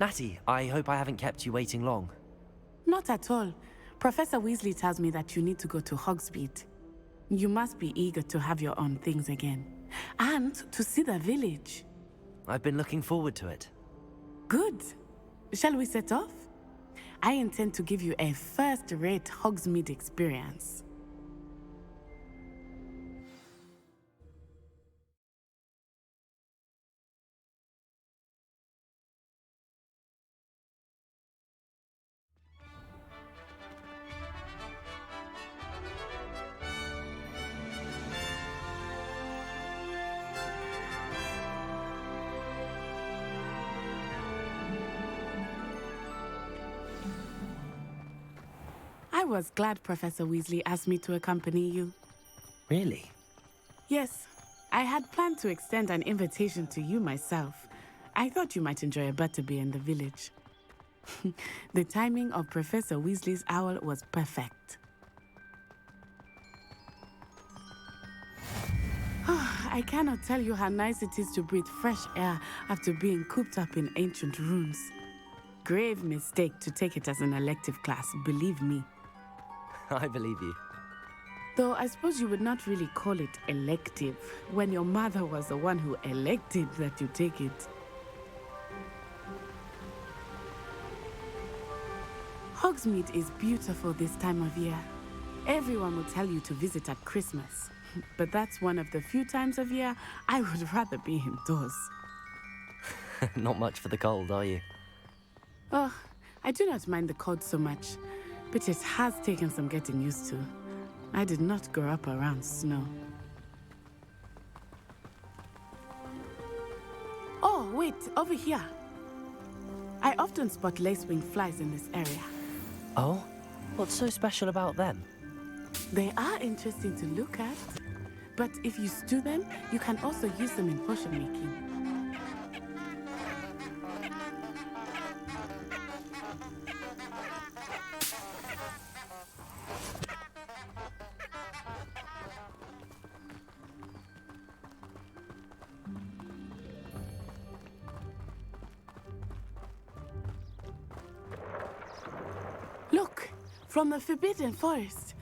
Natty, I hope I haven't kept you waiting long. Not at all. Professor Weasley tells me that you need to go to Hogsmeade. You must be eager to have your own things again. And to see the village. I've been looking forward to it. Good. Shall we set off? I intend to give you a first-rate Hogsmeade experience. I was glad Professor Weasley asked me to accompany you. Really? Yes, I had planned to extend an invitation to you myself. I thought you might enjoy a butterbeer in the village. The timing of Professor Weasley's owl was perfect. I cannot tell you how nice it is to breathe fresh air after being cooped up in ancient rooms. Grave mistake to take it as an elective class, believe me. I believe you. Though I suppose you would not really call it elective when your mother was the one who elected that you take it. Hogsmeade is beautiful this time of year. Everyone will tell you to visit at Christmas, but that's one of the few times of year I would rather be indoors. Not much for the cold, are you? Oh, I do not mind the cold so much, but it has taken some getting used to. I did not grow up around snow. Oh, wait, over here. I often spot lacewing flies in this area. Oh? What's so special about them? They are interesting to look at, but if you stew them, you can also use them in potion making. Look, from the Forbidden Forest,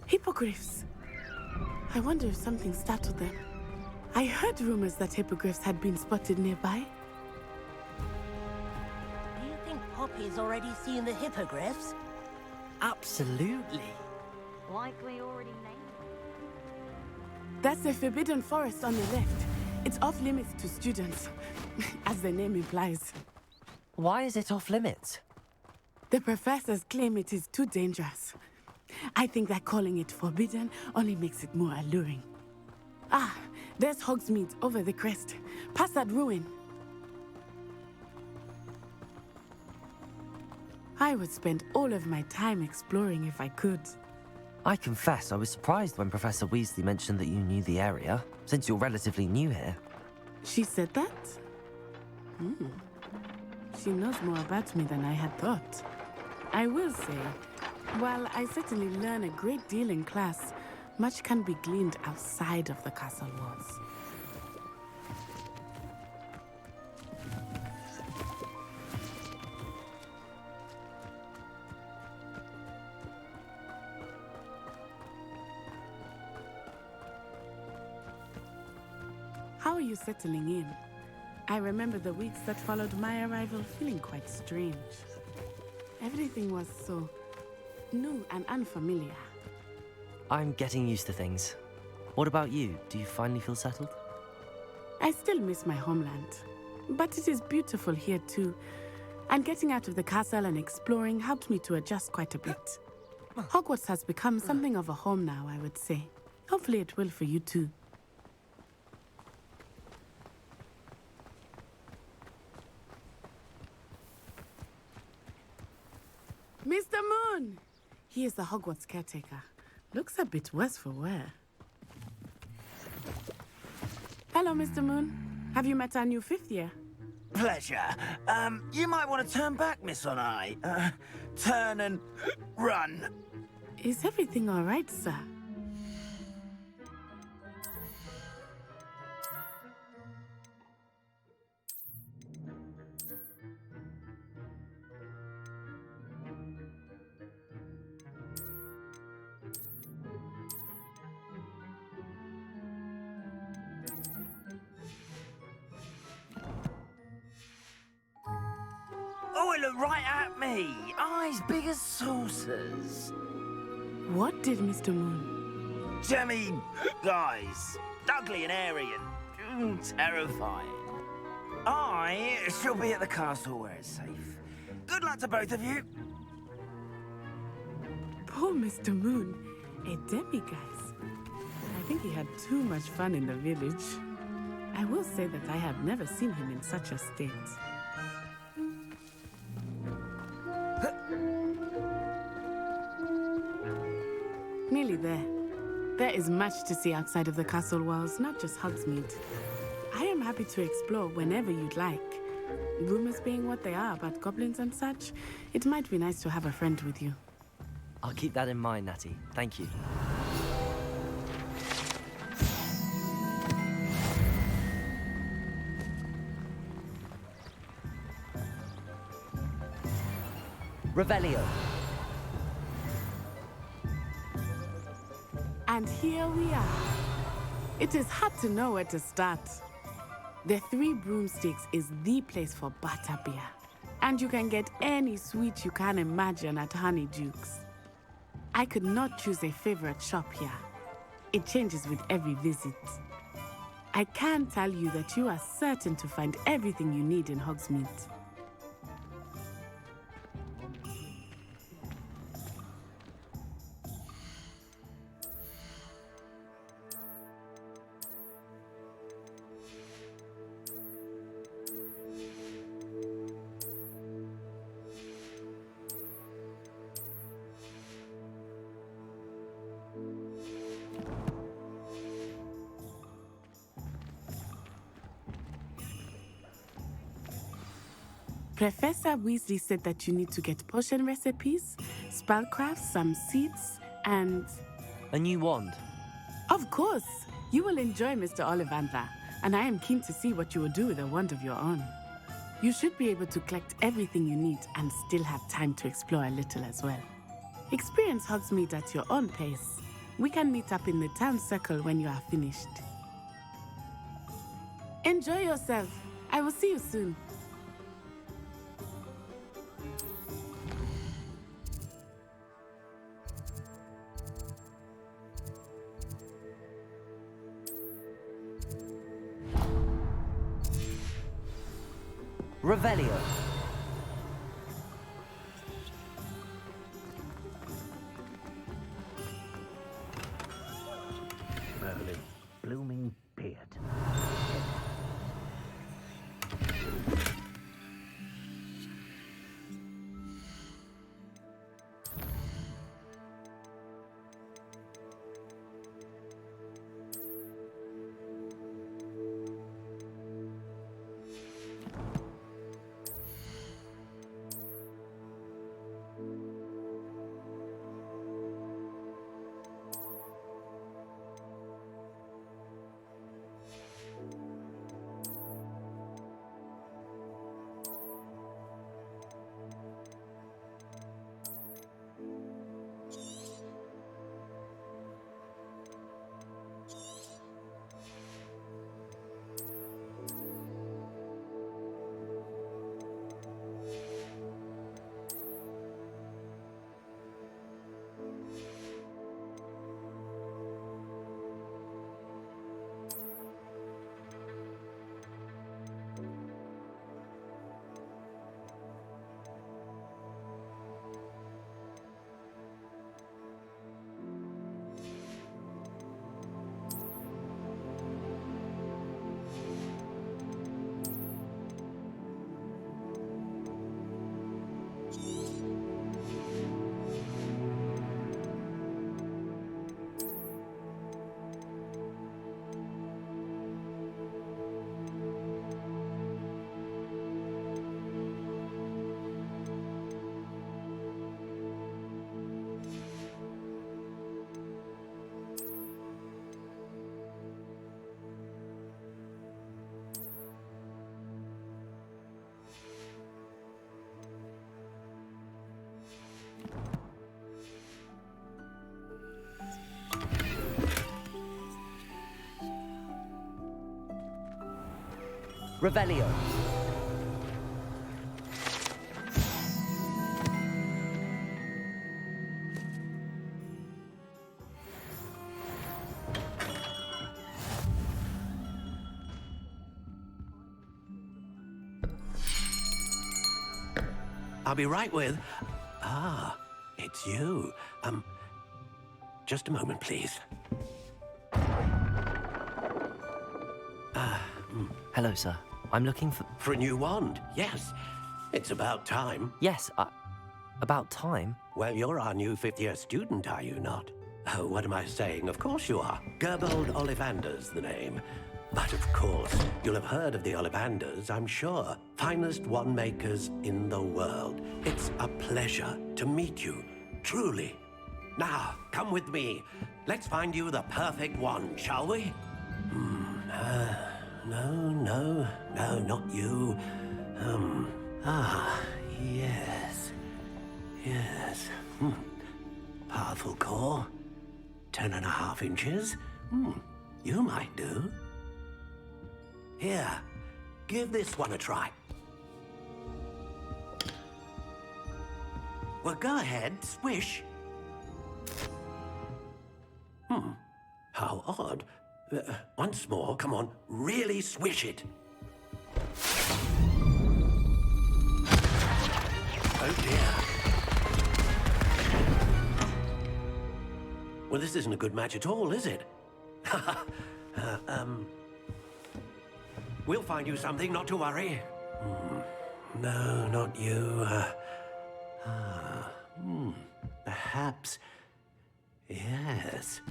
hippogriffs. I wonder if something startled them. I heard rumors that hippogriffs had been spotted nearby. Do you think Poppy's already seen the hippogriffs? Absolutely. Likely already named. That's the Forbidden Forest on the left. It's off limits to students, as the name implies. Why is it off limits? The professors claim it is too dangerous. I think that calling it forbidden only makes it more alluring. Ah, there's Hogsmeade over the crest, past that ruin. I would spend all of my time exploring if I could. I confess I was surprised when Professor Weasley mentioned that you knew the area, since you're relatively new here. She said that? She knows more about me than I had thought. I will say, while I certainly learn a great deal in class, much can be gleaned outside of the castle walls. How are you settling in? I remember the weeks that followed my arrival feeling quite strange. Everything was so new and unfamiliar. I'm getting used to things. What about you? Do you finally feel settled? I still miss my homeland, but it is beautiful here too. And getting out of the castle and exploring helped me to adjust quite a bit. Hogwarts has become something of a home now, I would say. Hopefully it will for you too. Mr. Moon! He is the Hogwarts caretaker. Looks a bit worse for wear. Hello, Mr. Moon. Have you met our new fifth year? Pleasure. You might want to turn back, Miss On-Eye. Turn and run. Is everything all right, sir? looked right at me. Eyes big as saucers. What did Mr. Moon? I mean, guys, ugly and hairy and terrifying. I shall be at the castle where it's safe. Good luck to both of you. Poor Mr. Moon, a demiguise. I think he had too much fun in the village. I will say that I have never seen him in such a state. Nearly there. There is much to see outside of the castle walls, not just Hogsmeade. I am happy to explore whenever you'd like. Rumors being what they are about goblins and such, it might be nice to have a friend with you. I'll keep that in mind, Natty. Thank you. Revelio. And here we are. It is hard to know where to start. The Three Broomsticks is the place for butterbeer. And you can get any sweet you can imagine at Honeydukes. I could not choose a favorite shop here. It changes with every visit. I can tell you that you are certain to find everything you need in Hogsmeade. Professor Weasley said that you need to get potion recipes, spellcrafts, some seeds, and... A new wand. Of course! You will enjoy Mr. Ollivander, and I am keen to see what you will do with a wand of your own. You should be able to collect everything you need and still have time to explore a little as well. Experience Hogsmeade at your own pace. We can meet up in the town circle when you are finished. Enjoy yourself. I will see you soon. Revelio. Merlin, blooming beard. Revelio. I'll be right with... Ah, it's you. Just a moment, please. Hello, sir. I'm looking for... For a new wand, yes. It's about time. Yes, about time? Well, you're our new fifth-year student, are you not? Oh, what am I saying? Of course you are. Gerbold Ollivander's the name. But of course, you'll have heard of the Ollivanders, I'm sure. Finest wand makers in the world. It's a pleasure to meet you, truly. Now, come with me. Let's find you the perfect wand, shall we? No, not you. Yes. Powerful core. 10.5 inches. You might do. Here, give this one a try. Well, go ahead, swish. How odd. Once more, come on, really swish it. Oh dear. Well, this isn't a good match at all, is it? We'll find you something, not to worry. No, not you. Perhaps... Yes.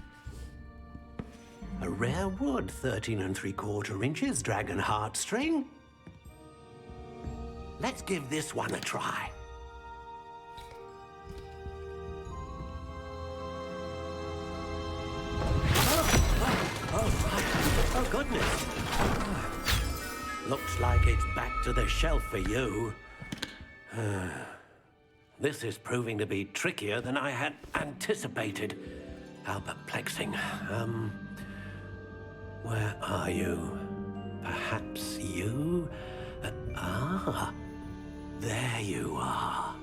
A rare wood, 13 3/4 inches, dragon heartstring. Let's give this one a try. Oh, goodness. Looks like it's back to the shelf for you. This is proving to be trickier than I had anticipated. How perplexing. Where are you? Perhaps you? There you are.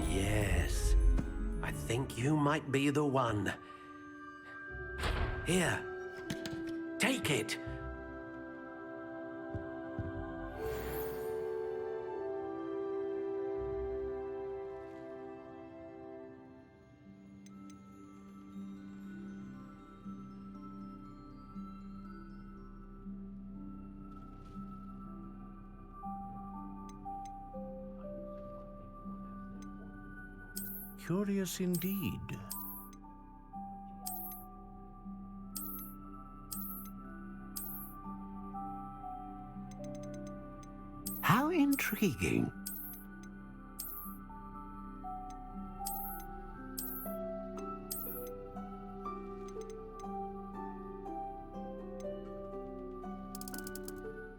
Yes, I think you might be the one. Here, take it. Curious indeed. How intriguing.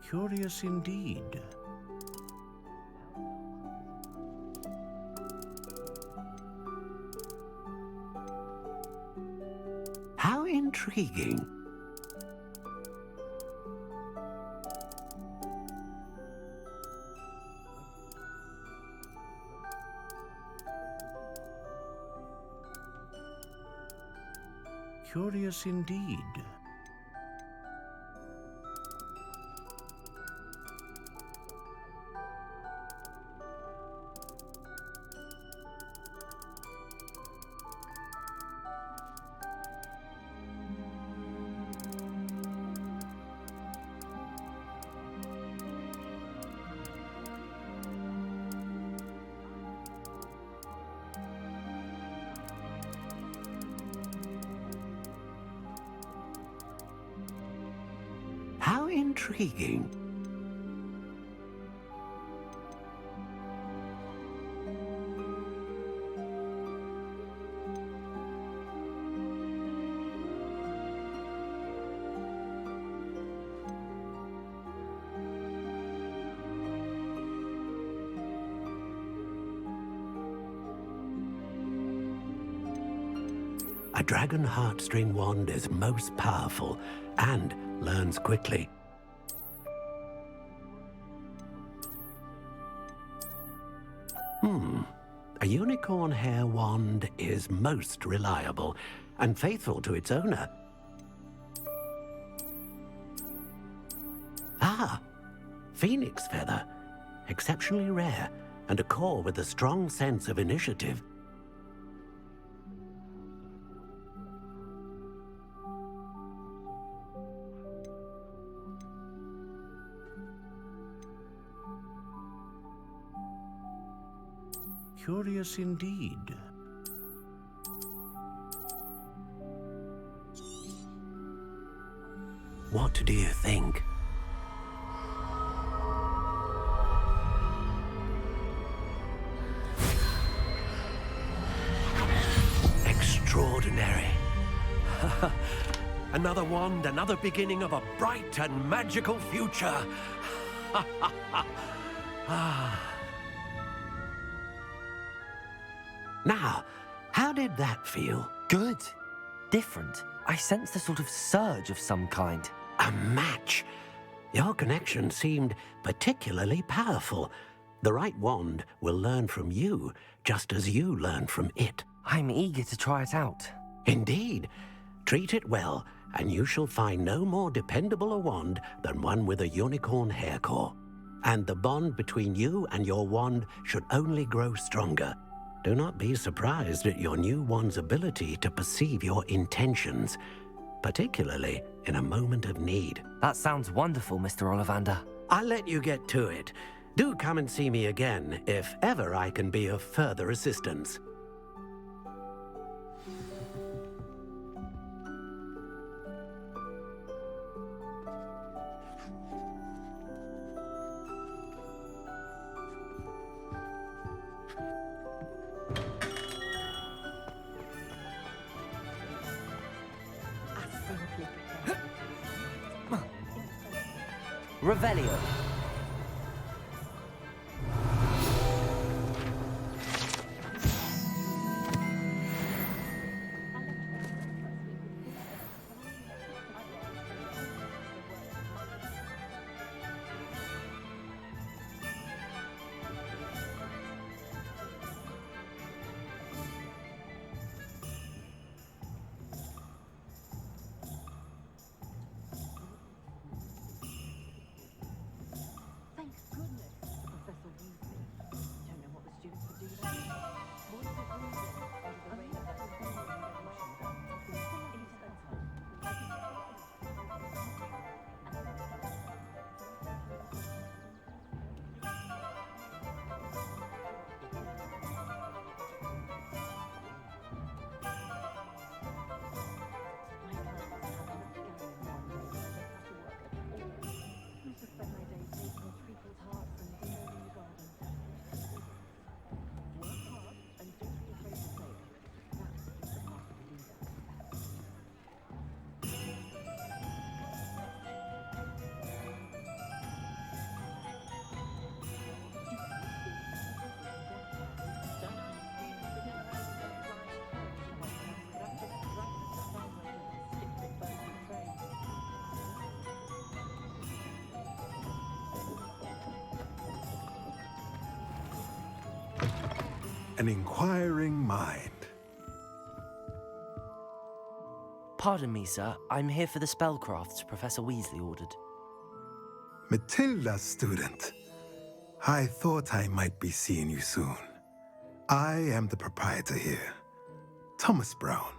Curious indeed. How intriguing. Curious indeed. How intriguing. A dragon heartstring wand is most powerful and learns quickly. A unicorn hair wand is most reliable and faithful to its owner. Phoenix feather. Exceptionally rare, and a core with a strong sense of initiative. Curious indeed. What do you think? Extraordinary. Another wand, another beginning of a bright and magical future. Now, how did that feel? Good. Different. I sensed a sort of surge of some kind. A match. Your connection seemed particularly powerful. The right wand will learn from you, just as you learn from it. I'm eager to try it out. Indeed. Treat it well, and you shall find no more dependable a wand than one with a unicorn hair core. And the bond between you and your wand should only grow stronger. Do not be surprised at your new wand's ability to perceive your intentions, particularly in a moment of need. That sounds wonderful, Mr. Ollivander. I'll let you get to it. Do come and see me again if ever I can be of further assistance. Revelio. An inquiring mind. Pardon me, sir. I'm here for the spellcrafts Professor Weasley ordered. Matilda, student. I thought I might be seeing you soon. I am the proprietor here, Thomas Brown.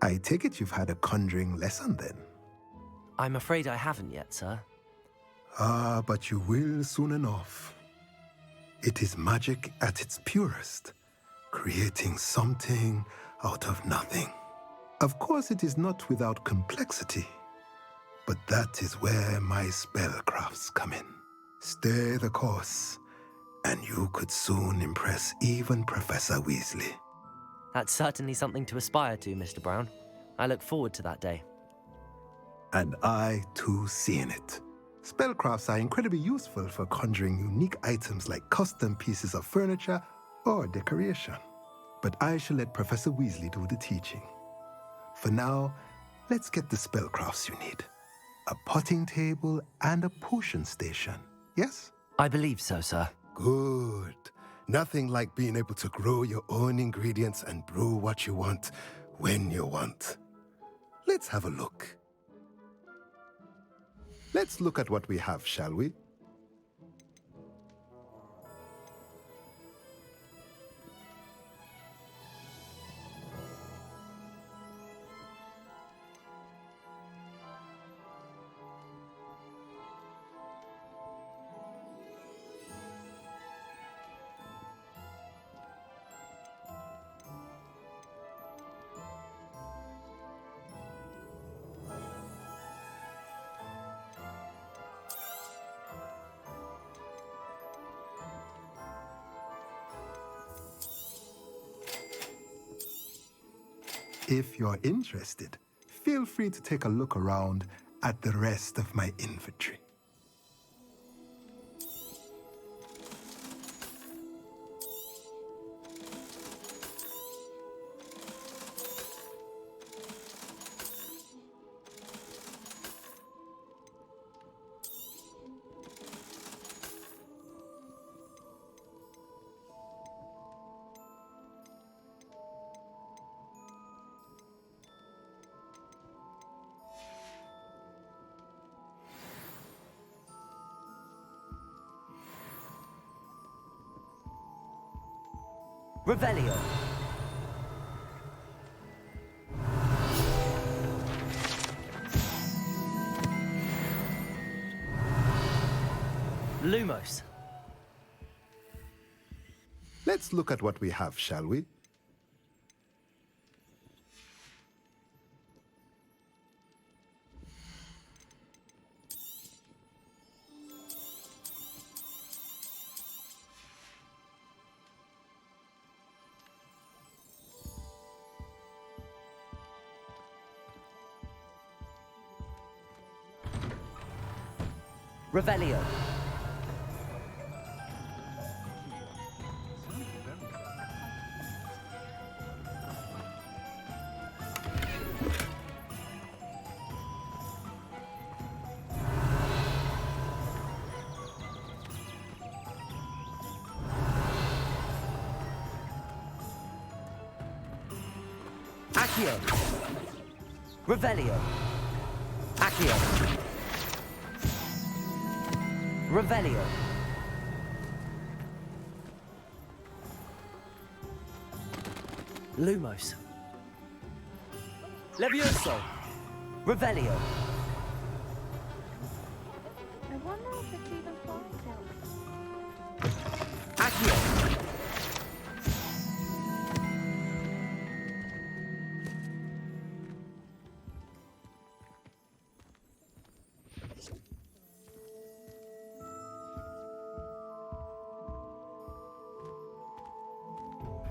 I take it you've had a conjuring lesson then? I'm afraid I haven't yet, sir. Ah, but you will soon enough. It is magic at its purest, creating something out of nothing. Of course, it is not without complexity, but that is where my spellcrafts come in. Stay the course, and you could soon impress even Professor Weasley. That's certainly something to aspire to, Mr. Brown. I look forward to that day. And I, too, seeing it. Spellcrafts are incredibly useful for conjuring unique items like custom pieces of furniture or decoration. But I shall let Professor Weasley do the teaching. For now, let's get the spellcrafts you need. A potting table and a potion station, yes? I believe so, sir. Good. Nothing like being able to grow your own ingredients and brew what you want when you want. Let's have a look. Let's look at what we have, shall we? If you're interested, feel free to take a look around at the rest of my inventory. Revelio. Lumos. Let's look at what we have, shall we? Revelio. Accio. Revelio. Accio. Revelio. Lumos. Levioso. Revelio. I wonder if it's even possible. Accio.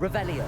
Revelio.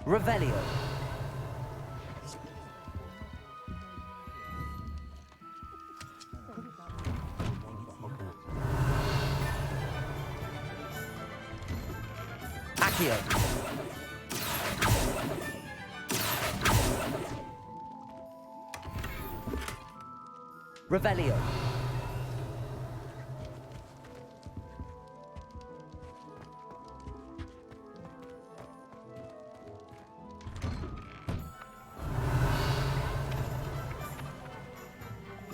Revelio. Accio. Revelio.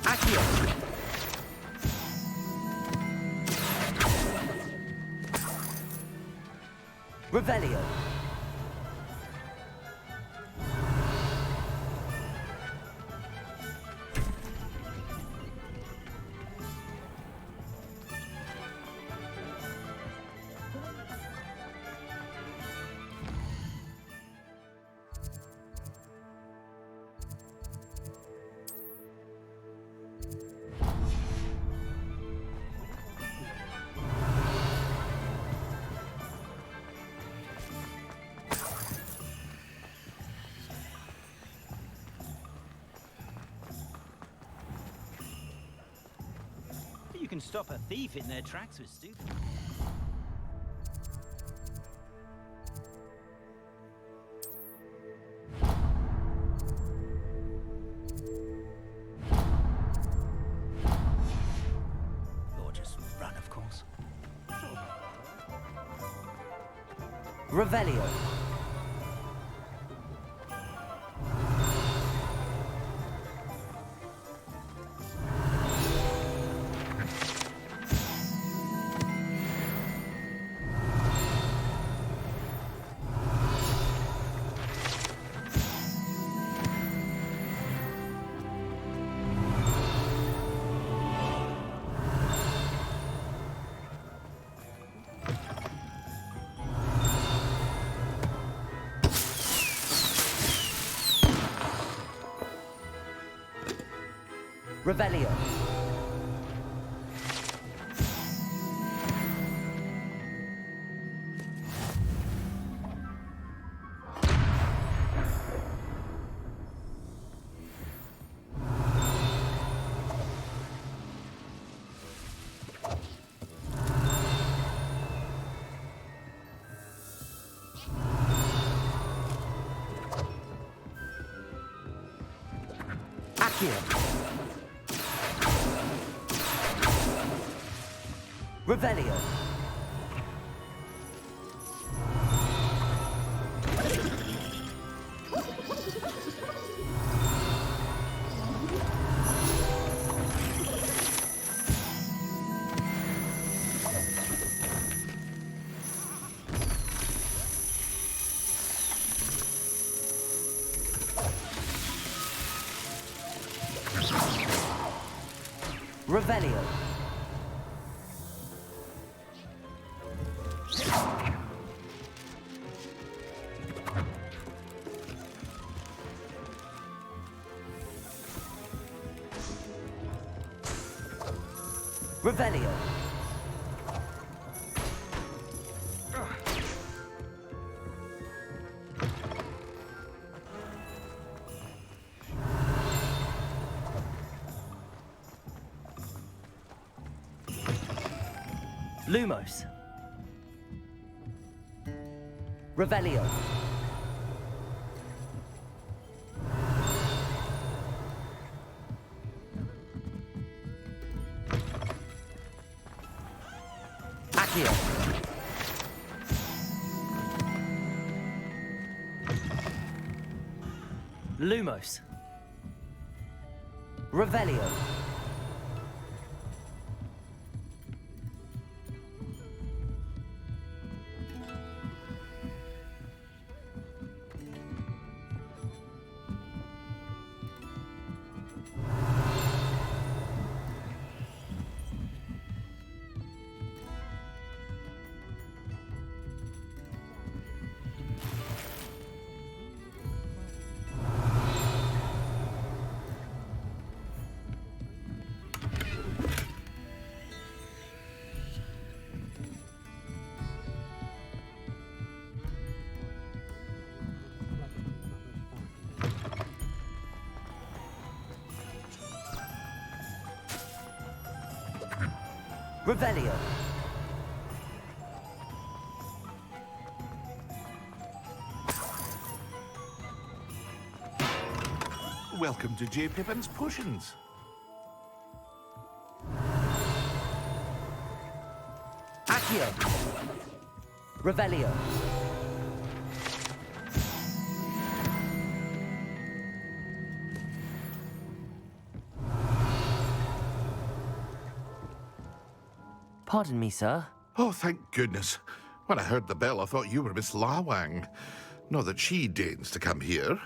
Accio. Revelio. You can stop a thief in their tracks with stupid. Or just run, of course. Revelio. Revelio. Accio. Revelio. Revelio. Revelio. Lumos. Revelio. Accio. Lumos. Revelio. Revelio. Welcome to J. Pippin's Potions. Accio. Revelio. Pardon me, sir. Oh, thank goodness. When I heard the bell, I thought you were Miss Lawang. Not that she deigns to come here.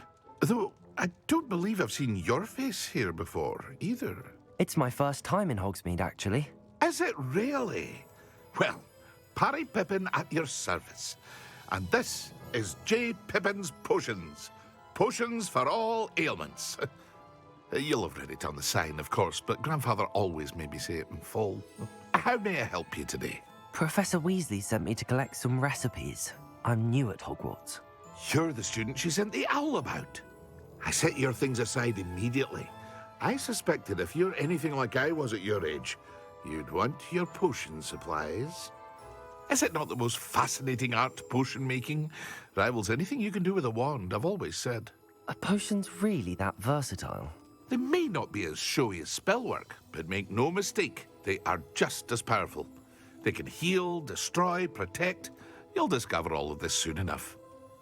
Though I don't believe I've seen your face here before, either. It's my first time in Hogsmeade, actually. Is it really? Well, Parry Pippin at your service. And this is J. Pippin's Potions. Potions for all ailments. You'll have read it on the sign, of course, but Grandfather always made me say it in full. How may I help you today? Professor Weasley sent me to collect some recipes. I'm new at Hogwarts. You're the student she sent the owl about. I set your things aside immediately. I suspected if you're anything like I was at your age, you'd want your potion supplies. Is it not the most fascinating art, potion making? Rivals anything you can do with a wand, I've always said. Are potions really that versatile? They may not be as showy as spellwork, but make no mistake, they are just as powerful. They can heal, destroy, protect. You'll discover all of this soon enough.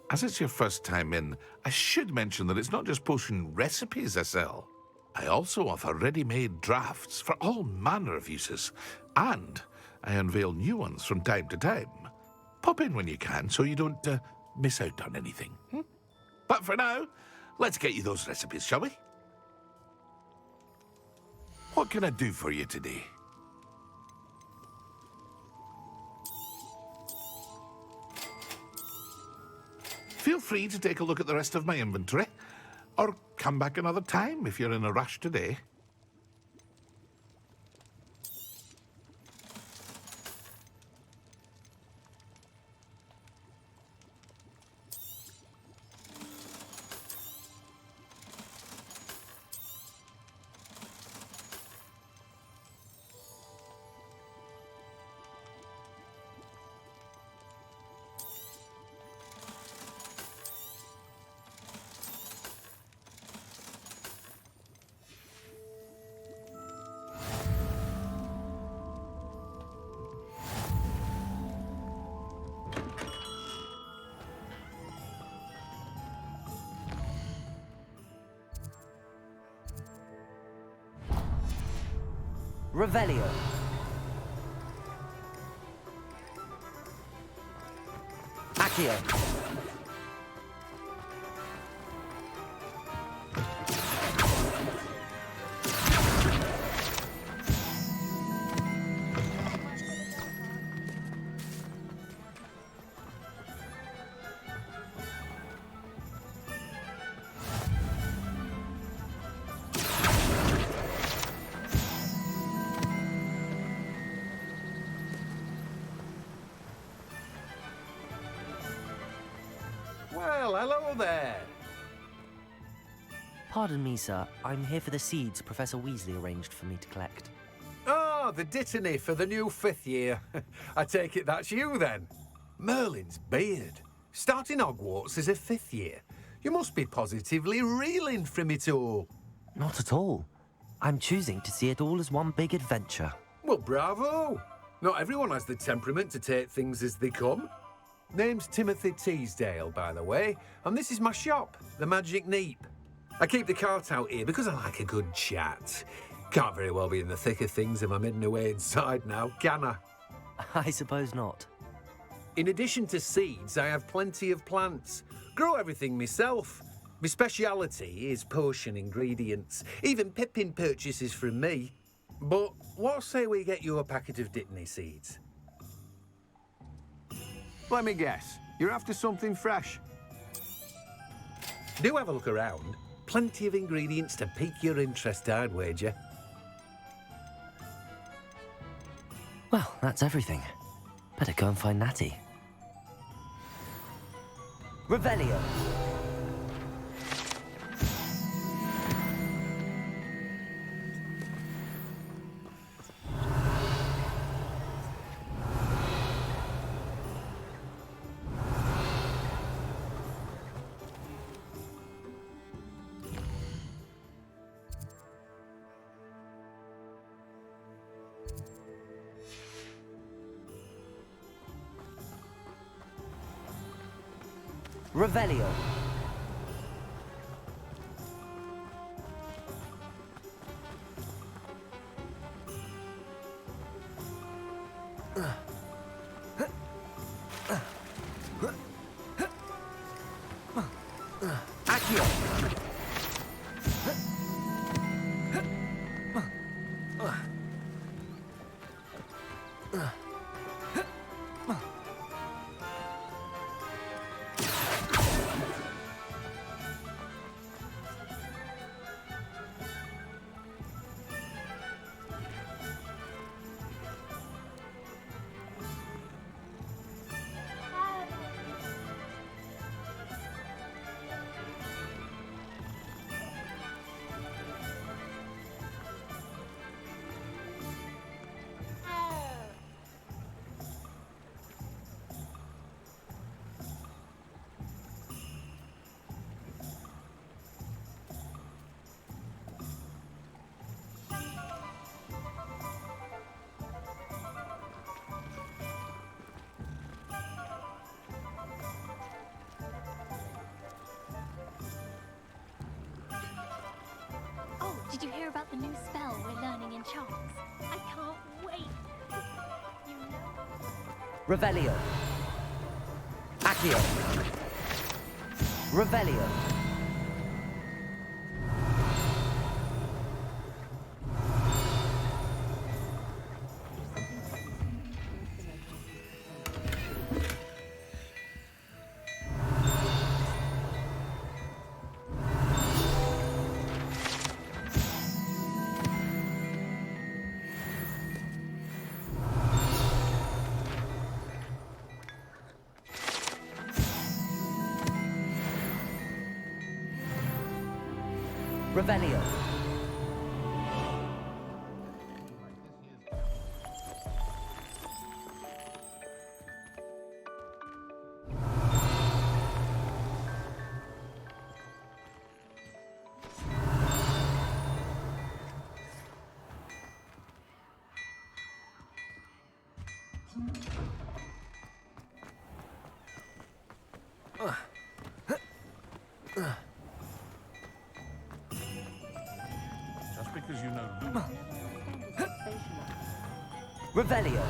As it's your first time in, I should mention that it's not just potion recipes I sell. I also offer ready-made drafts for all manner of uses, and I unveil new ones from time to time. Pop in when you can so you don't miss out on anything. But for now, let's get you those recipes, shall we? What can I do for you today? Feel free to take a look at the rest of my inventory, or come back another time if you're in a rush today. Revelio. Accio. Well, hello there. Pardon me, sir. I'm here for the seeds Professor Weasley arranged for me to collect. Oh, the dittany for the new 5th year. I take it that's you, then. Merlin's beard. Starting Hogwarts as a 5th year. You must be positively reeling from it all. Not at all. I'm choosing to see it all as one big adventure. Well, bravo. Not everyone has the temperament to take things as they come. Name's Timothy Teasdale, by the way, and this is my shop, the Magic Neep. I keep the cart out here because I like a good chat. Can't very well be in the thick of things if I'm hidden away inside now, can I? I suppose not. In addition to seeds, I have plenty of plants. Grow everything myself. My speciality is potion ingredients. Even Pippin purchases from me. But what say we get you a packet of Dittany seeds? Let me guess. You're after something fresh. Do have a look around. Plenty of ingredients to pique your interest, I'd wager. Well, that's everything. Better go and find Natty. Revelio. Revelio. Accio. Oh, did you hear about the new spell we're learning in charms? I can't wait. You know. Revelio. Accio. Revelio. Revelio. Just because you know Revelio.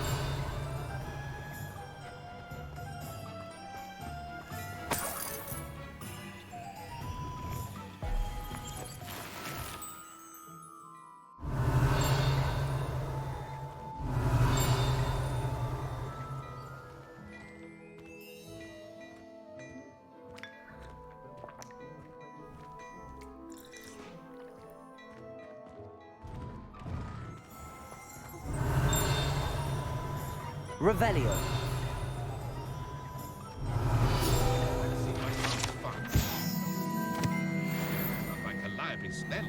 Revelio. like a lively Snell.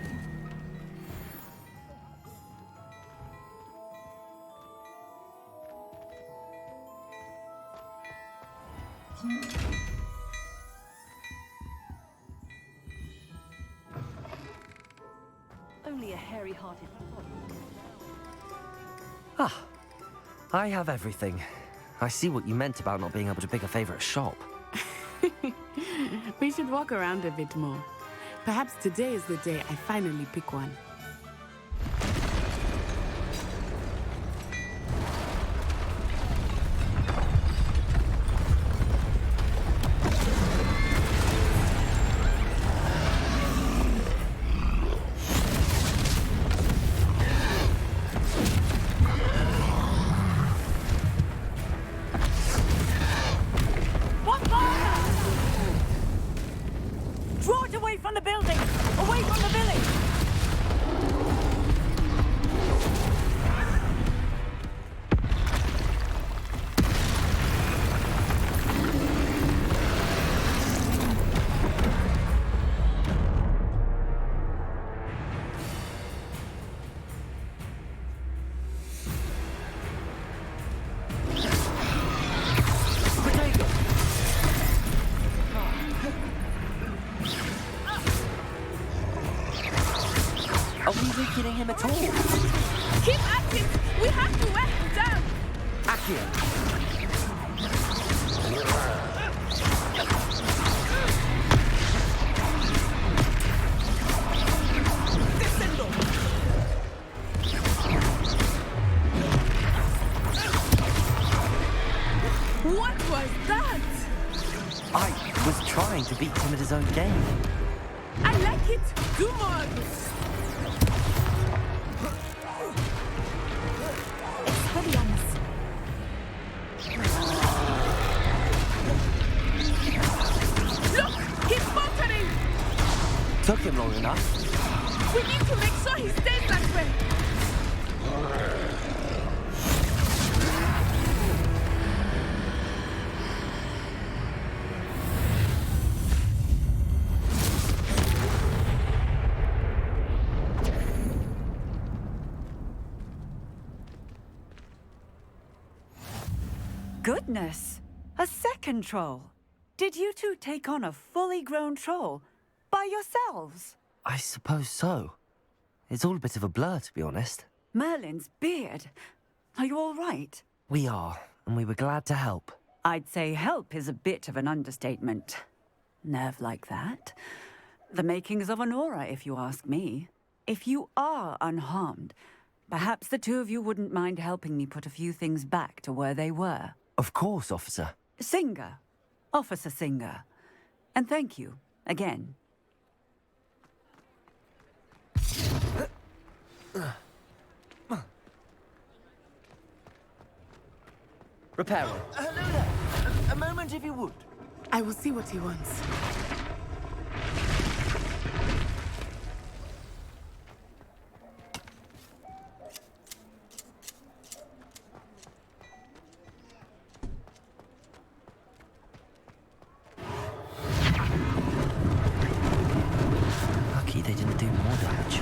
Only a hairy-hearted fool. Ah, I have everything. I see what you meant about not being able to pick a favorite shop. We should walk around a bit more. Perhaps today is the day I finally pick one. Draw it away from the building! Away from the village! Are we weakening him at all? Keep at it! We have to wear him down! Accio. was that? I was trying to beat him at his own game. I like it. Do more of it. Expelliarmus. Look! He's faltering! Took him long enough. We need to make sure he stays that way. Goodness! A second troll. Did you two take on a fully grown troll by yourselves? I suppose so. It's all a bit of a blur, to be honest. Merlin's beard. Are you all right? We are, and we were glad to help. I'd say help is a bit of an understatement. Nerve like that. The makings of an aura, if you ask me. If you are unharmed, perhaps the two of you wouldn't mind helping me put a few things back to where they were. Of course, officer. Singer. Officer Singer. And thank you, again. Repairer. Hello there. A moment, if you would. I will see what he wants. Lucky they didn't do more damage.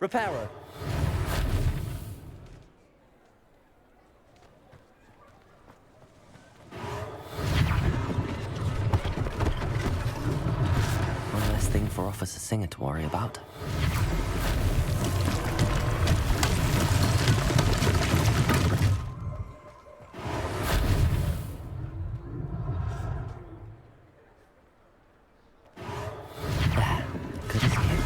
Repairer. One less thing for Officer Singer to worry about. There. Good as new.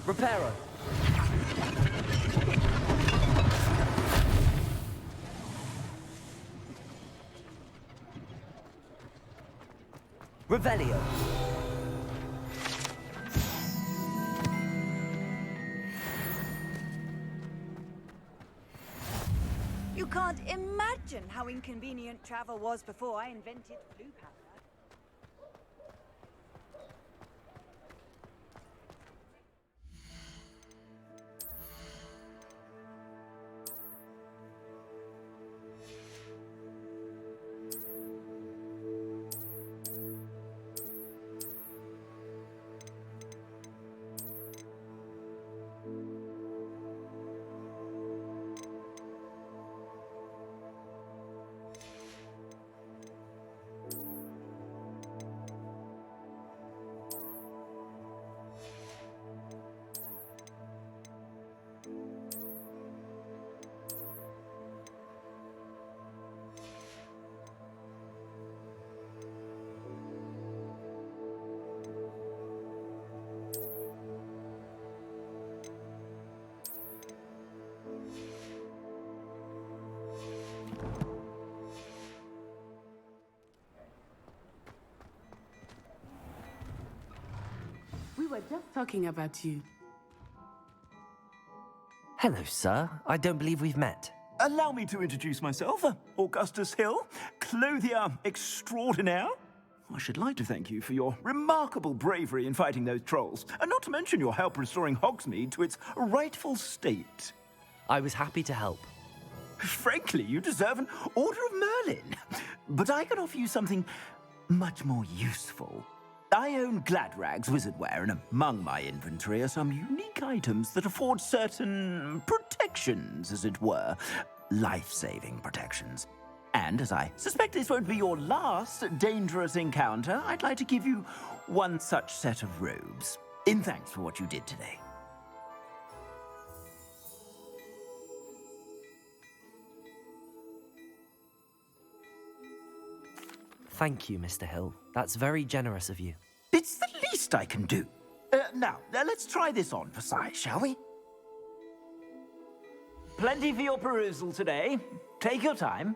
Repairer. Revelio. You can't imagine how inconvenient travel was before I invented blue powder. We were just talking about you. Hello, sir. I don't believe we've met. Allow me to introduce myself, Augustus Hill, clothier extraordinaire. I should like to thank you for your remarkable bravery in fighting those trolls, and not to mention your help restoring Hogsmeade to its rightful state. I was happy to help. Frankly, you deserve an Order of Merlin. But I can offer you something much more useful. I own Gladrag's wizardware, and among my inventory are some unique items that afford certain protections, as it were. Life-saving protections. And as I suspect this won't be your last dangerous encounter, I'd like to give you one such set of robes, in thanks for what you did today. Thank you, Mr. Hill. That's very generous of you. It's the least I can do. Now, let's try this on for size, shall we? Plenty for your perusal today. Take your time.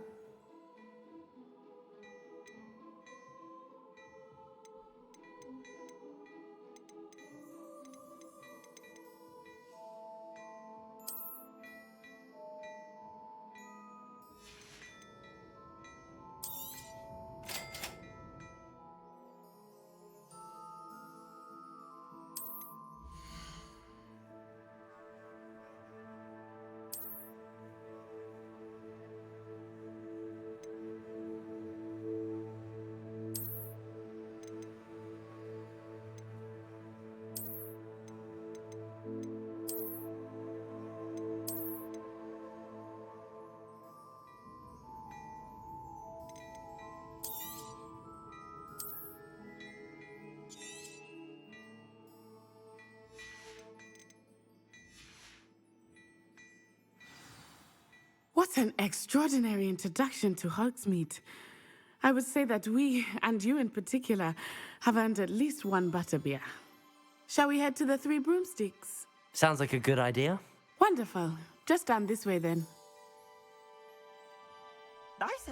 What an extraordinary introduction to Hogsmeade. I would say that we, and you in particular, have earned at least one butterbeer. Shall we head to the Three Broomsticks? Sounds like a good idea. Wonderful. Just down this way then. Nice.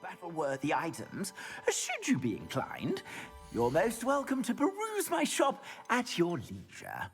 Battle-worthy items, should you be inclined. You're most welcome to peruse my shop at your leisure.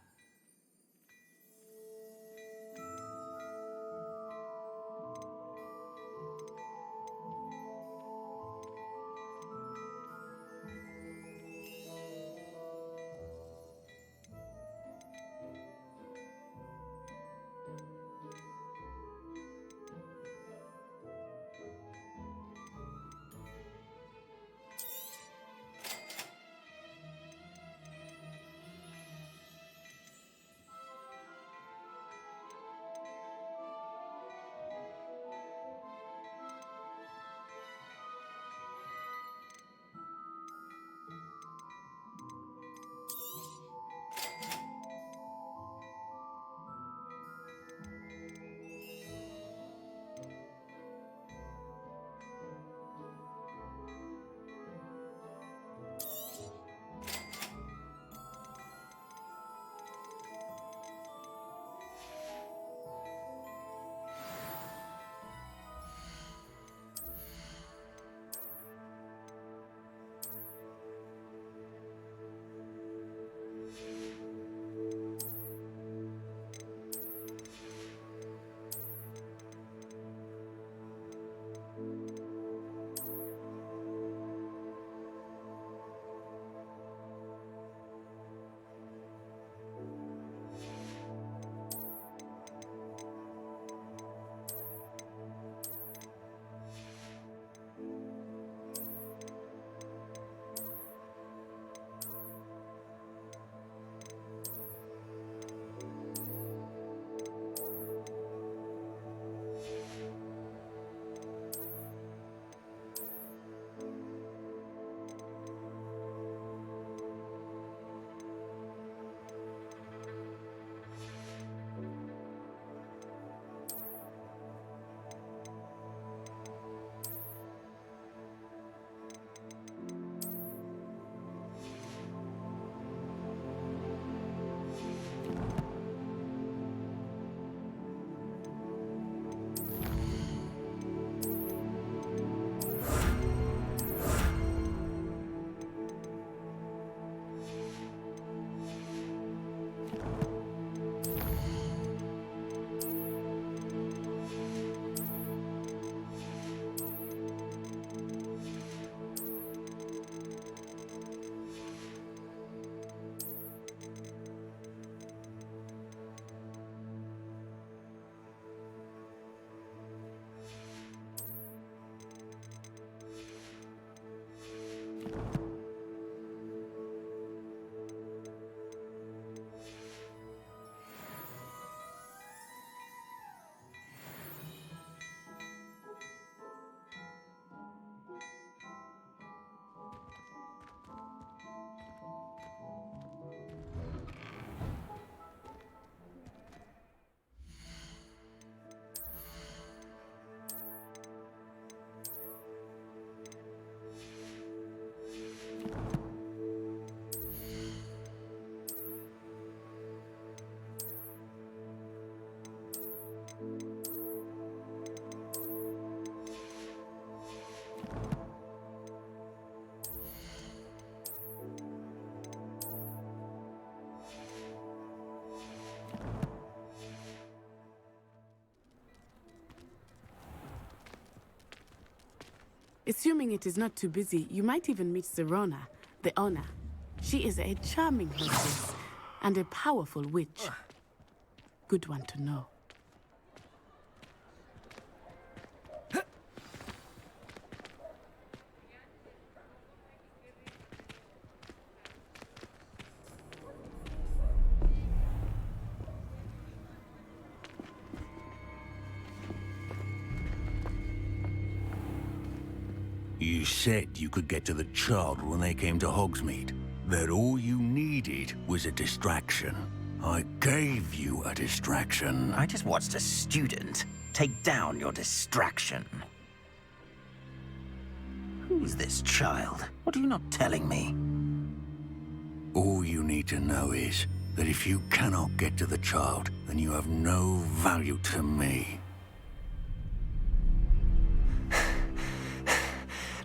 Assuming it is not too busy, you might even meet Sirona, the owner. She is a charming hostess and a powerful witch. Good one to know. You said you could get to the child when they came to Hogsmeade. That all you needed was a distraction. I gave you a distraction. I just watched a student take down your distraction. Who's this child? What are you not telling me? All you need to know is that if you cannot get to the child, then you have no value to me.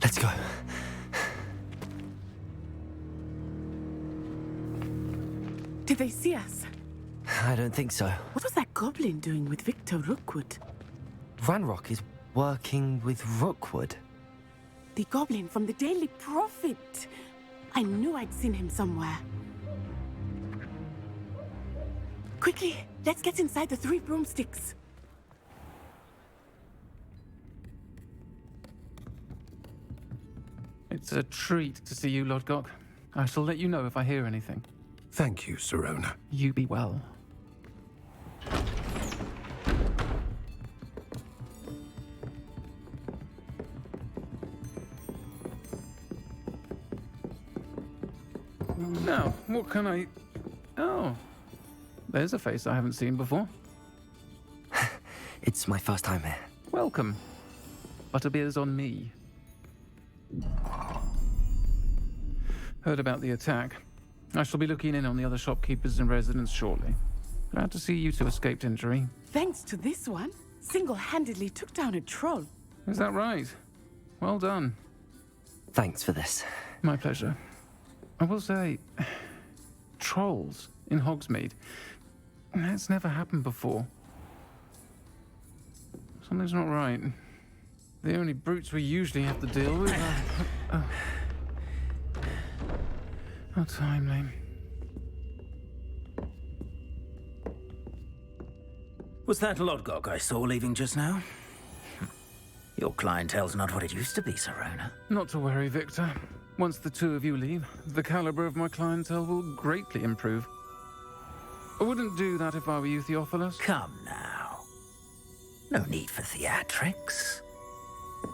Let's go. Did they see us? I don't think so. What was that goblin doing with Victor Rookwood? Ranrock is working with Rookwood. The goblin from the Daily Prophet. I knew I'd seen him somewhere. Quickly, let's get inside the 3 broomsticks. It's a treat to see you, Lodgok. I shall let you know if I hear anything. Thank you, Sirona. You be well. Now, what can I... Oh, there's a face I haven't seen before. It's my first time here. Welcome. Butterbeer's on me. Heard about the attack. I shall be looking in on the other shopkeepers and residents shortly. Glad to see you two escaped injury. Thanks to this one, single-handedly took down a troll. Is that right? Well done. Thanks for this. My pleasure. I will say, trolls in Hogsmeade. That's never happened before. Something's not right. The only brutes we usually have to deal with are... How timely. Was that Lodgok I saw leaving just now? Your clientele's not what it used to be, Sirona. Not to worry, Victor. Once the 2 of you leave, the caliber of my clientele will greatly improve. I wouldn't do that if I were you, Theophilus. Come now. No need for theatrics.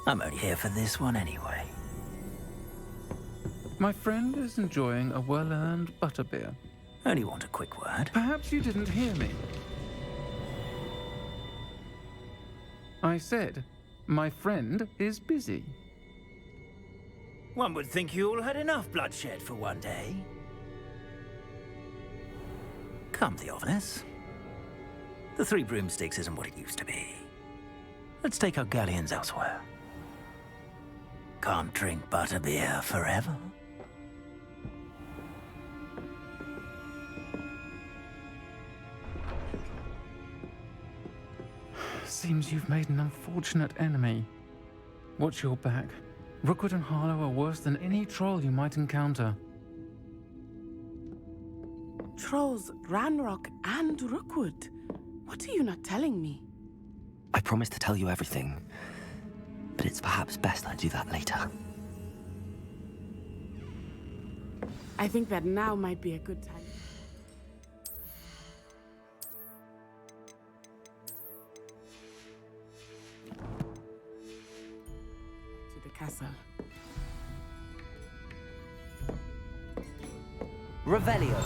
I'm only here for this one anyway. My friend is enjoying a well-earned butterbeer. Only want a quick word. Perhaps you didn't hear me. I said, my friend is busy. One would think you all had enough bloodshed for one day. Come, Theophilus. The 3 broomsticks isn't what it used to be. Let's take our galleons elsewhere. Can't drink butterbeer forever. Seems you've made an unfortunate enemy. Watch your back. Rookwood and Harlow are worse than any troll you might encounter. Trolls, Ranrock, and Rookwood. What are you not telling me? I promised to tell you everything, but it's perhaps best I do that later. I think that now might be a good time. To the castle. Revelio.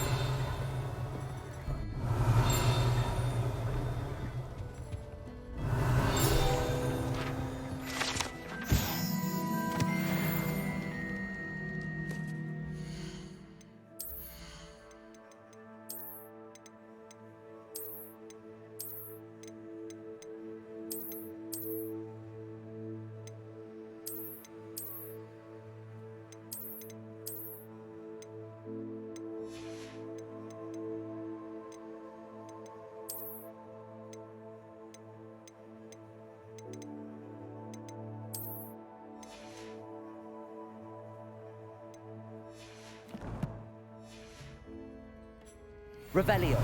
Revelio.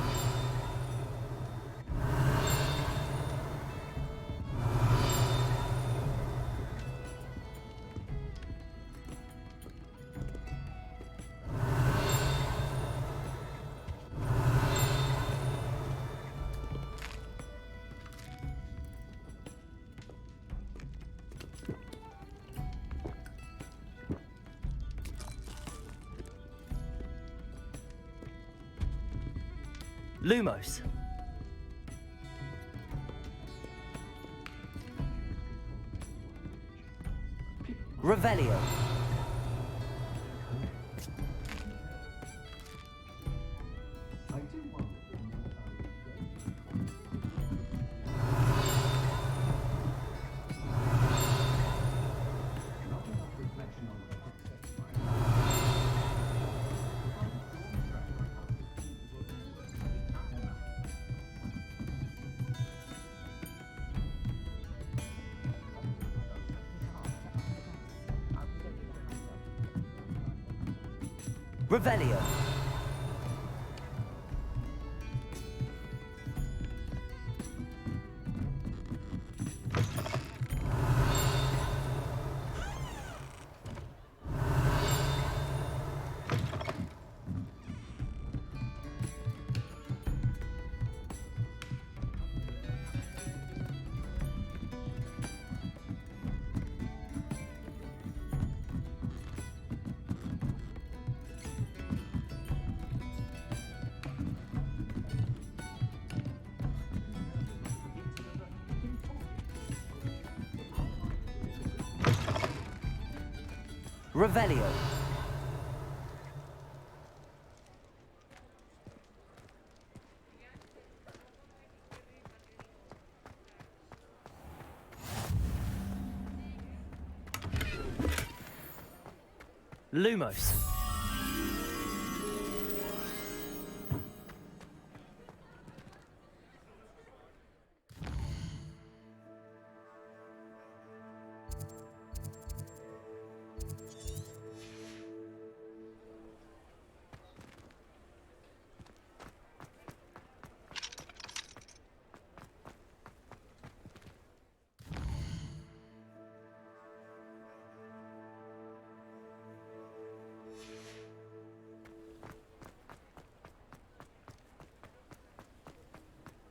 Lumos. Revelio. Revelio. Revelio. Lumos.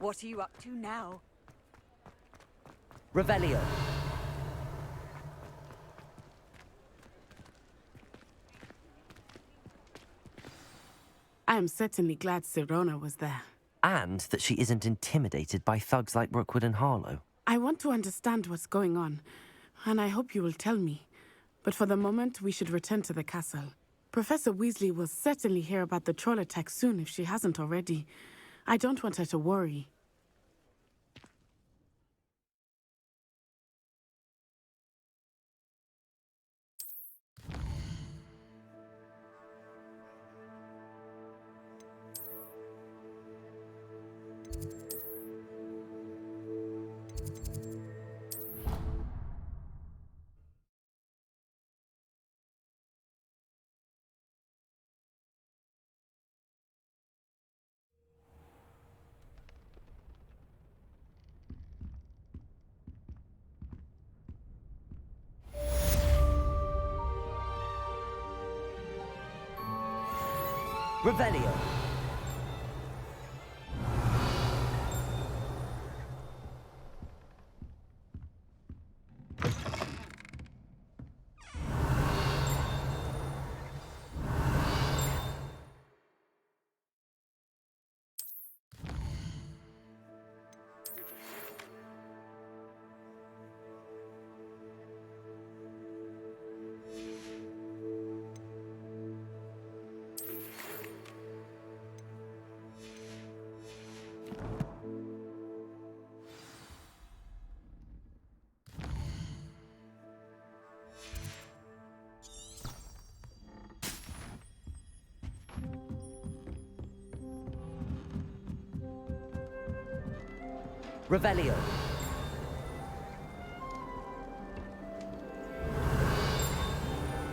What are you up to now? Revelio. I am certainly glad Sirona was there. And that she isn't intimidated by thugs like Rookwood and Harlow. I want to understand what's going on, and I hope you will tell me. But for the moment, we should return to the castle. Professor Weasley will certainly hear about the troll attack soon if she hasn't already. I don't want her to worry. Revelio. Revelio.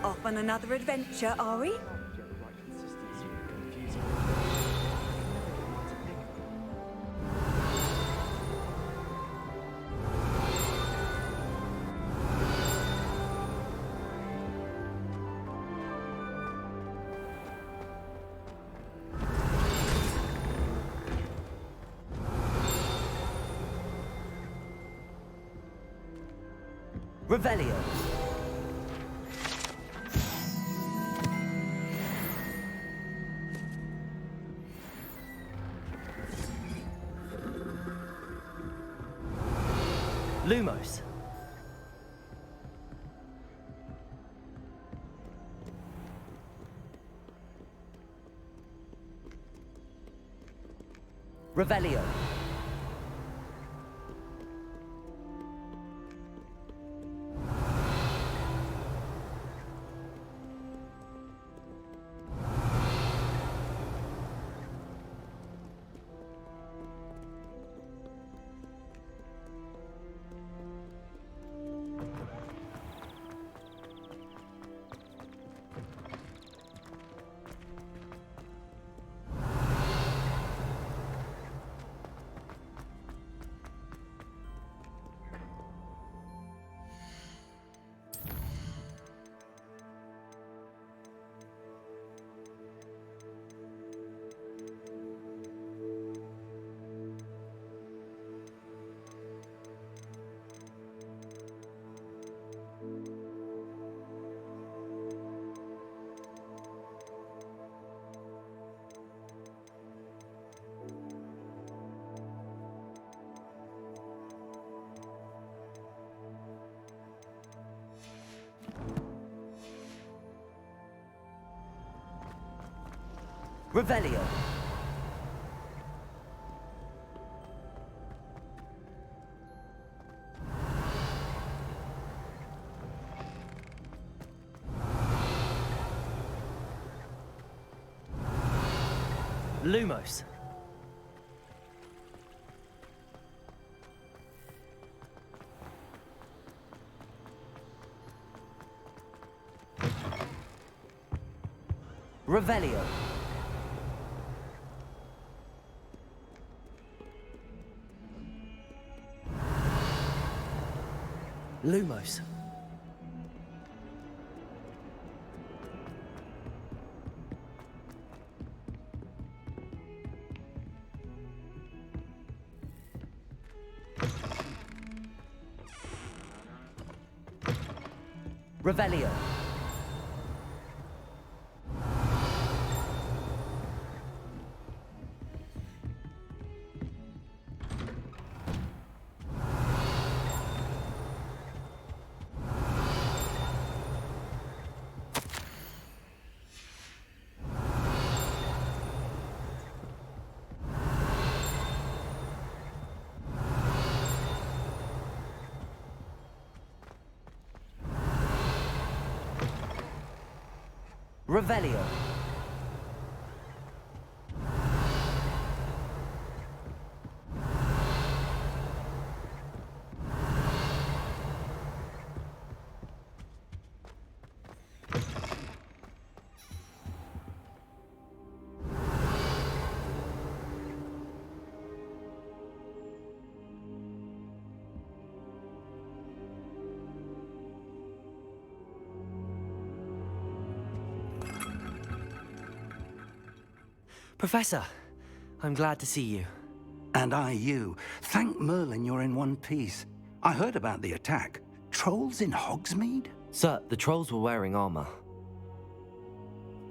Off on another adventure, are we? Revelio. Lumos. Revelio. Revelio. Lumos. Revelio. Lumos. Revelio. Revelio. Professor, I'm glad to see you. And I you. Thank Merlin you're in one piece. I heard about the attack. Trolls in Hogsmeade? Sir, the trolls were wearing armor.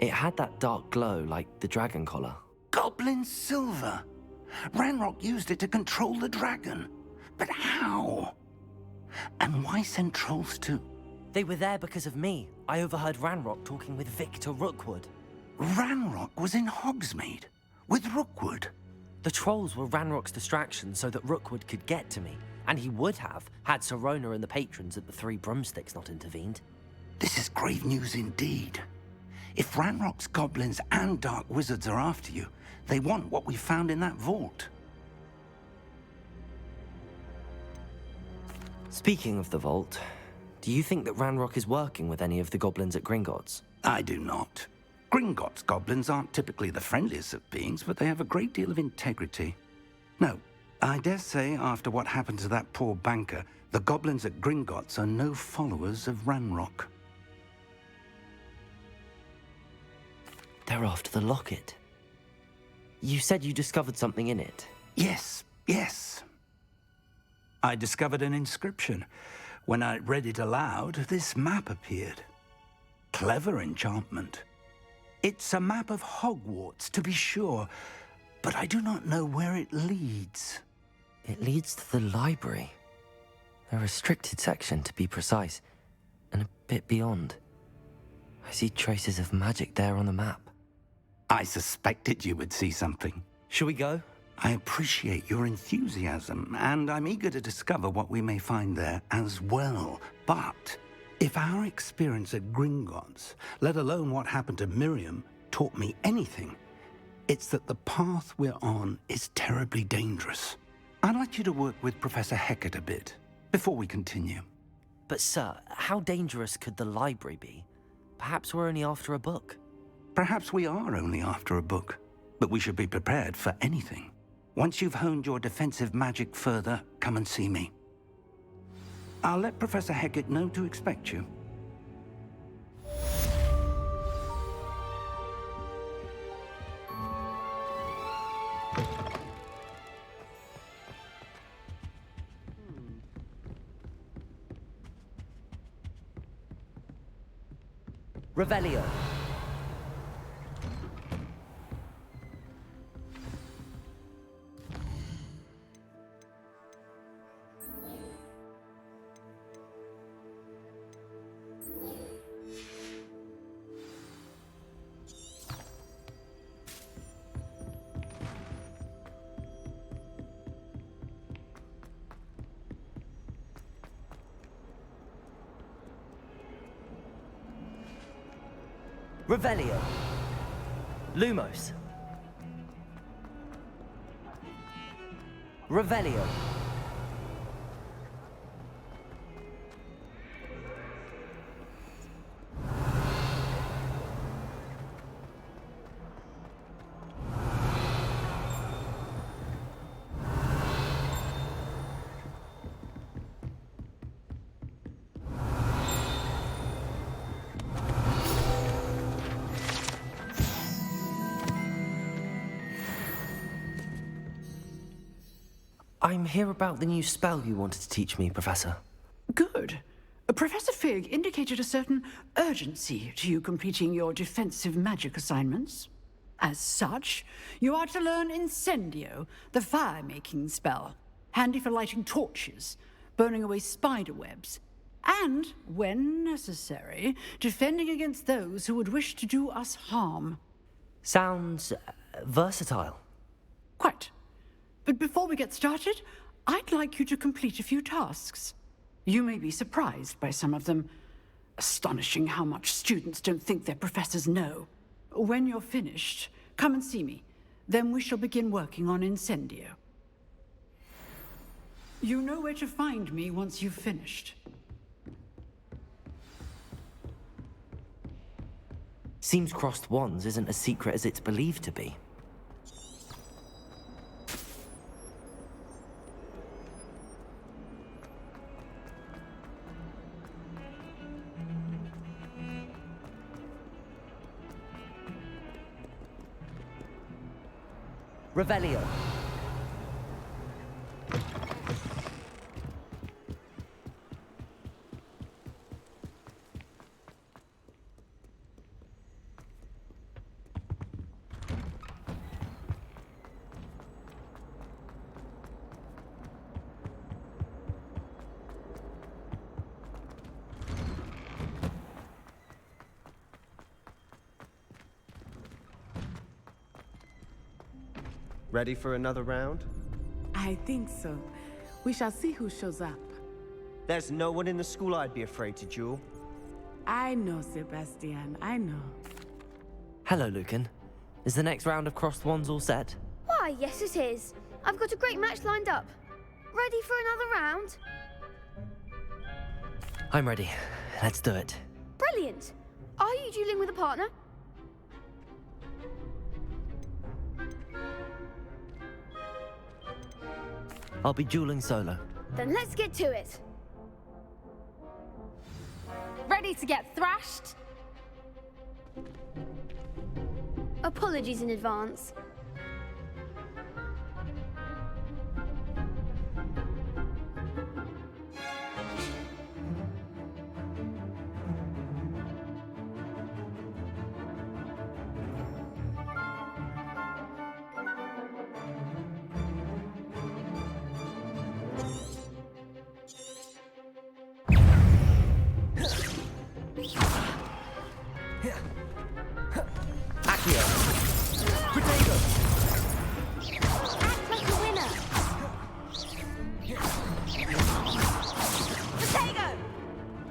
It had that dark glow like the dragon collar. Goblin silver! Ranrock used it to control the dragon. But how? And why send trolls to... They were there because of me. I overheard Ranrock talking with Victor Rookwood. Ranrock was in Hogsmeade? With Rookwood? The trolls were Ranrock's distraction so that Rookwood could get to me. And he would have, had Sirona and the patrons at the Three Broomsticks not intervened. This is grave news indeed. If Ranrock's goblins and dark wizards are after you, they want what we found in that vault. Speaking of the vault, do you think that Ranrock is working with any of the goblins at Gringotts? I do not. Gringotts goblins aren't typically the friendliest of beings, but they have a great deal of integrity. No, I dare say after what happened to that poor banker, the goblins at Gringotts are no followers of Ranrock. They're after the locket. You said you discovered something in it. Yes. I discovered an inscription. When I read it aloud, this map appeared. Clever enchantment. It's a map of Hogwarts, to be sure, but I do not know where it leads. It leads to the library. A restricted section, to be precise, and a bit beyond. I see traces of magic there on the map. I suspected you would see something. Shall we go? I appreciate your enthusiasm, and I'm eager to discover what we may find there as well. But if our experience at Gringotts, let alone what happened to Miriam, taught me anything, it's that the path we're on is terribly dangerous. I'd like you to work with Professor Hecat a bit before we continue. But sir, how dangerous could the library be? Perhaps we're only after a book. Perhaps we are only after a book, but we should be prepared for anything. Once you've honed your defensive magic further, come and see me. I'll let Professor Hecat know to expect you. Revelio. Revelio. Lumos. Revelio. I'm here about the new spell you wanted to teach me, Professor. Good. Professor Fig indicated a certain urgency to you completing your defensive magic assignments. As such, you are to learn Incendio, the fire-making spell, handy for lighting torches, burning away spider webs, and, when necessary, defending against those who would wish to do us harm. Sounds versatile. Quite. But before we get started, I'd like you to complete a few tasks. You may be surprised by some of them. Astonishing how much students don't think their professors know. When you're finished, come and see me. Then we shall begin working on Incendio. You know where to find me once you've finished. Seems crossed wands isn't as secret as it's believed to be. Revelio. Ready for another round? I think so. We shall see who shows up. There's no one in the school I'd be afraid to duel. I know, Sebastian, I know. Hello, Lucan. Is the next round of crossed wands all set? Why, yes it is. I've got a great match lined up. Ready for another round? I'm ready. Let's do it. Brilliant. Are you dueling with a partner? I'll be dueling solo. Then let's get to it. Ready to get thrashed? Apologies in advance.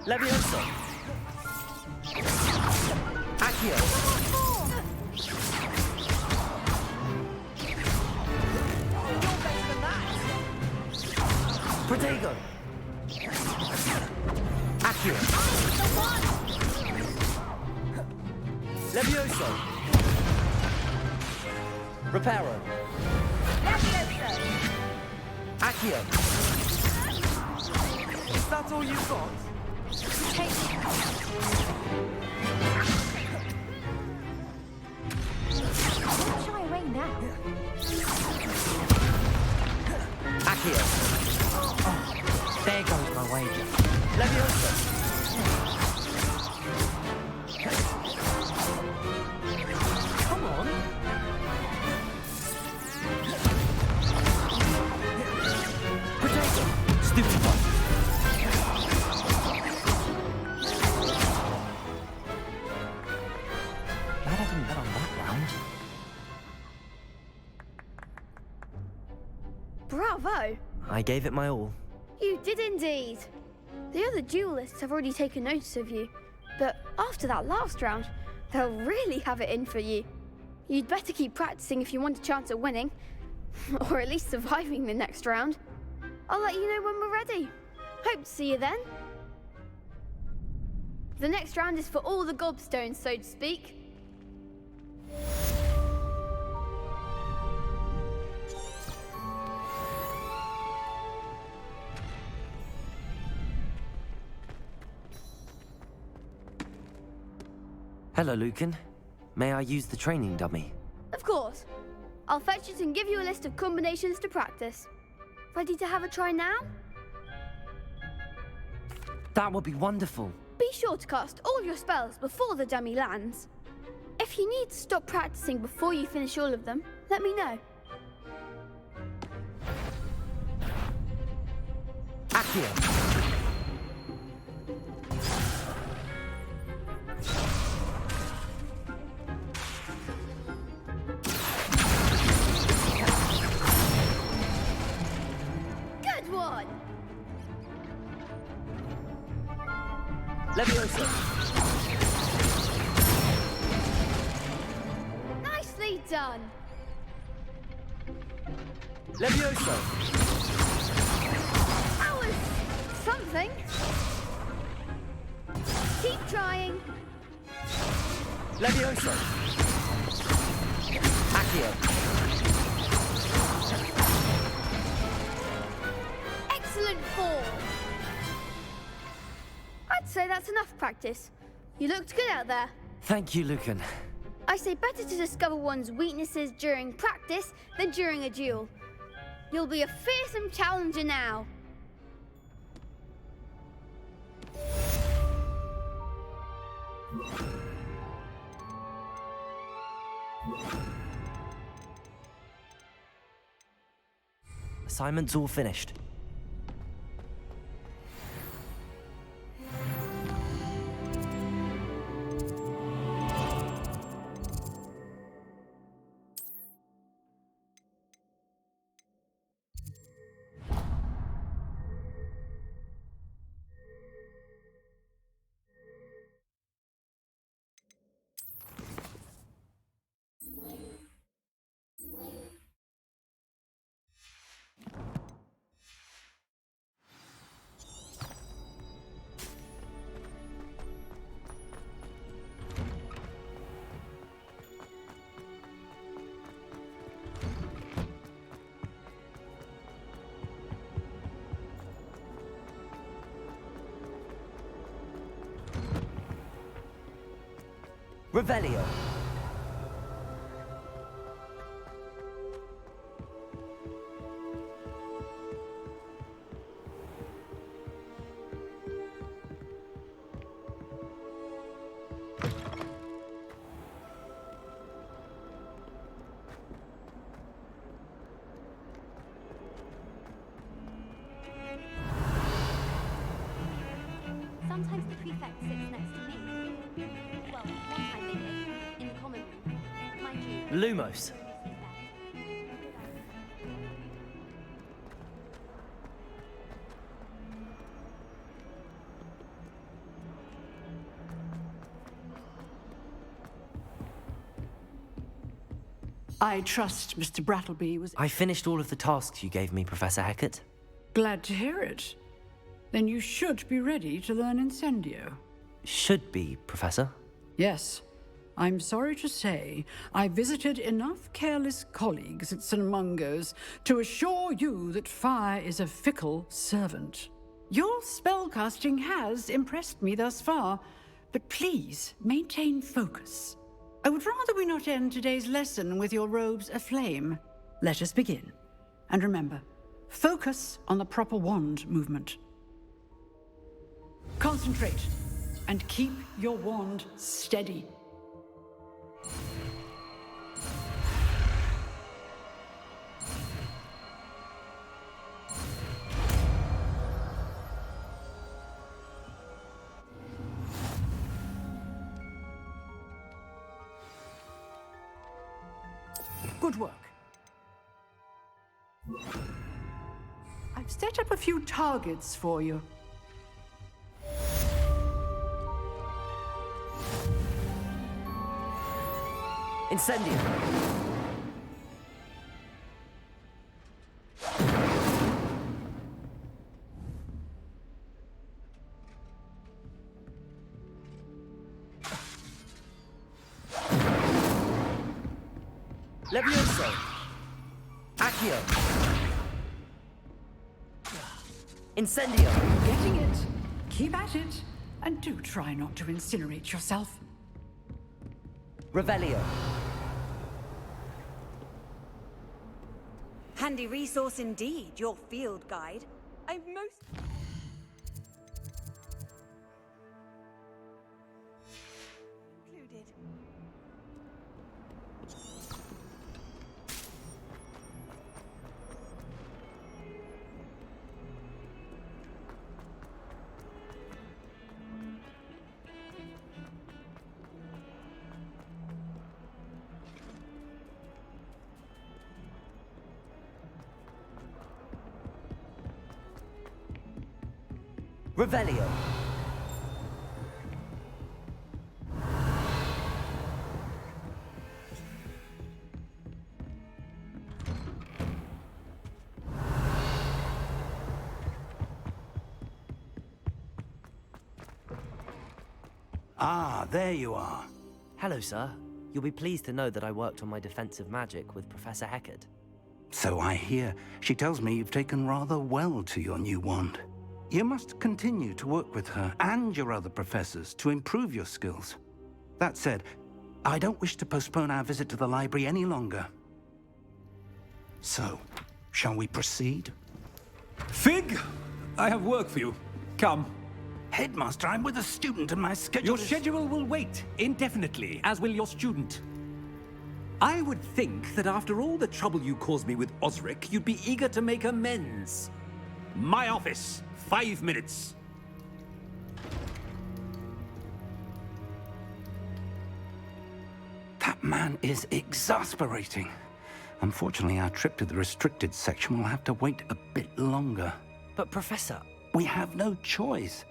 Levioso! Accio! You're better than that! Protego! Accio! The one! Levioso! Reparo! Levioso! Accio! Is that all you've got? Take it. Don't shy away now. Accio! Oh, there goes my wager. Levioso! Come on! Protego! Stupid one! Glad I didn't bet on that round. Bravo! I gave it my all. You did indeed. The other duelists have already taken notice of you, but after that last round, they'll really have it in for you. You'd better keep practicing if you want a chance at winning, or at least surviving the next round. I'll let you know when we're ready. Hope to see you then. The next round is for all the gobstones, so to speak. Hello, Lucan. May I use the training dummy? Of course. I'll fetch it and give you a list of combinations to practice. Ready to have a try now? That would be wonderful. Be sure to cast all your spells before the dummy lands. If you need to stop practicing before you finish all of them, let me know. Accio! Good one! Levioso! Nicely done! Levioso! That was something. Keep trying. Levioso! Accio! Excellent fall. I'd say that's enough practice. You looked good out there. Thank you, Lucan. I say better to discover one's weaknesses during practice than during a duel. You'll be a fearsome challenger now. Assignment's all finished. Revelio. Sometimes the prefect sits next to me. Well, one time they did, in the common room. Mind you, Lumos. I trust Mr. Brattleby was... I finished all of the tasks you gave me, Professor Hecat. Glad to hear it. Then you should be ready to learn Incendio. Should be, Professor. Yes. I'm sorry to say, I visited enough careless colleagues at St. Mungo's to assure you that fire is a fickle servant. Your spellcasting has impressed me thus far, but please maintain focus. I would rather we not end today's lesson with your robes aflame. Let us begin. And remember, focus on the proper wand movement. Concentrate, and keep your wand steady. Good work. I've set up a few targets for you. Incendio! Levioso! Accio! Incendio! Getting it. Keep at it. And do try not to incinerate yourself. Revelio! Handy resource indeed, your field guide. I'm most... included. Revelio! Ah, there you are. Hello, sir. You'll be pleased to know that I worked on my defensive magic with Professor Hecat. So I hear. She tells me you've taken rather well to your new wand. You must continue to work with her and your other professors to improve your skills. That said, I don't wish to postpone our visit to the library any longer. So, shall we proceed? Fig! I have work for you. Come. Headmaster, I'm with a student and my schedule Your schedule will wait indefinitely, as will your student. I would think that after all the trouble you caused me with Osric, you'd be eager to make amends. My office. 5 minutes. That man is exasperating. Unfortunately, our trip to the restricted section will have to wait a bit longer. But, Professor... We have no choice.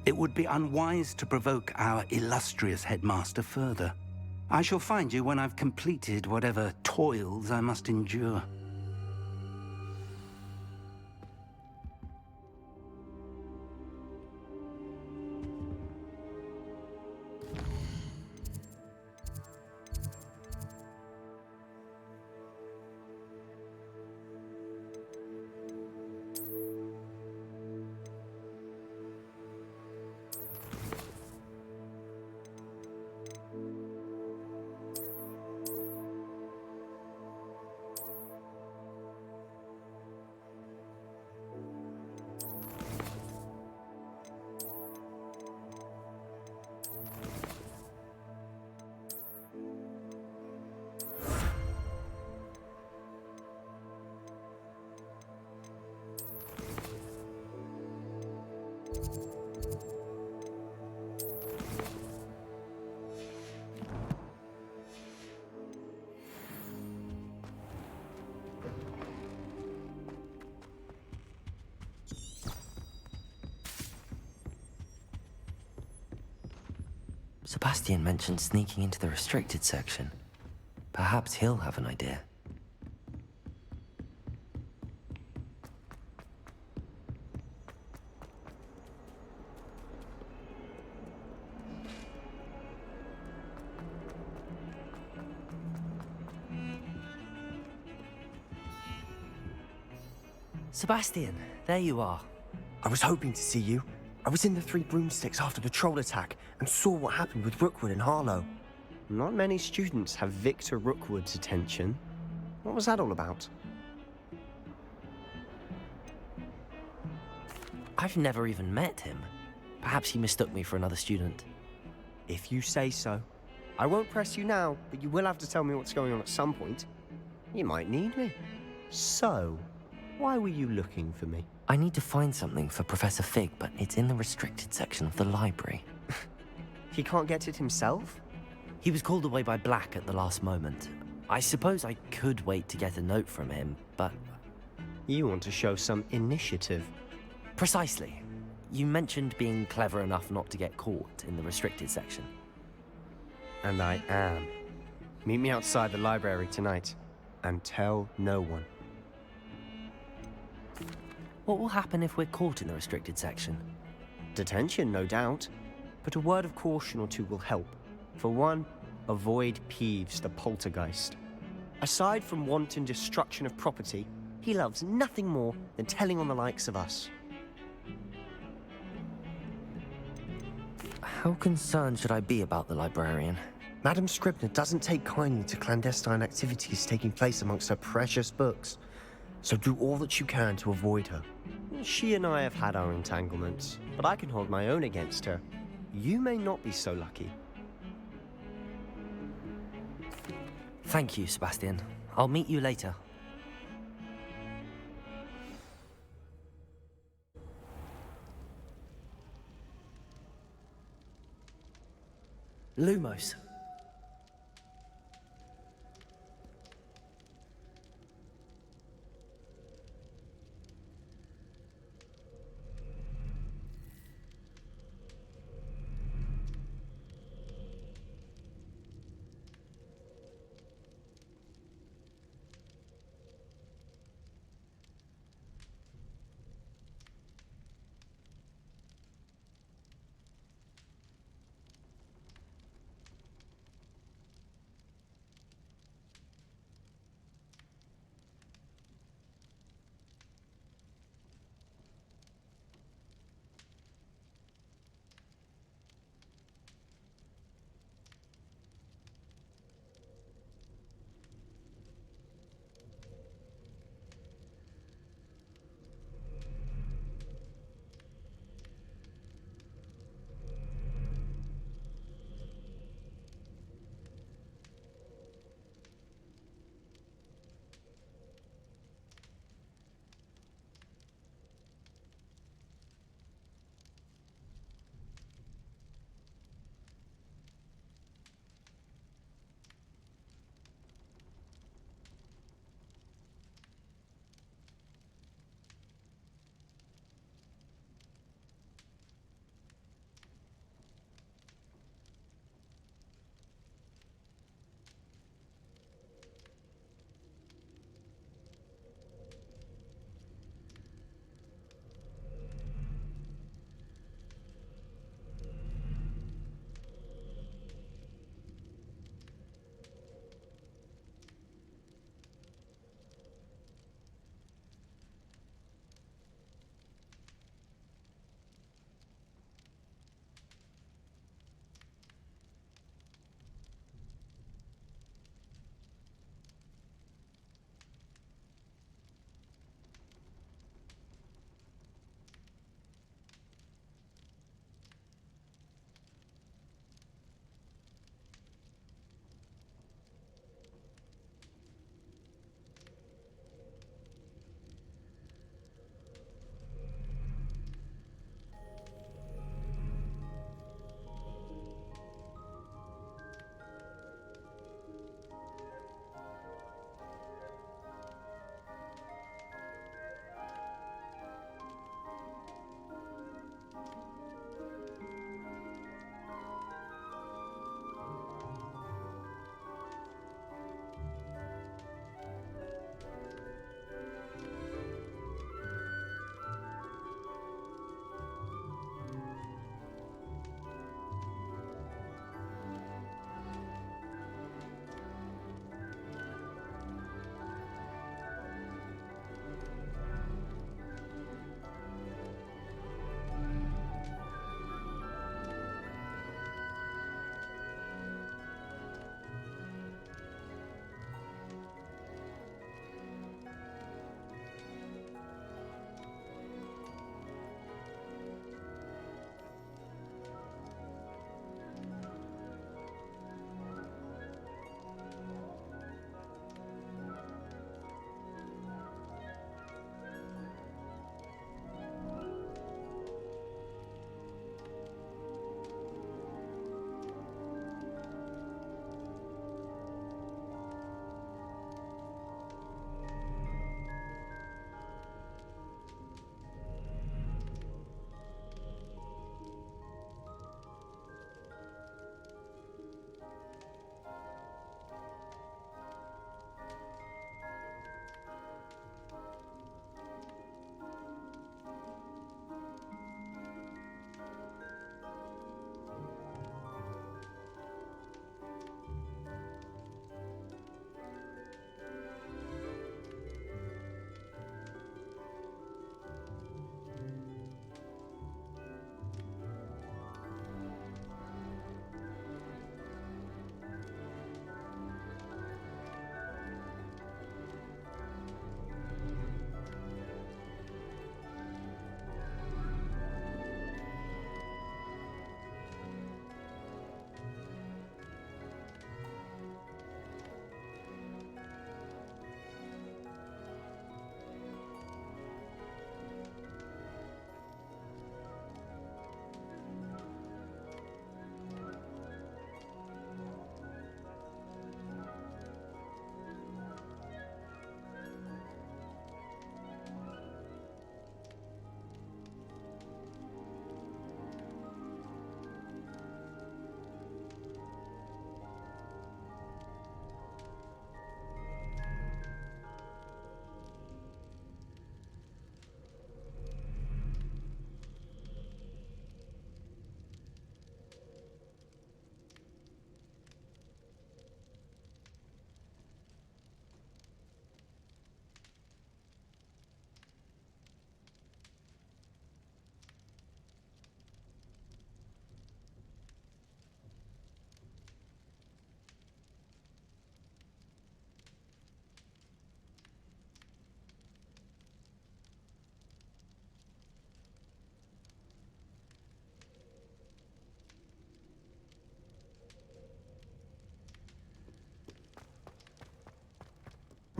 It would be unwise to provoke our illustrious headmaster further. I shall find you when I've completed whatever toils I must endure. Sebastian mentioned sneaking into the restricted section. Perhaps he'll have an idea. Sebastian, there you are. I was hoping to see you. I was in the Three Broomsticks after the troll attack and saw what happened with Rookwood and Harlow. Not many students have Victor Rookwood's attention. What was that all about? I've never even met him. Perhaps he mistook me for another student. If you say so. I won't press you now, but you will have to tell me what's going on at some point. You might need me. So, why were you looking for me? I need to find something for Professor Fig, but it's in the restricted section of the library. He can't get it himself? He was called away by Black at the last moment. I suppose I could wait to get a note from him, but... You want to show some initiative. Precisely. You mentioned being clever enough not to get caught in the restricted section. And I am. Meet me outside the library tonight, and tell no one. What will happen if we're caught in the restricted section? Detention, no doubt. But a word of caution or two will help. For one, avoid Peeves, the poltergeist. Aside from wanton destruction of property, he loves nothing more than telling on the likes of us. How concerned should I be about the librarian? Madame Scribner doesn't take kindly to clandestine activities taking place amongst her precious books. So do all that you can to avoid her. She and I have had our entanglements, but I can hold my own against her. You may not be so lucky. Thank you, Sebastian. I'll meet you later. Lumos.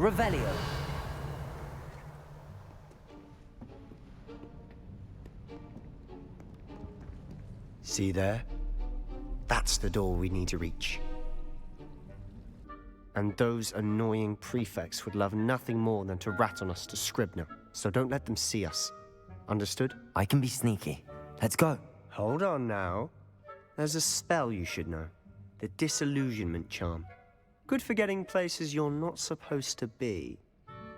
Revelio. See there? That's the door we need to reach. And those annoying prefects would love nothing more than to rat on us to Scribner, so don't let them see us. Understood? I can be sneaky. Let's go. Hold on now. There's a spell you should know. The Disillusionment Charm. Good for getting places you're not supposed to be.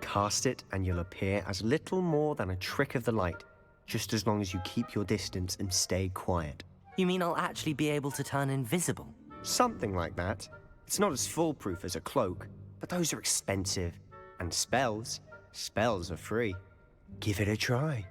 Cast it and you'll appear as little more than a trick of the light, just as long as you keep your distance and stay quiet. You mean I'll actually be able to turn invisible? Something like that. It's not as foolproof as a cloak, but those are expensive. And spells are free. Give it a try.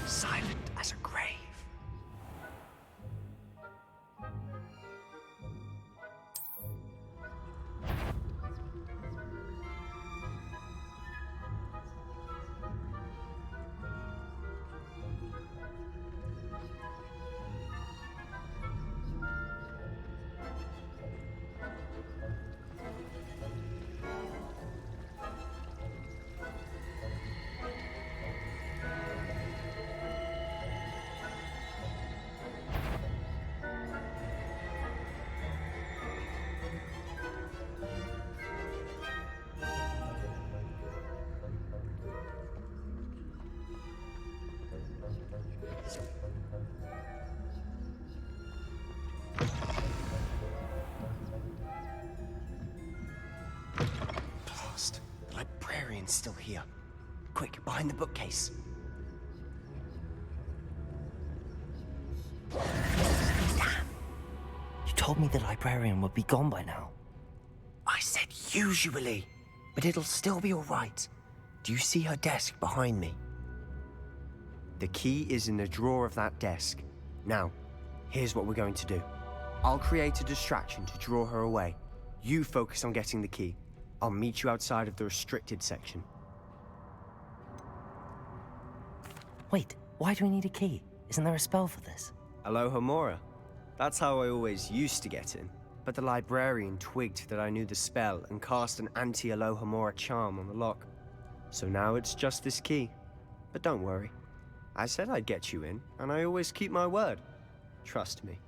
Silent as a grave. The librarian's still here. Quick, behind the bookcase. Damn! You told me the librarian would be gone by now. I said usually, but it'll still be all right. Do you see her desk behind me? The key is in the drawer of that desk. Now, here's what we're going to do. I'll create a distraction to draw her away. You focus on getting the key. I'll meet you outside of the restricted section. Wait, why do we need a key? Isn't there a spell for this? Alohomora. That's how I always used to get in. But the librarian twigged that I knew the spell and cast an anti-Alohomora charm on the lock. So now it's just this key. But don't worry. I said I'd get you in, and I always keep my word. Trust me.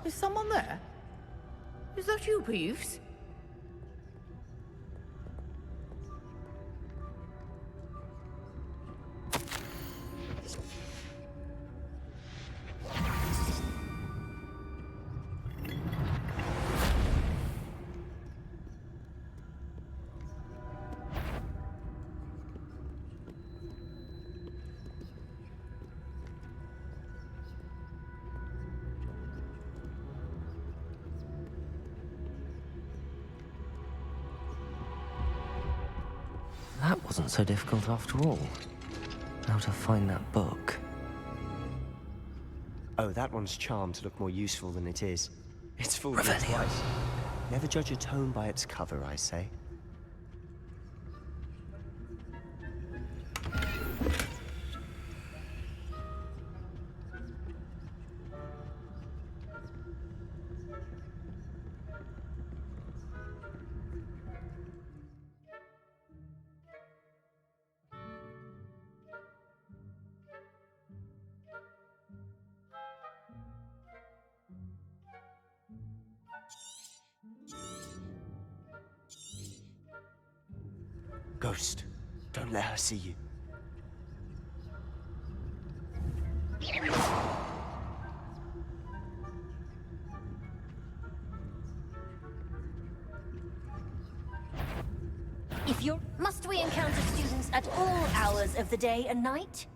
Is someone there? Is that you, Peeves? That wasn't so difficult after all. How to find that book? Oh, that one's charmed to look more useful than it is. It's fooled me Revelio. twice. Never judge a tome by its cover, I say. Ghost, don't let her see you. Must we encounter students at all hours of the day and night?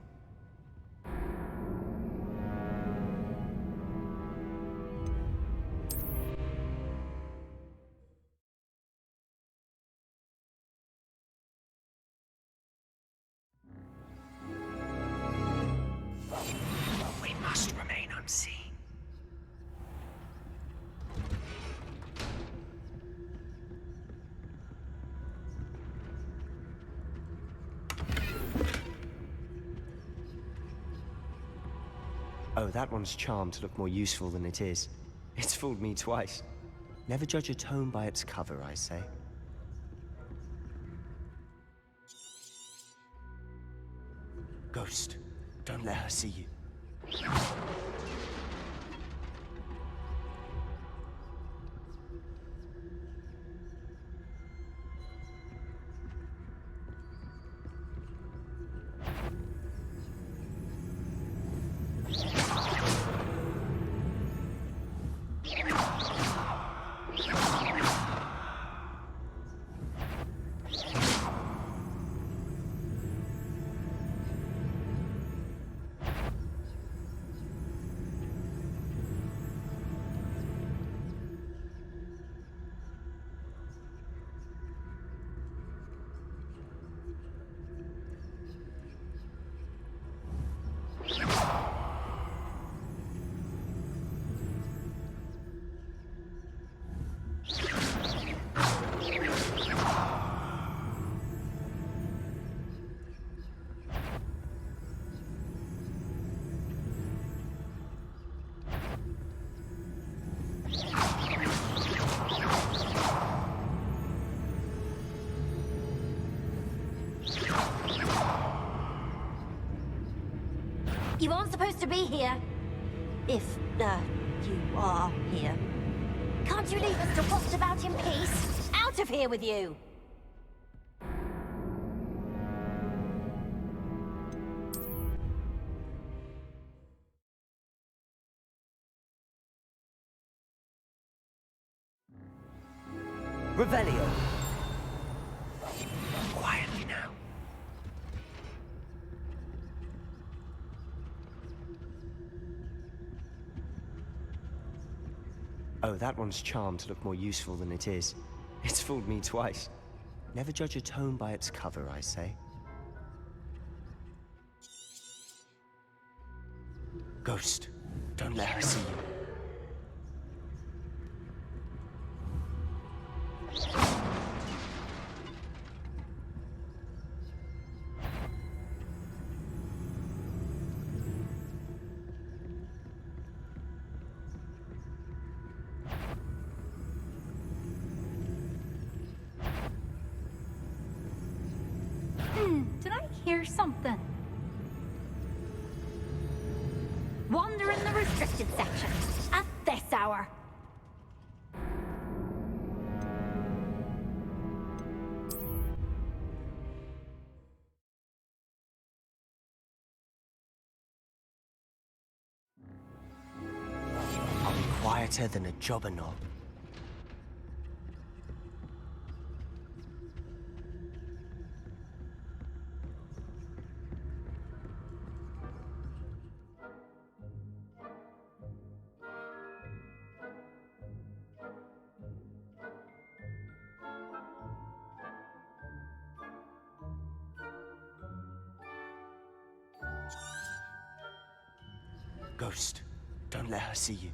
We must remain unseen. Oh, that one's charmed to look more useful than it is. It's fooled me twice. Never judge a tome by its cover, I say. Ghost, don't let her see you. You aren't supposed to be here. If, you are here. Can't you leave us to post about in peace? Out of here with you! Revelio. Quietly now. Oh, that one's charmed to look more useful than it is. It's fooled me twice. Never judge a tome by its cover, I say. Ghost, don't let her see you. Did I hear something? Wander in the restricted section at this hour. I'll be quieter than a jobberknoll. Ghost, don't let her see you.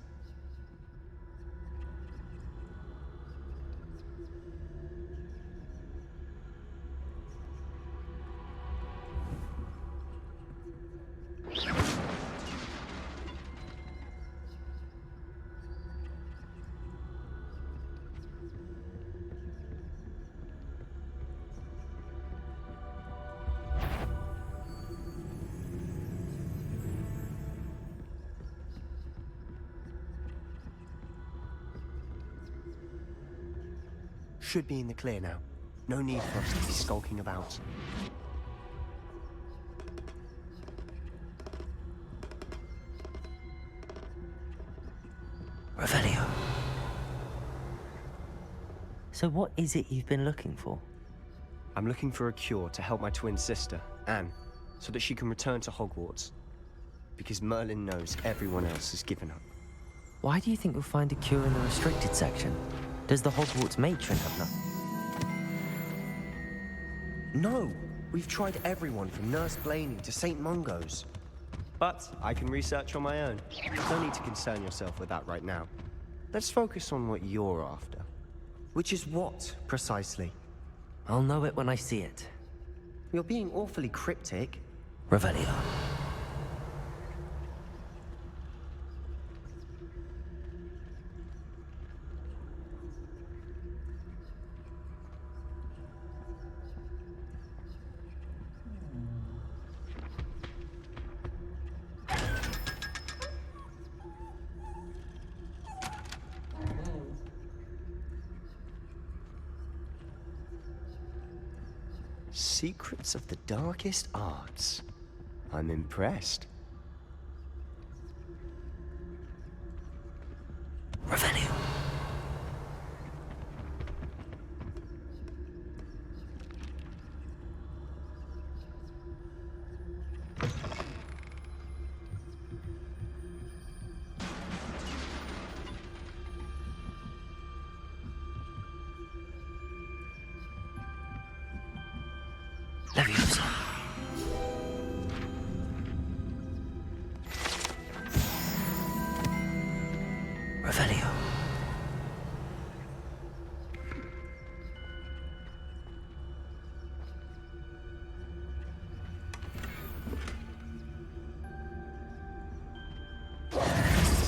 Should be in the clear now. No need for us to be skulking about. Revelio. So what is it you've been looking for? I'm looking for a cure to help my twin sister, Anne, so that she can return to Hogwarts. Because Merlin knows everyone else has given up. Why do you think you'll find a cure in the restricted section? Does the Hogwarts matron have none? No! We've tried everyone from Nurse Blaney to St. Mungo's. But I can research on my own. No need to concern yourself with that right now. Let's focus on what you're after. Which is what, precisely? I'll know it when I see it. You're being awfully cryptic. Revelio. Secrets of the darkest arts. I'm impressed. Revelio. Leviosa. Revelio.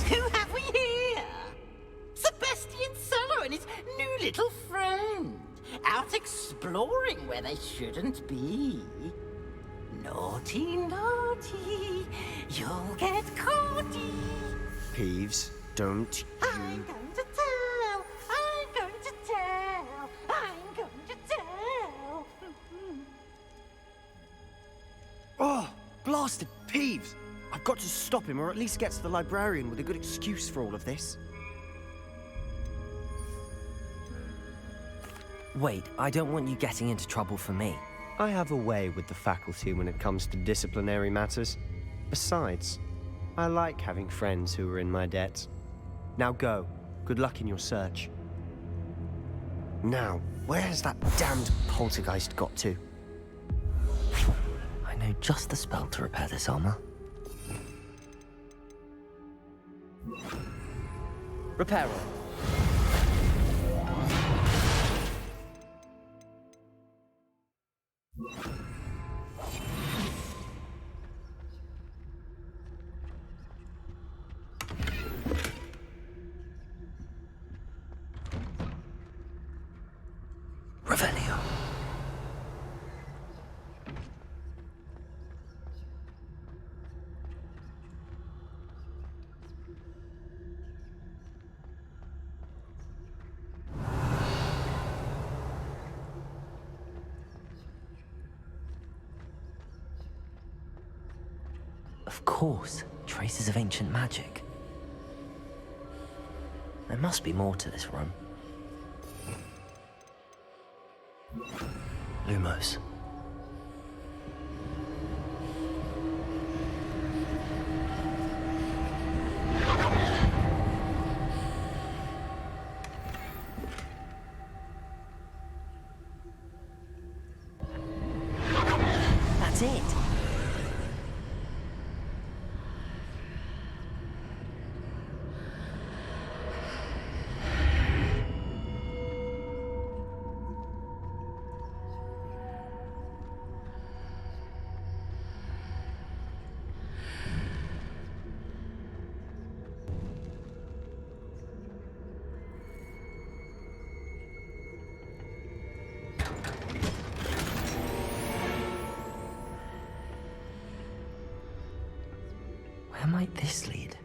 Who have we here? Sebastian Cello and his new little friend. Out exploring where they shouldn't be. Naughty, naughty, you'll get caughty. Peeves, don't you... I'm going to tell, I'm going to tell, I'm going to tell. Oh, blasted Peeves! I've got to stop him, or at least get to the librarian with a good excuse for all of this. Wait, I don't want you getting into trouble for me. I have a way with the faculty when it comes to disciplinary matters. Besides, I like having friends who are in my debt. Now go. Good luck in your search. Now, where has that damned poltergeist got to? I know just the spell to repair this armor. Repair. Revelio. Of course, traces of ancient magic. There must be more to this room. Lumos. That's it. Where might this lead?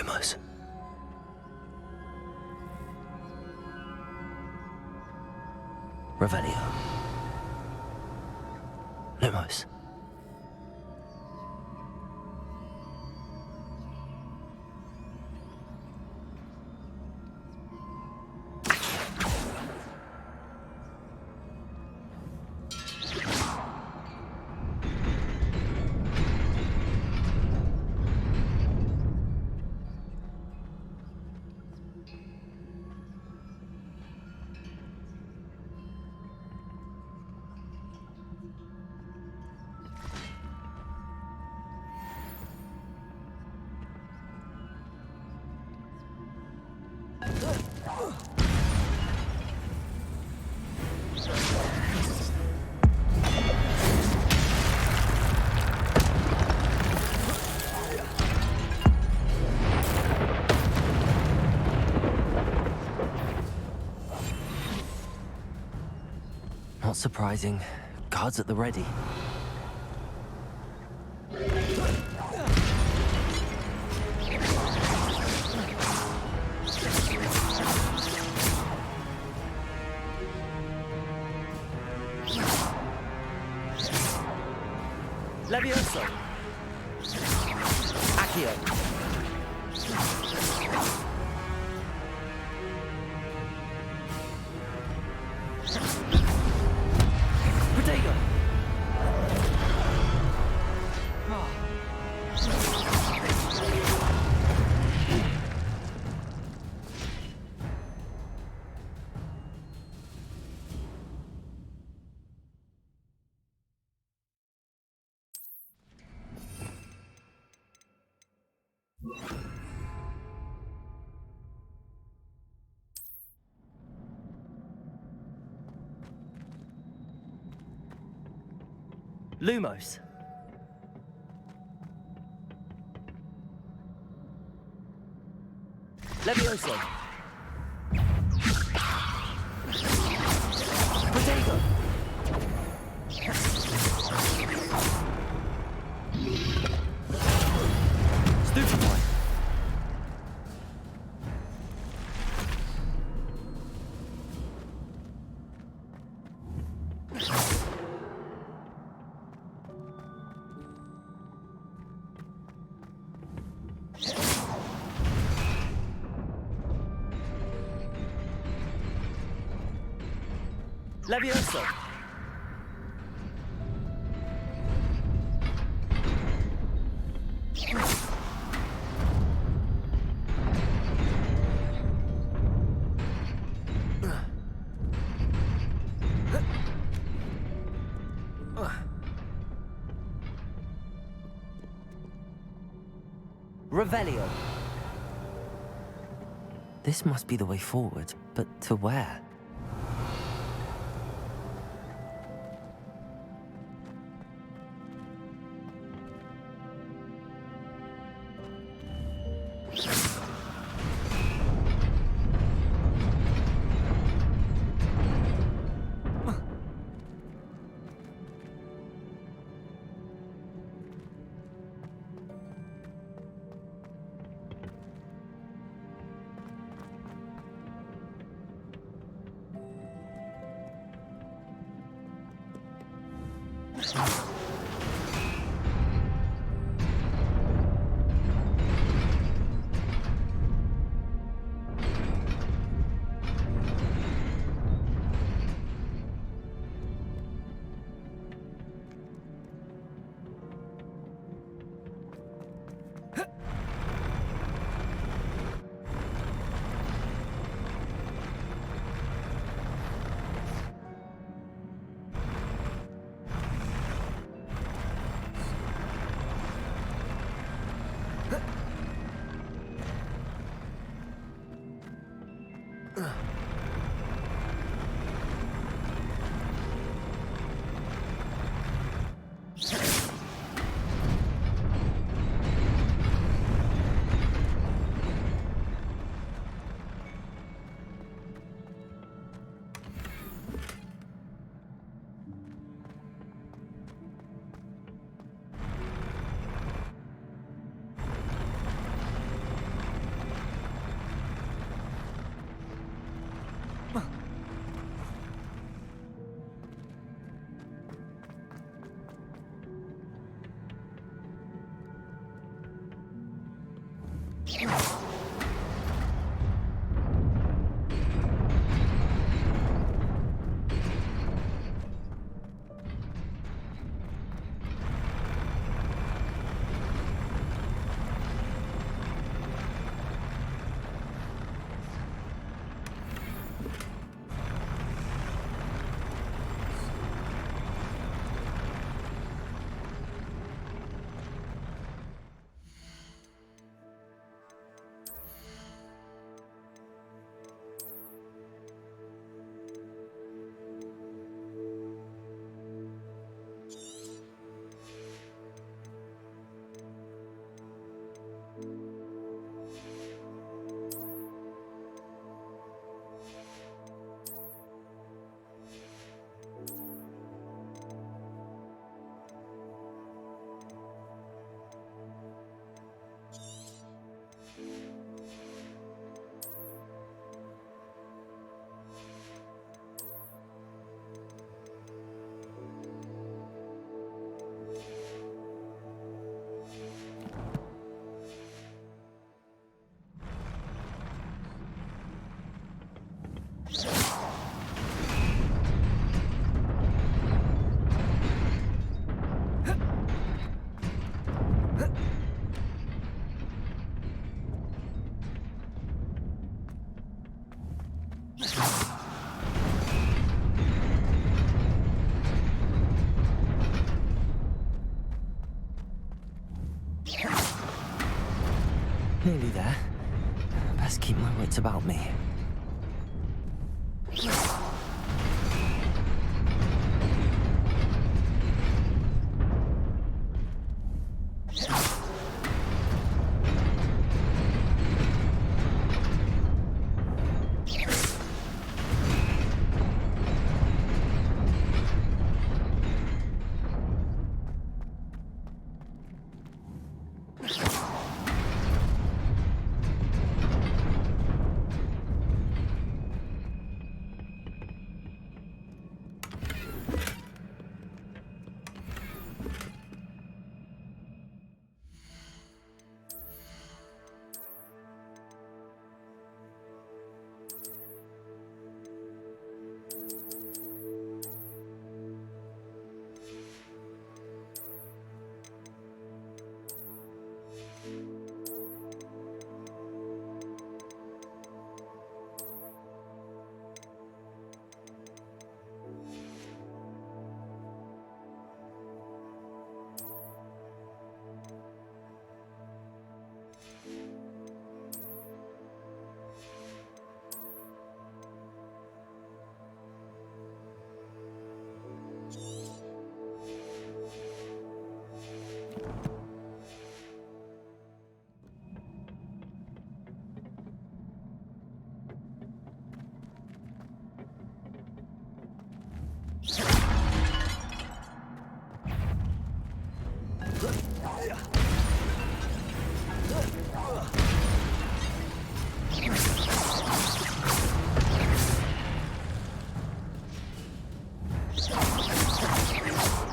Lumos. Revelio. Lumos. Not surprising. Guards at the ready. Levioso. Accio. Protego. Lumos. Levioso. Protego. Stupefy. Levioso. Revelio. This must be the way forward, but to where? Nearly there. Best keep my wits about me.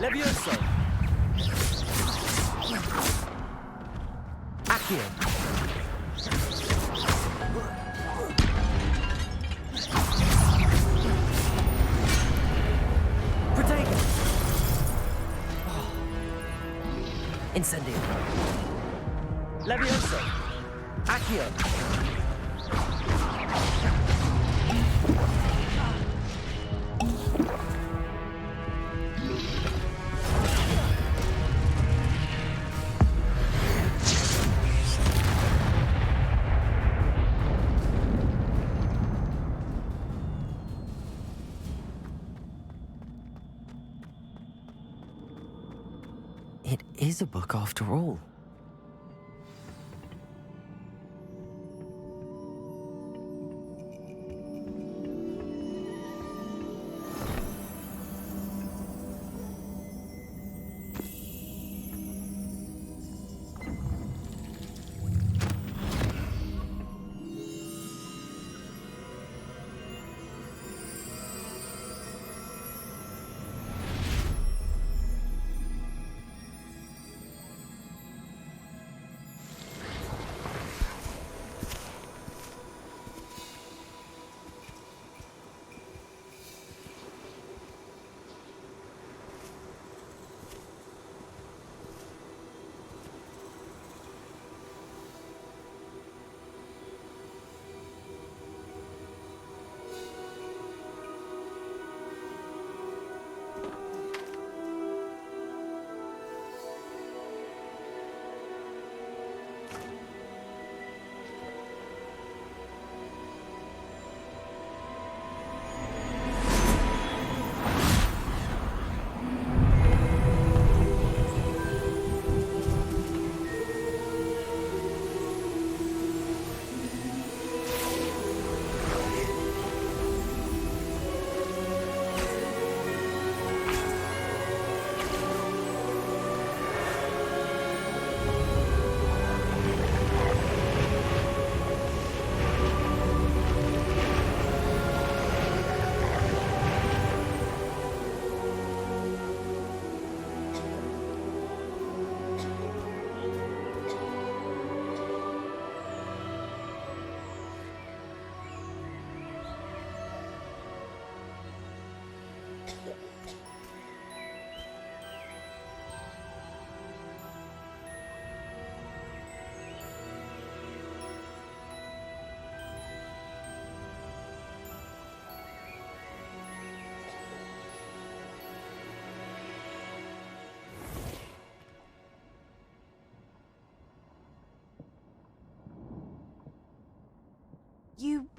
Levioso! Accio! Protego! Incendio! Levioso! Accio! It is a book after all.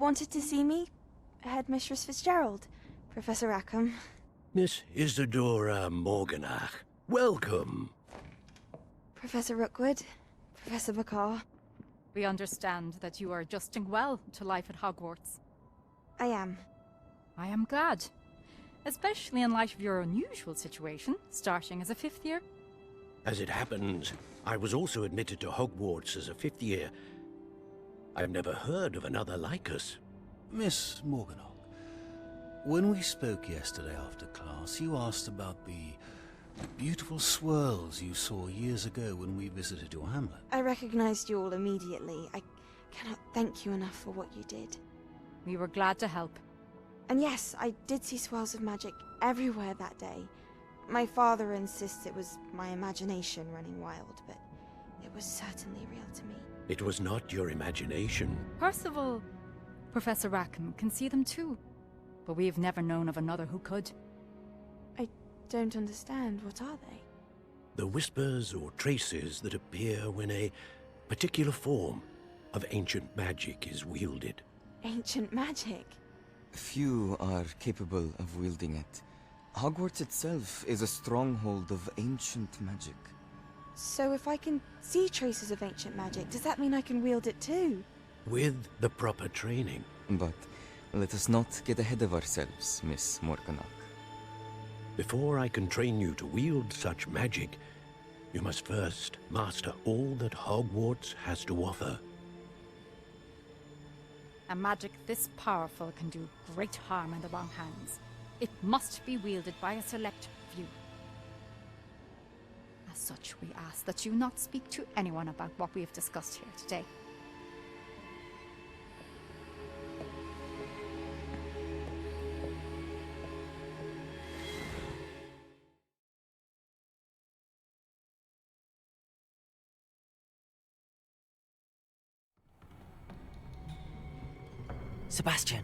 wanted to see me? Headmistress Fitzgerald, Professor Rackham. Miss Isadora Morganach, welcome. Professor Rookwood, Professor Bakar. We understand that you are adjusting well to life at Hogwarts. I am. I am glad. Especially in light of your unusual situation, starting as a 5th year. As it happens, I was also admitted to Hogwarts as a 5th year. I've never heard of another like us. Miss Morganach, when we spoke yesterday after class, you asked about the beautiful swirls you saw years ago when we visited your hamlet. I recognized you all immediately. I cannot thank you enough for what you did. We were glad to help. And yes, I did see swirls of magic everywhere that day. My father insists it was my imagination running wild, but it was certainly real to me. It was not your imagination. Percival, Professor Rackham can see them too. But we've never known of another who could. I don't understand. What are they? The whispers or traces that appear when a particular form of ancient magic is wielded. Ancient magic? Few are capable of wielding it. Hogwarts itself is a stronghold of ancient magic. So if I can see traces of ancient magic, does that mean I can wield it too? With the proper training. But let us not get ahead of ourselves, Miss Morganach. Before I can train you to wield such magic, you must first master all that Hogwarts has to offer. A magic this powerful can do great harm in the wrong hands. It must be wielded by a select few. As such, we ask that you not speak to anyone about what we have discussed here today. Sebastian.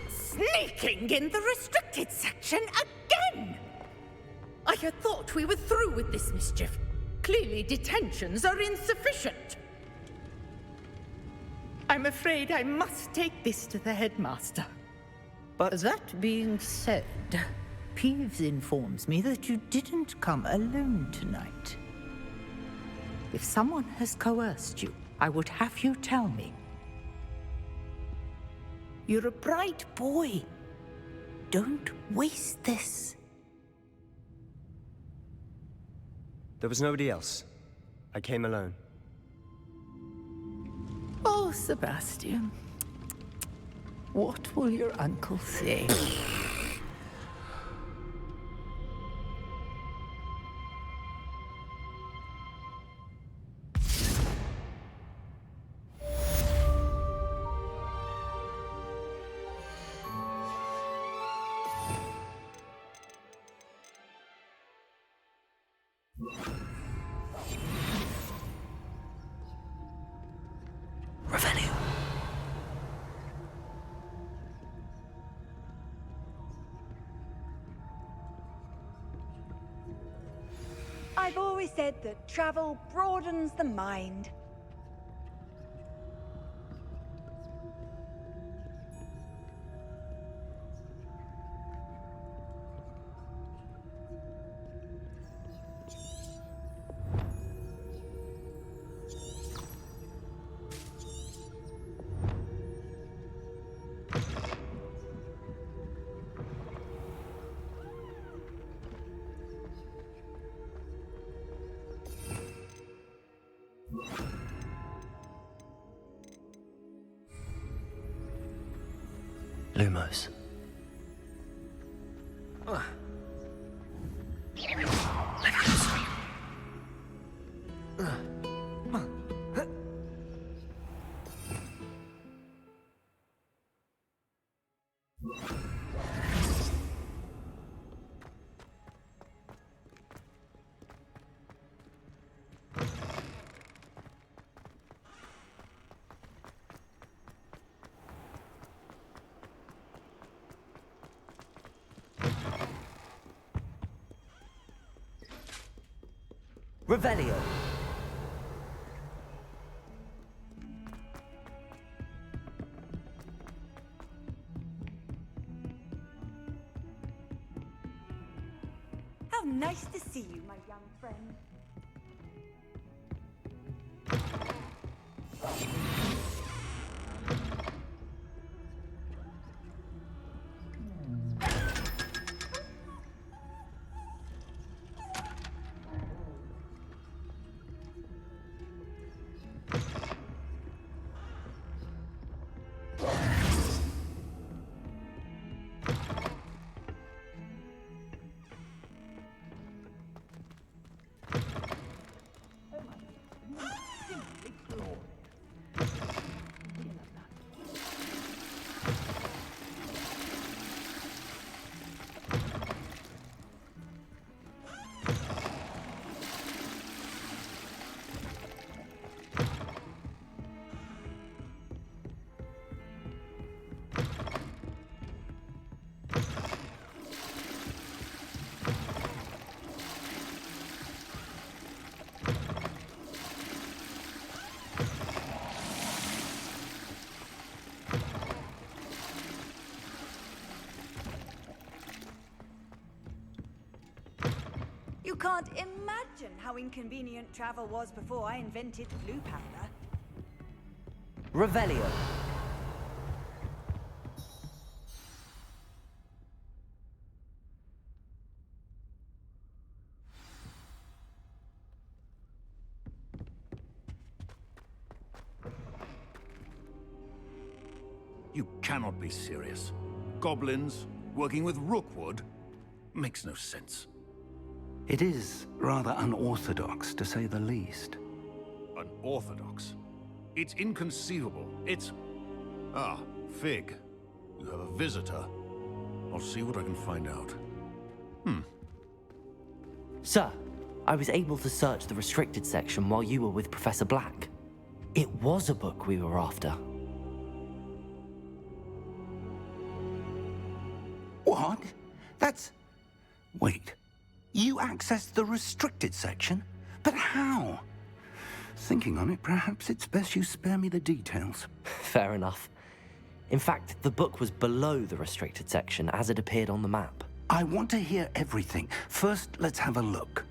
Sneaking in the restricted section again! I had thought we were through with this mischief. Clearly detentions are insufficient. I'm afraid I must take this to the headmaster. But that being said, Peeves informs me that you didn't come alone tonight. If someone has coerced you, I would have you tell me. You're a bright boy. Don't waste this. There was nobody else. I came alone. Oh, Sebastian. What will your uncle say? I've always said that travel broadens the mind. Lumos. Revelio. How nice to see you, my young friend. You can't imagine how inconvenient travel was before I invented blue powder. Revelio. You cannot be serious. Goblins working with Rookwood makes no sense. It is rather unorthodox, to say the least. Unorthodox? It's inconceivable. It's... Ah, Fig. You have a visitor. I'll see what I can find out. Sir, I was able to search the restricted section while you were with Professor Black. It was a book we were after. What? That's... Wait. You accessed the restricted section? But how? Thinking on it, perhaps it's best you spare me the details. Fair enough. In fact, the book was below the restricted section as it appeared on the map. I want to hear everything. First, let's have a look.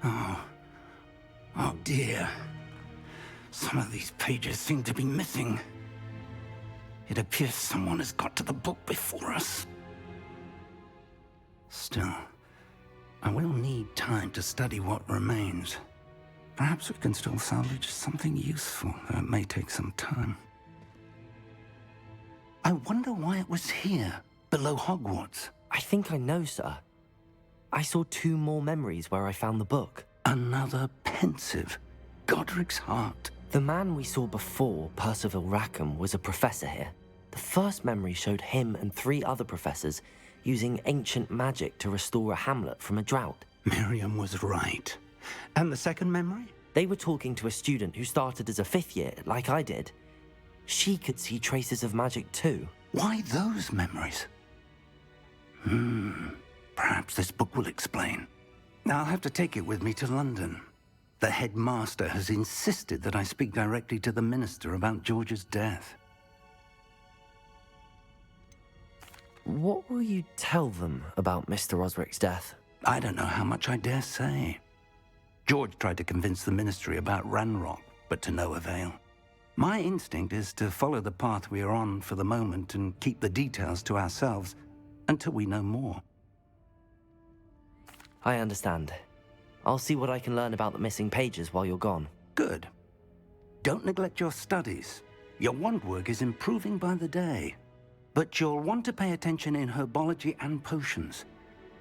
Oh dear. Some of these pages seem to be missing. It appears someone has got to the book before us. Still, I will need time to study what remains. Perhaps we can still salvage something useful, though it may take some time. I wonder why it was here, below Hogwarts. I think I know, sir. I saw 2 more memories where I found the book. Another pensive. Godric's heart. The man we saw before, Percival Rackham, was a professor here. The first memory showed him and 3 other professors using ancient magic to restore a hamlet from a drought. Miriam was right. And the second memory? They were talking to a student who started as a 5th year, like I did. She could see traces of magic too. Why those memories? Perhaps this book will explain. I'll have to take it with me to London. The headmaster has insisted that I speak directly to the minister about George's death. What will you tell them about Mr. Osric's death? I don't know how much I dare say. George tried to convince the ministry about Ranrock, but to no avail. My instinct is to follow the path we are on for the moment and keep the details to ourselves until we know more. I understand. I'll see what I can learn about the missing pages while you're gone. Good. Don't neglect your studies. Your wand work is improving by the day. But you'll want to pay attention in herbology and potions.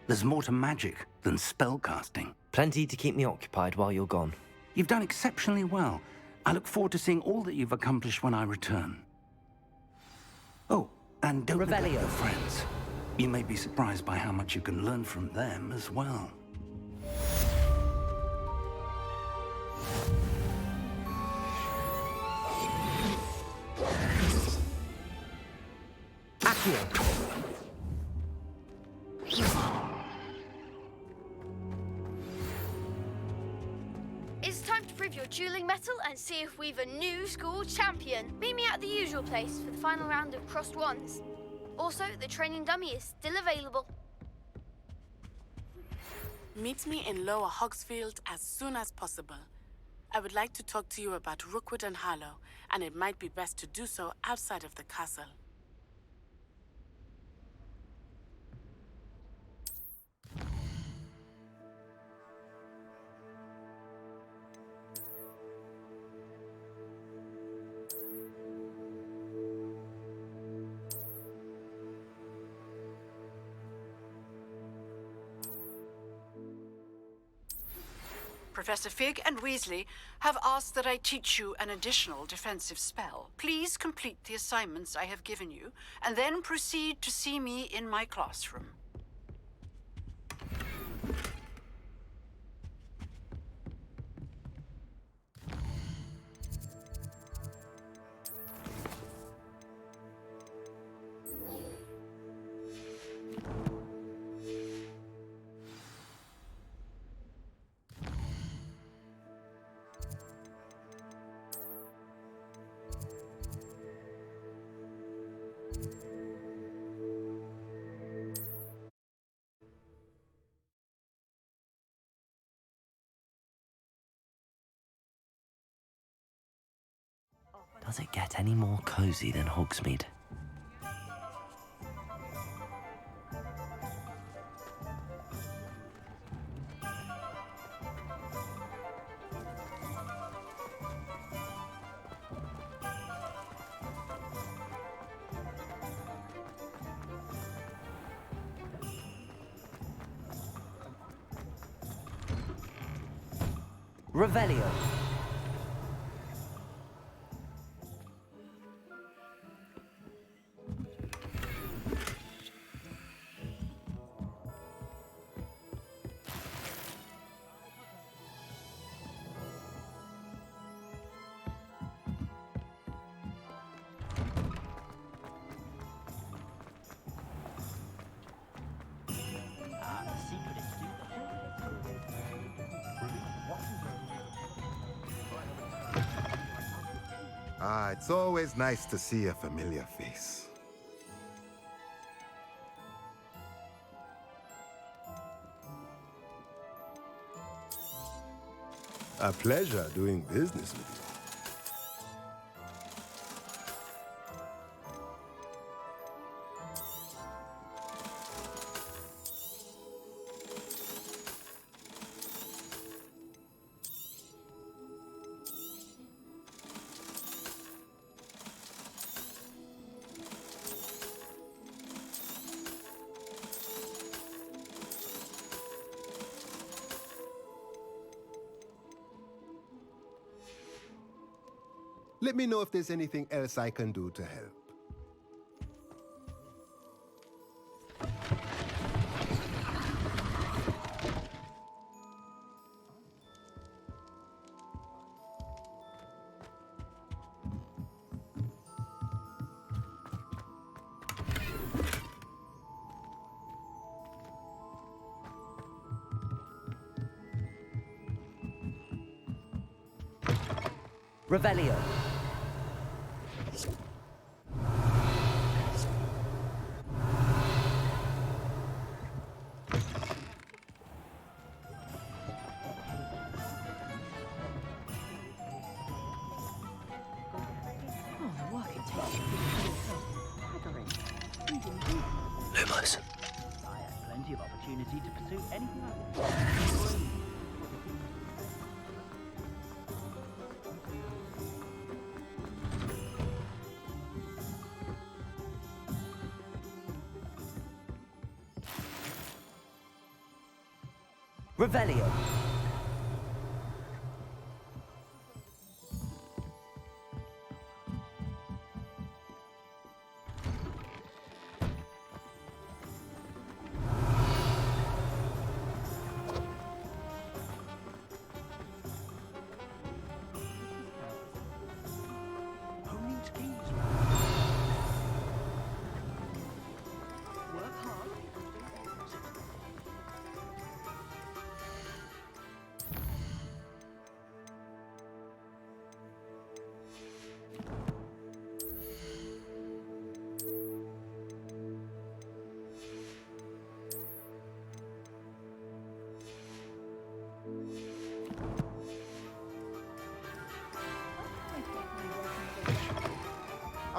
There's more to magic than spellcasting. Plenty to keep me occupied while you're gone. You've done exceptionally well. I look forward to seeing all that you've accomplished when I return. Oh, and don't neglect your friends. You may be surprised by how much you can learn from them as well. It's time to prove your dueling mettle and see if we've a new school champion. Meet me at the usual place for the final round of crossed wands. Also, the training dummy is still available. Meet me in Lower Hogsfield as soon as possible. I would like to talk to you about Rookwood and Harlow, and it might be best to do so outside of the castle. Professor Fig and Weasley have asked that I teach you an additional defensive spell. Please complete the assignments I have given you, and then proceed to see me in my classroom. Does it get any more cozy than Hogsmeade? Revelio. It's always nice to see a familiar face. A pleasure doing business with you. Let me know if there's anything else I can do to help. Revelio. Lumos. I had plenty of opportunity to pursue anything I wanted. Revelio.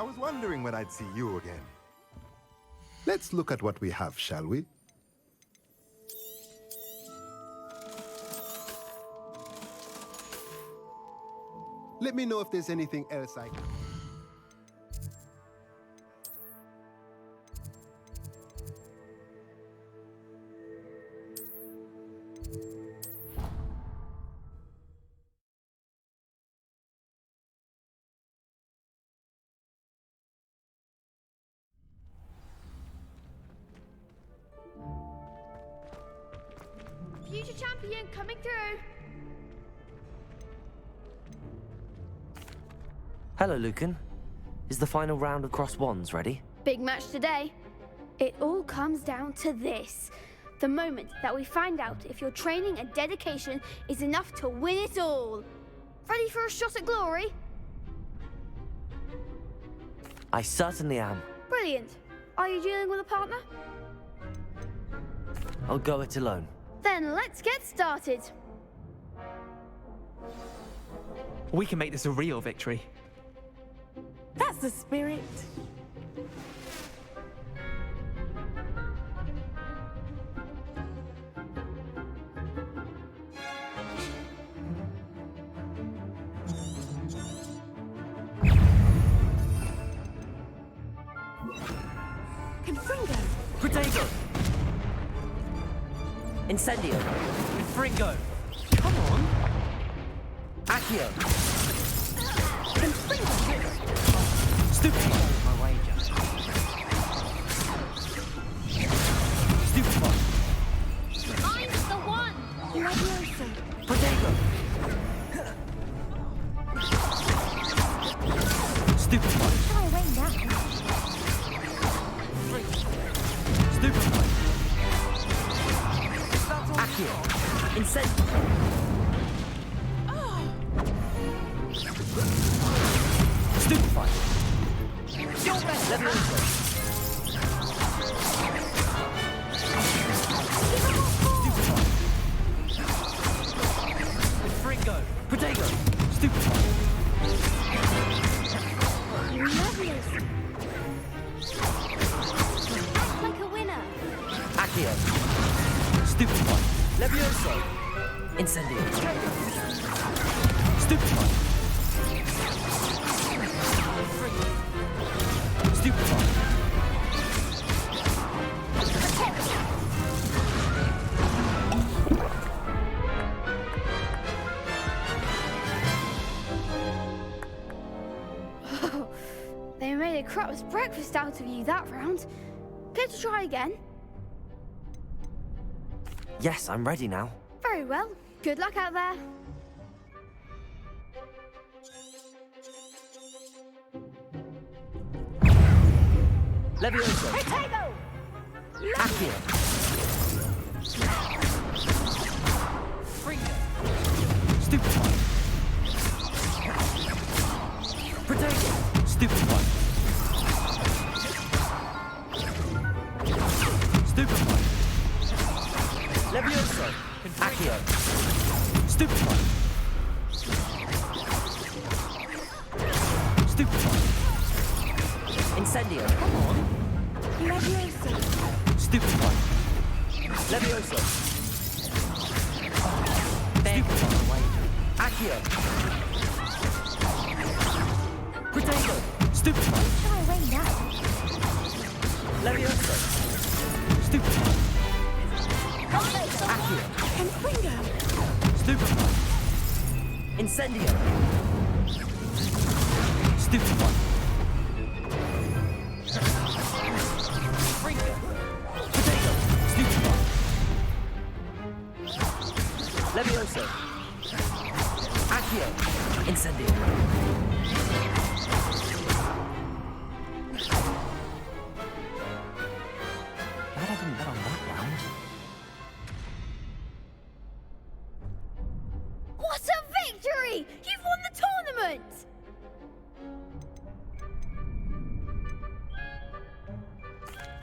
was wondering when I'd see you again. Let's look at what we have, shall we? Let me know if there's anything else I can... Future champion coming through. Hello, Lucan. Is the final round of Cross Wands ready? Big match today. It all comes down to this. The moment that we find out if your training and dedication is enough to win it all. Ready for a shot at glory? I certainly am. Brilliant. Are you dealing with a partner? I'll go it alone. Then let's get started. We can make this a real victory. That's the spirit. Confringo. Protego! Incendio! Fringo! Come on! Accio! Confringo! Stupefy! My wager. Stupefy! I'm the one! Levioso. Protego! Stupefy! Go away now. Stupefy! Accio! Incendio! Stupefy! Levioso! Stupefy! Fringo! Protego! Stupefy! Levioso. Act like a winner. Accio! Stupefy! Levioso! Incendio! Stupefy! Stupefy! They made a crap's breakfast out of you that round. Care to try again? Yes, I'm ready now. Very well. Good luck out there. Levioso! Protego! Accio! Stupefy! Protego! Stupefy! Stupefy! Levioso! Accio! Stupefy! Stupefy! Incendio! Come on! Levioso. Stupefy! Levioso! Stupefy! Accio! Protego! Stupefy! Go away now. Levioso! Stupefy! Accio! Confringo. Stupefy! Incendio! Stupefy! Fringo! Protego! Stupefy! Levioso! Accio! Incendio! Glad I didn't bet on that round. What a victory! You've won the tournament!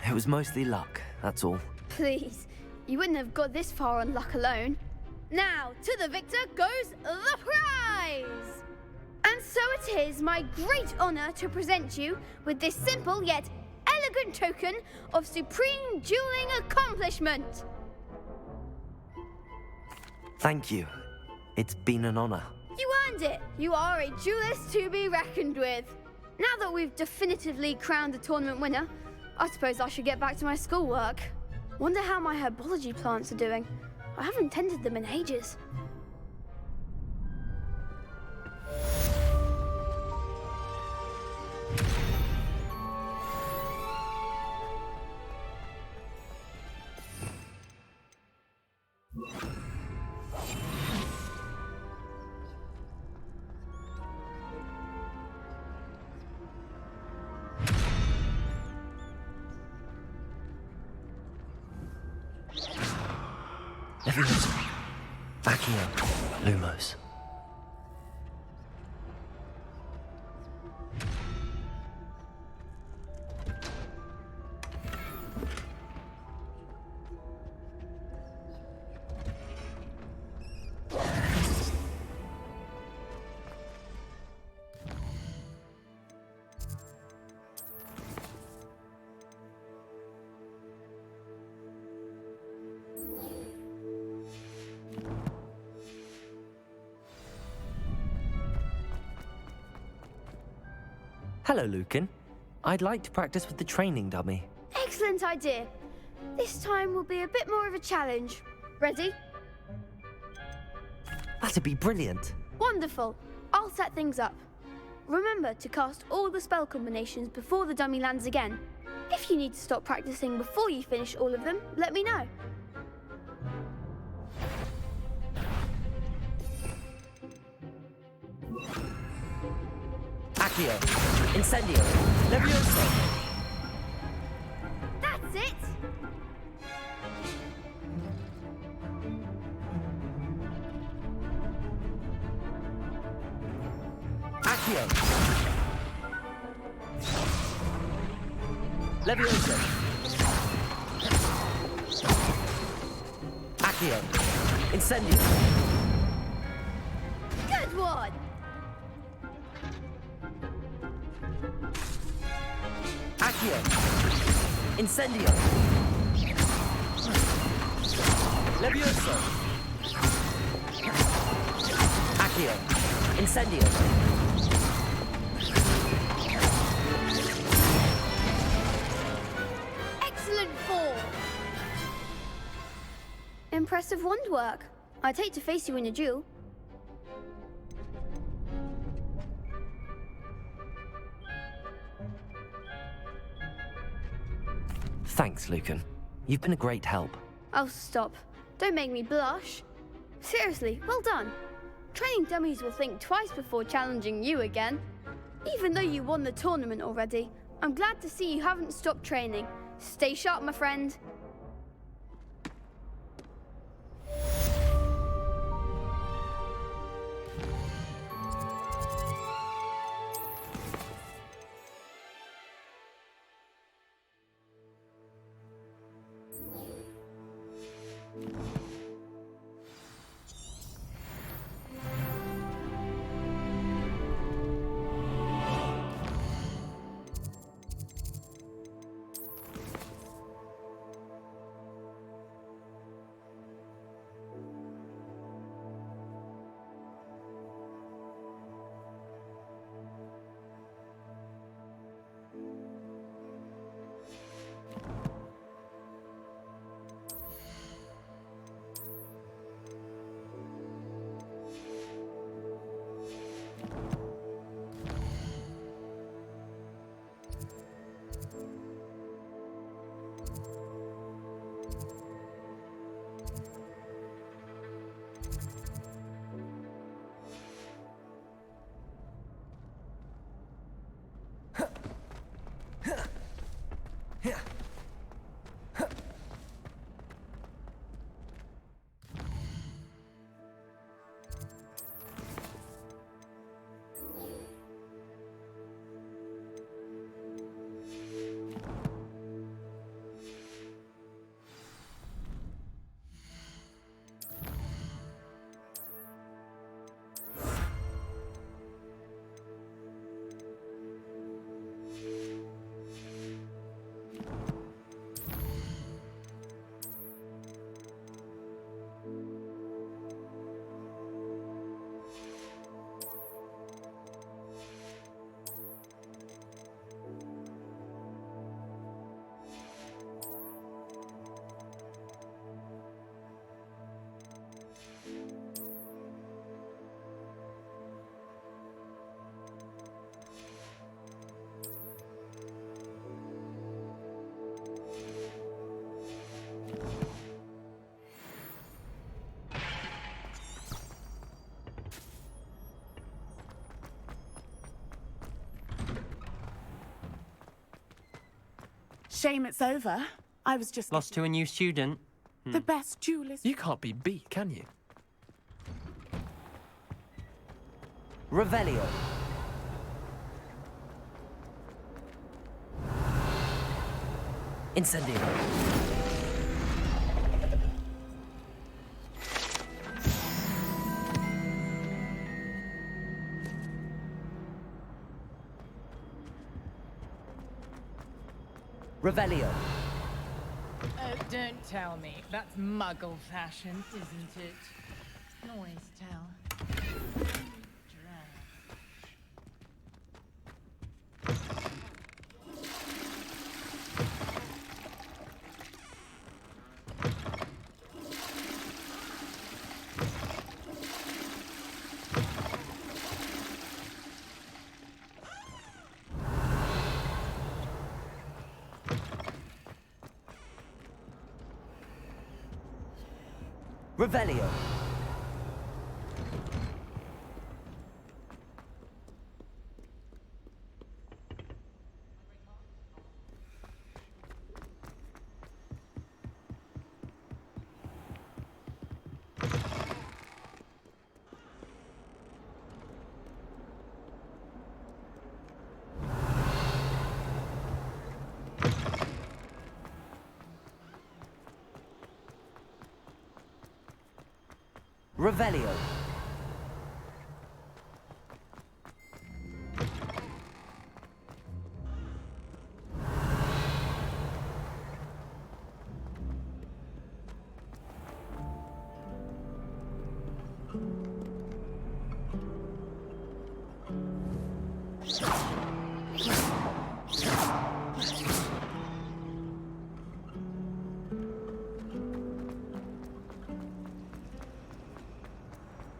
It was mostly luck, that's all. Please, you wouldn't have got this far on luck alone. Now, to the victor goes the prize! And so it is my great honor to present you with this simple yet elegant token of supreme dueling accomplishment. Thank you. It's been an honor. You earned it. You are a duelist to be reckoned with. Now that we've definitively crowned the tournament winner, I suppose I should get back to my schoolwork. Wonder how my herbology plants are doing. I haven't tended them in ages. Leviosa. Accio. Lumos. Hello, Lucan. I'd like to practice with the training dummy. Excellent idea. This time will be a bit more of a challenge. Ready? That'd be brilliant. Wonderful. I'll set things up. Remember to cast all the spell combinations before the dummy lands again. If you need to stop practicing before you finish all of them, let me know. Accio. Incendio. Leviosa. That's it! Accio. Leviosa. Accio. Incendio. Good one! Accio. Incendio. Leviosa. Accio. Incendio. Excellent form! Impressive wand work. I'd hate to face you in a duel. Thanks, Lucan. You've been a great help. Oh, stop. Don't make me blush. Seriously, well done. Training dummies will think twice before challenging you again. Even though you won the tournament already, I'm glad to see you haven't stopped training. Stay sharp, my friend. shame it's over. I was just Lost to a new student. the best duelist. You can't be beat, can you? Revelio. Incendio. Revelio. Don't tell me. That's muggle fashion, isn't it? Always tell. Revelio. Revelio.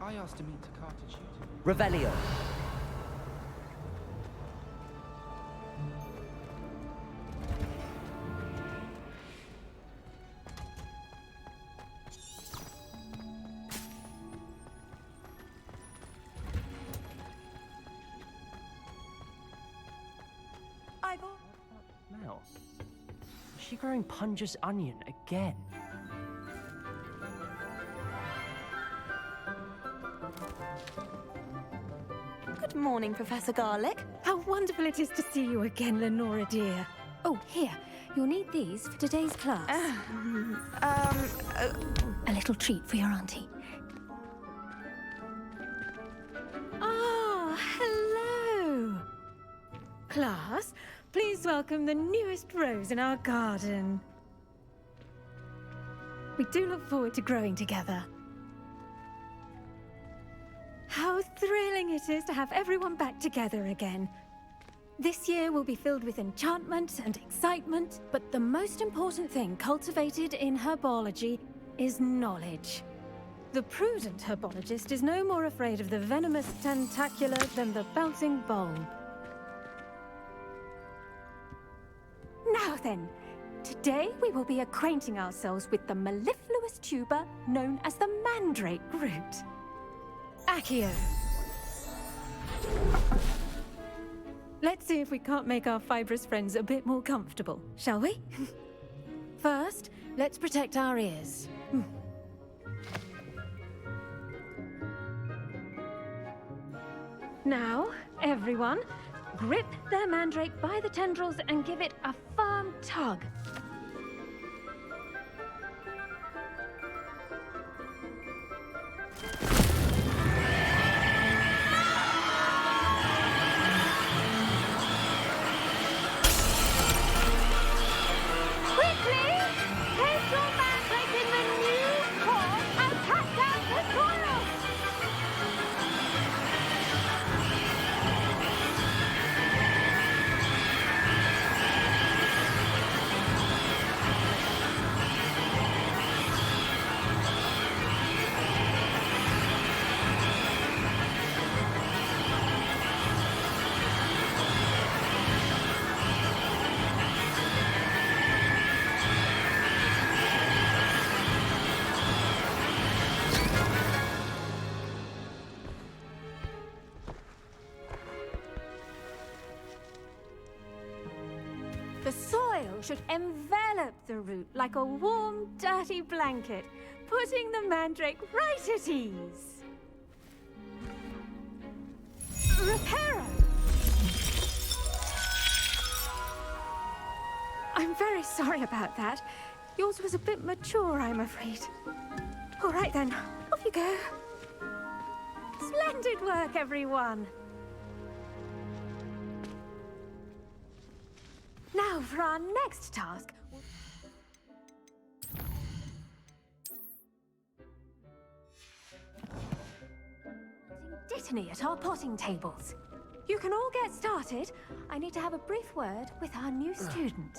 I asked him into cartridge shooting. Revelio. Mel, is she growing Punja's onion again? Good morning, Professor Garlick. How wonderful it is to see you again, Lenora dear. Oh, here. You'll need these for today's class. A little treat for your auntie. Ah, hello. Class, please welcome the newest rose in our garden. We do look forward to growing together. How thrilling it is to have everyone back together again. This year will be filled with enchantment and excitement, but the most important thing cultivated in herbology is knowledge. The prudent herbologist is no more afraid of the venomous tentacula than the bouncing bulb. Now then, today we will be acquainting ourselves with the mellifluous tuber known as the mandrake root. Accio. Let's see if we can't make our fibrous friends a bit more comfortable, shall we? First, let's protect our ears. Now, everyone, grip their mandrake by the tendrils and give it a firm tug. should envelop the root like a warm, dirty blanket, putting the mandrake right at ease. Reparo! I'm very sorry about that. Yours was a bit mature, I'm afraid. All right then, off you go. Splendid work, everyone. Now for our next task. Dittany at our potting tables. You can all get started. I need to have a brief word with our new student.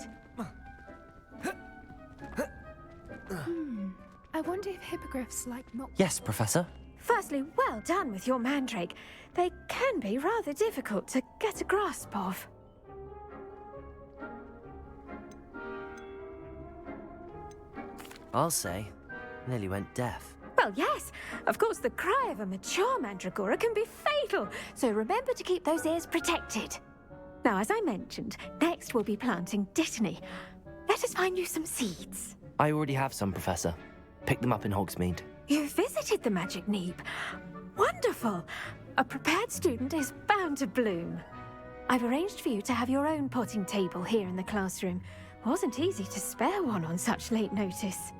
I wonder if hippogriffs like milk. Yes, Professor. Firstly, well done with your mandrake. They can be rather difficult to get a grasp of. I'll say, nearly went deaf. Well, yes. Of course, the cry of a mature mandragora can be fatal, so remember to keep those ears protected. Now, as I mentioned, next we'll be planting Dittany. Let us find you some seeds. I already have some, Professor. Picked them up in Hogsmeade. You visited the Magic Neep. Wonderful. A prepared student is bound to bloom. I've arranged for you to have your own potting table here in the classroom. Wasn't easy to spare one on such late notice.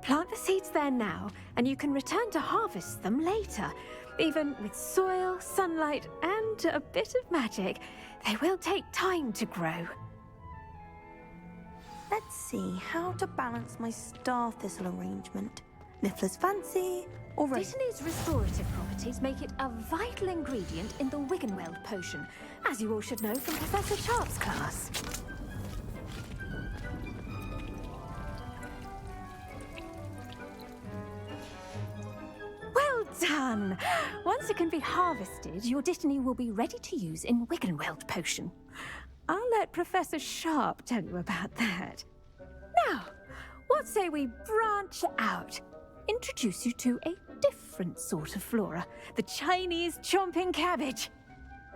Plant the seeds there now, and you can return to harvest them later. Even with soil, sunlight, and a bit of magic, they will take time to grow. Let's see how to balance my star thistle arrangement. Niffler's fancy, or Dittany's restorative properties make it a vital ingredient in the Wiggenweld potion, as you all should know from Professor Sharp's class. Well done! Once it can be harvested, your Dittany will be ready to use in Wiggenweld potion. I'll let Professor Sharp tell you about that. Now, what say we branch out? Introduce you to a different sort of flora, the Chinese chomping cabbage.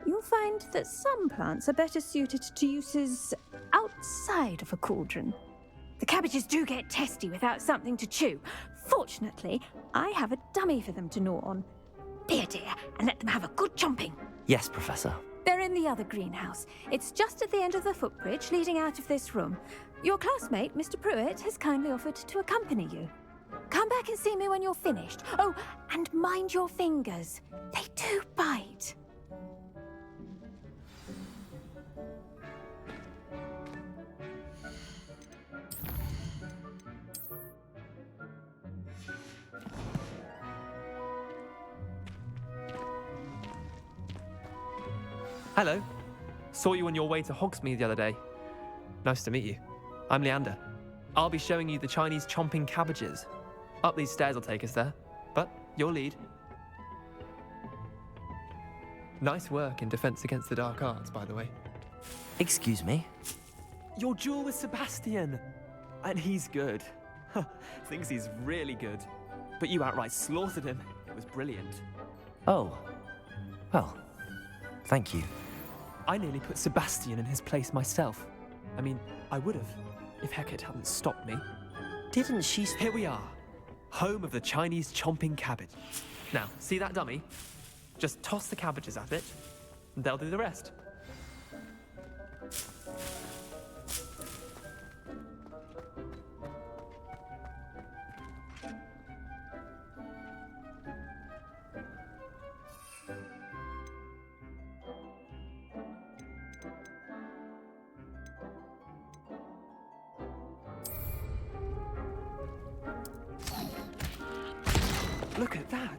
You'll find that some plants are better suited to uses outside of a cauldron. The cabbages do get testy without something to chew. Fortunately, I have a dummy for them to gnaw on. Be a dear and let them have a good chomping. Yes, Professor. They're in the other greenhouse. It's just at the end of the footbridge leading out of this room. Your classmate, Mr. Pruitt, has kindly offered to accompany you. Come back and see me when you're finished. Oh, and mind your fingers. They do bite. Hello. Saw you on your way to Hogsmeade the other day. Nice to meet you. I'm Leander. I'll be showing you the Chinese chomping cabbages. Up these stairs will take us there, but your lead. Nice work in Defense Against the Dark Arts, by the way. Excuse me? Your duel with Sebastian! And he's good. Thinks he's really good. But you outright slaughtered him. It was brilliant. Oh. Well, thank you. I nearly put Sebastian in his place myself. I mean, I would have, if Hecate hadn't stopped me. Didn't she... Here we are. Home of the Chinese chomping cabbage. Now, see that dummy? Just toss the cabbages at it, and they'll do the rest. Look at that!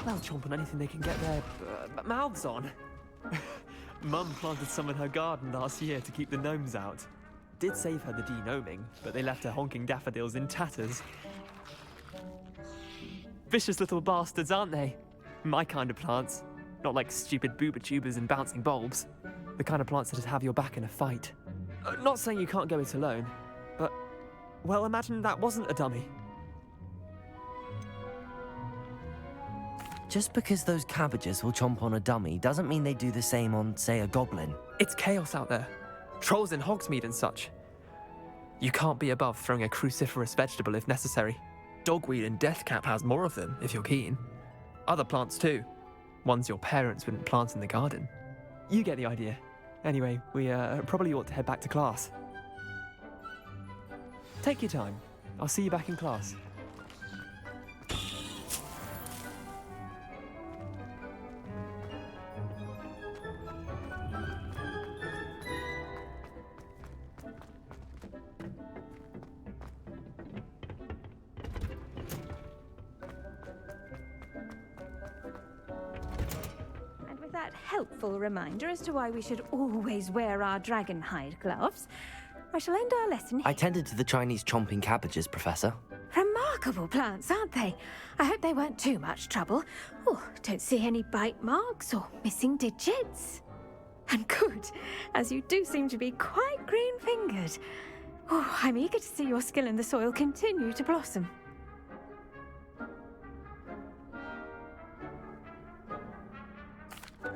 They'll chomp on anything they can get their mouths on. Mum planted some in her garden last year to keep the gnomes out. Did save her the de-gnoming, but they left her honking daffodils in tatters. Vicious little bastards, aren't they? My kind of plants. Not like stupid booba tubers and bouncing bulbs. The kind of plants that have your back in a fight. Not saying you can't go it alone, but... well, imagine that wasn't a dummy. Just because those cabbages will chomp on a dummy doesn't mean they do the same on, say, a goblin. It's chaos out there. Trolls in Hogsmeade and such. You can't be above throwing a cruciferous vegetable if necessary. Dogweed and deathcap has more of them, if you're keen. Other plants too. Ones your parents wouldn't plant in the garden. You get the idea. Anyway, we probably ought to head back to class. Take your time. I'll see you back in class. And with that helpful reminder as to why we should always wear our dragon hide gloves, I shall end our lesson here. I tended to the Chinese chomping cabbages, Professor. Remarkable plants, aren't they? I hope they weren't too much trouble. Oh, don't see any bite marks or missing digits. And good, as you do seem to be quite green-fingered. Oh, I'm eager to see your skill in the soil continue to blossom.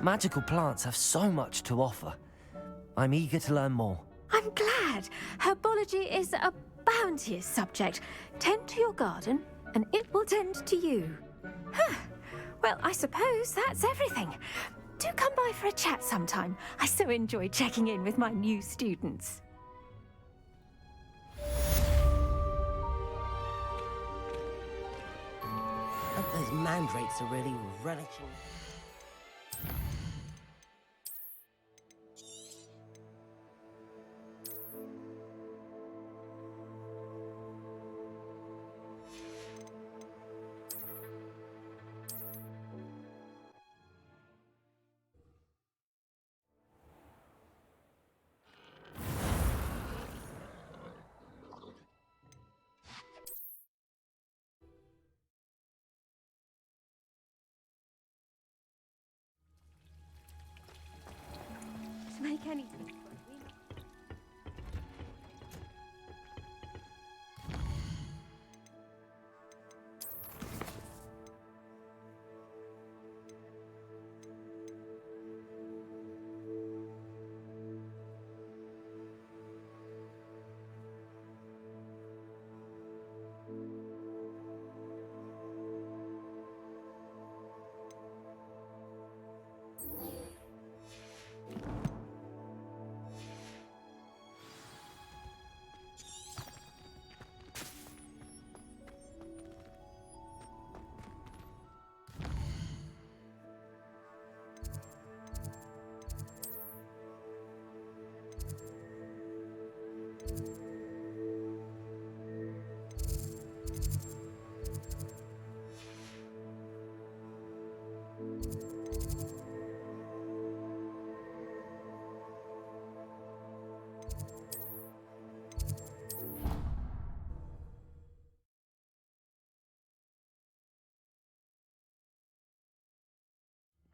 Magical plants have so much to offer. I'm eager to learn more. I'm glad. Herbology is a bounteous subject. Tend to your garden, and it will tend to you. Huh. Well, I suppose that's everything. Do come by for a chat sometime. I so enjoy checking in with my new students. Those mandrakes are really relishing. Make anything.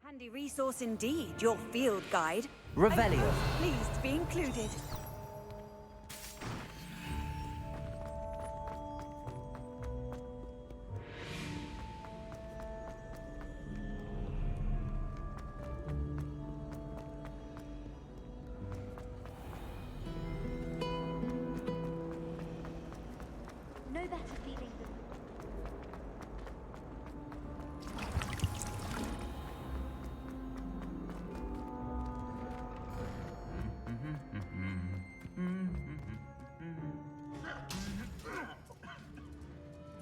Handy resource indeed, your field guide. Revelio. I was pleased to be included. No better feeling than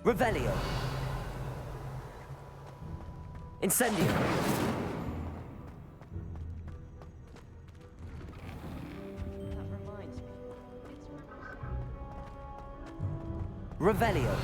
Revelio. Incendio. That reminds me. Revelio.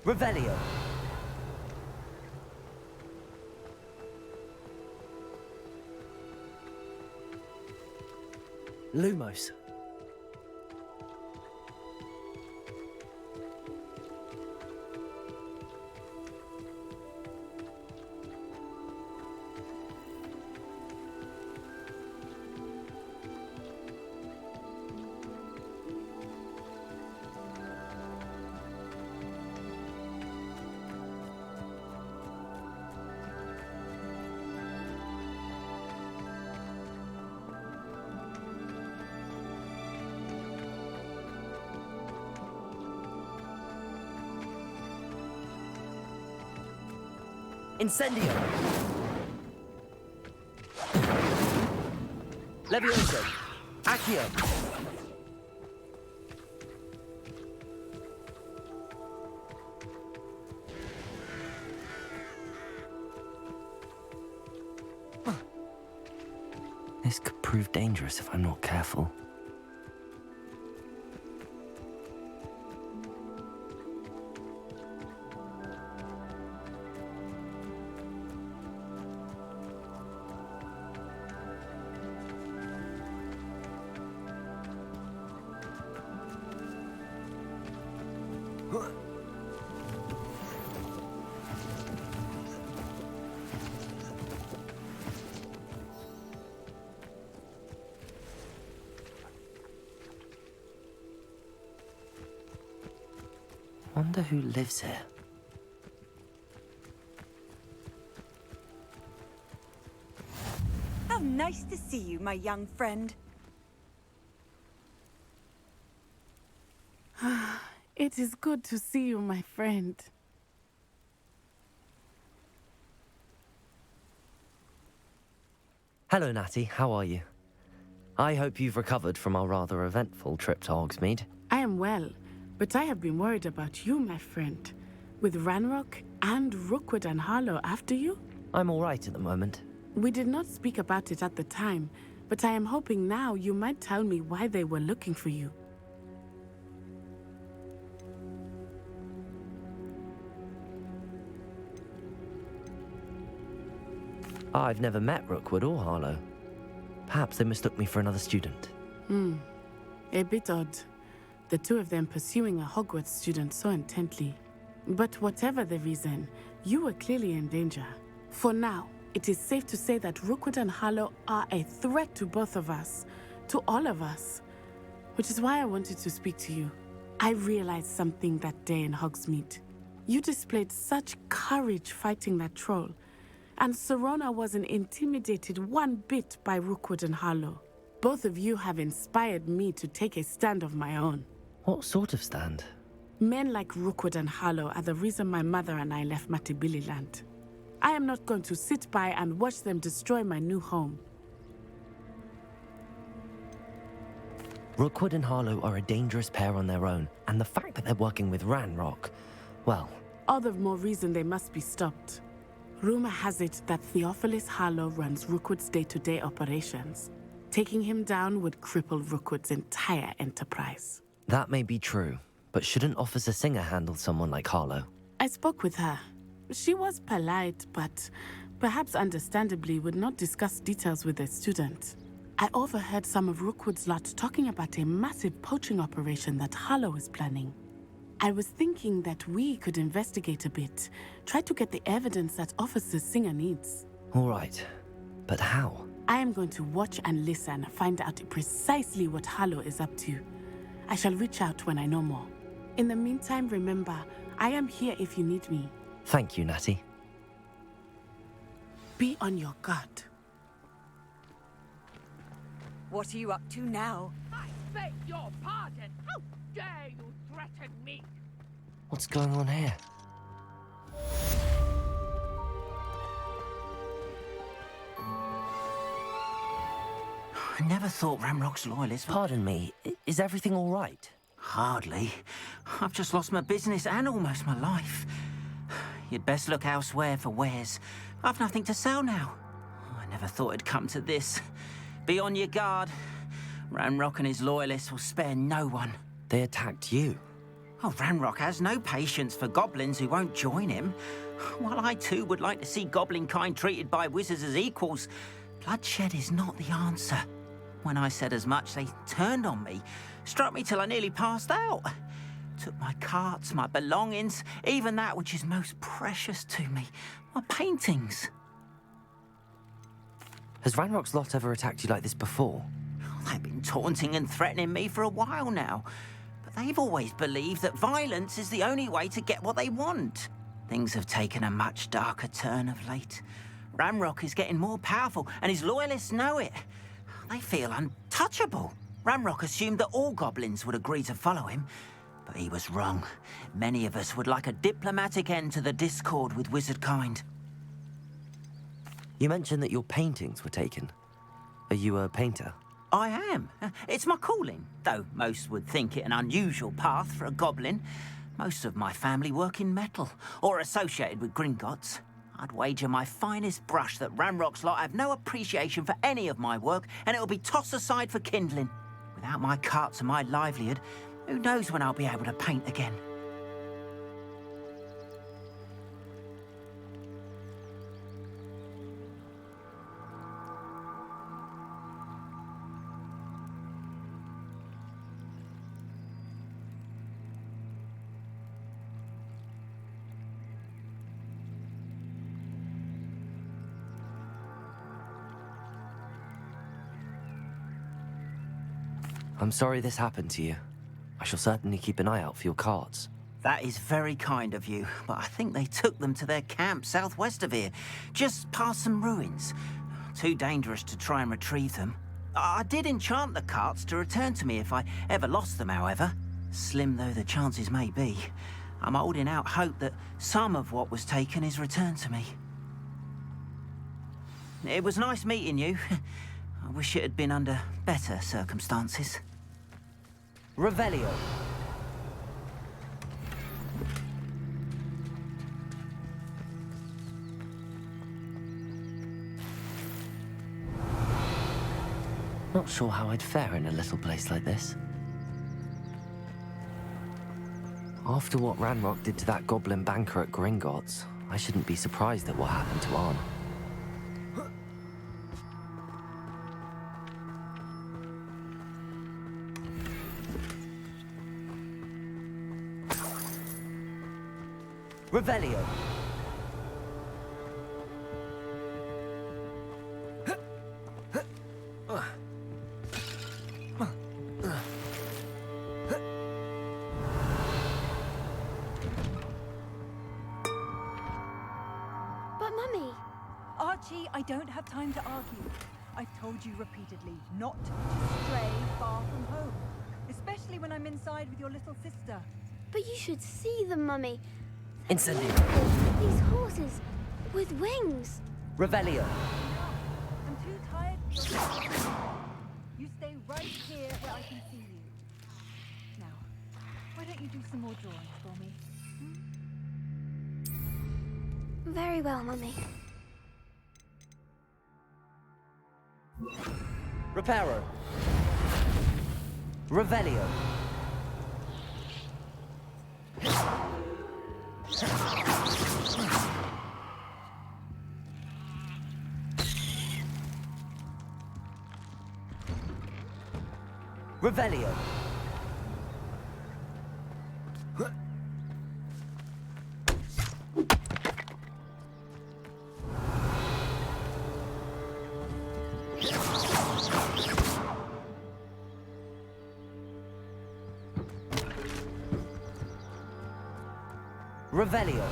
Revelio. Lumos. Incendio! Levioso! Accio! This could prove dangerous if I'm not careful. Wonder who lives here. How nice to see you, my young friend. It is good to see you, my friend. Hello, Natty. How are you? I hope you've recovered from our rather eventful trip to Hogsmeade. I am well, but I have been worried about you, my friend. With Ranrock and Rookwood and Harlow after you? I'm all right at the moment. We did not speak about it at the time, but I am hoping now you might tell me why they were looking for you. I've never met Rookwood or Harlow. Perhaps they mistook me for another student. A bit odd. The two of them pursuing a Hogwarts student so intently. But whatever the reason, you were clearly in danger. For now, it is safe to say that Rookwood and Harlow are a threat to both of us, to all of us. Which is why I wanted to speak to you. I realized something that day in Hogsmeade. You displayed such courage fighting that troll, and Serona wasn't intimidated one bit by Rookwood and Harlow. Both of you have inspired me to take a stand of my own. What sort of stand? Men like Rookwood and Harlow are the reason my mother and I left Matabeleland. I am not going to sit by and watch them destroy my new home. Rookwood and Harlow are a dangerous pair on their own, and the fact that they're working with Ranrock, well... All the more reason they must be stopped. Rumor has it that Theophilus Harlow runs Rookwood's day-to-day operations. Taking him down would cripple Rookwood's entire enterprise. That may be true, but shouldn't Officer Singer handle someone like Harlow? I spoke with her. She was polite, but perhaps understandably would not discuss details with a student. I overheard some of Rookwood's lot talking about a massive poaching operation that Harlow is planning. I was thinking that we could investigate a bit, try to get the evidence that Officer Singer needs. All right, but how? I am going to watch and listen, find out precisely what Harlow is up to. I shall reach out when I know more. In the meantime, remember, I am here if you need me. Thank you, Natty. Be on your guard. What are you up to now? I beg your pardon. How dare you threaten me? What's going on here? I never thought Ramrock's loyalists... Pardon me, is everything all right? Hardly. I've just lost my business and almost my life. You'd best look elsewhere for wares. I've nothing to sell now. I never thought it'd come to this. Be on your guard. Ranrock and his loyalists will spare no one. They attacked you? Oh, Ranrock has no patience for goblins who won't join him. While I too would like to see goblin kind treated by wizards as equals, bloodshed is not the answer. When I said as much, they turned on me, struck me till I nearly passed out. Took my carts, my belongings, even that which is most precious to me, my paintings. Has Ranrock's lot ever attacked you like this before? They've been taunting and threatening me for a while now. But they've always believed that violence is the only way to get what they want. Things have taken a much darker turn of late. Ranrock is getting more powerful, and his loyalists know it. They feel untouchable. Ranrock assumed that all goblins would agree to follow him, but he was wrong. Many of us would like a diplomatic end to the discord with wizard kind. You mentioned that your paintings were taken. Are you a painter? I am. It's my calling, though most would think it an unusual path for a goblin. Most of my family work in metal, or associated with Gringotts. I'd wager my finest brush that Ranrock's lot have no appreciation for any of my work, and it'll be tossed aside for kindling. Without my carts and my livelihood, who knows when I'll be able to paint again? I'm sorry this happened to you. I shall certainly keep an eye out for your carts. That is very kind of you, but I think they took them to their camp southwest of here, just past some ruins. Too dangerous to try and retrieve them. I did enchant the carts to return to me if I ever lost them, however. Slim though the chances may be, I'm holding out hope that some of what was taken is returned to me. It was nice meeting you. I wish it had been under better circumstances. Revelio. Not sure how I'd fare in a little place like this. After what Ranrock did to that goblin banker at Gringotts, I shouldn't be surprised at what happened to Arn. Revelio. But Mummy... Archie, I don't have time to argue. I've told you repeatedly not to stray far from home, especially when I'm inside with your little sister. But you should see them, Mummy. Incendio. These horses with wings. Revelio. I'm too tired. You stay right here where I can see you. Now, why don't you do some more drawings for me? Very well, Mummy. Reparo. Revelio. Revelio. Revelio.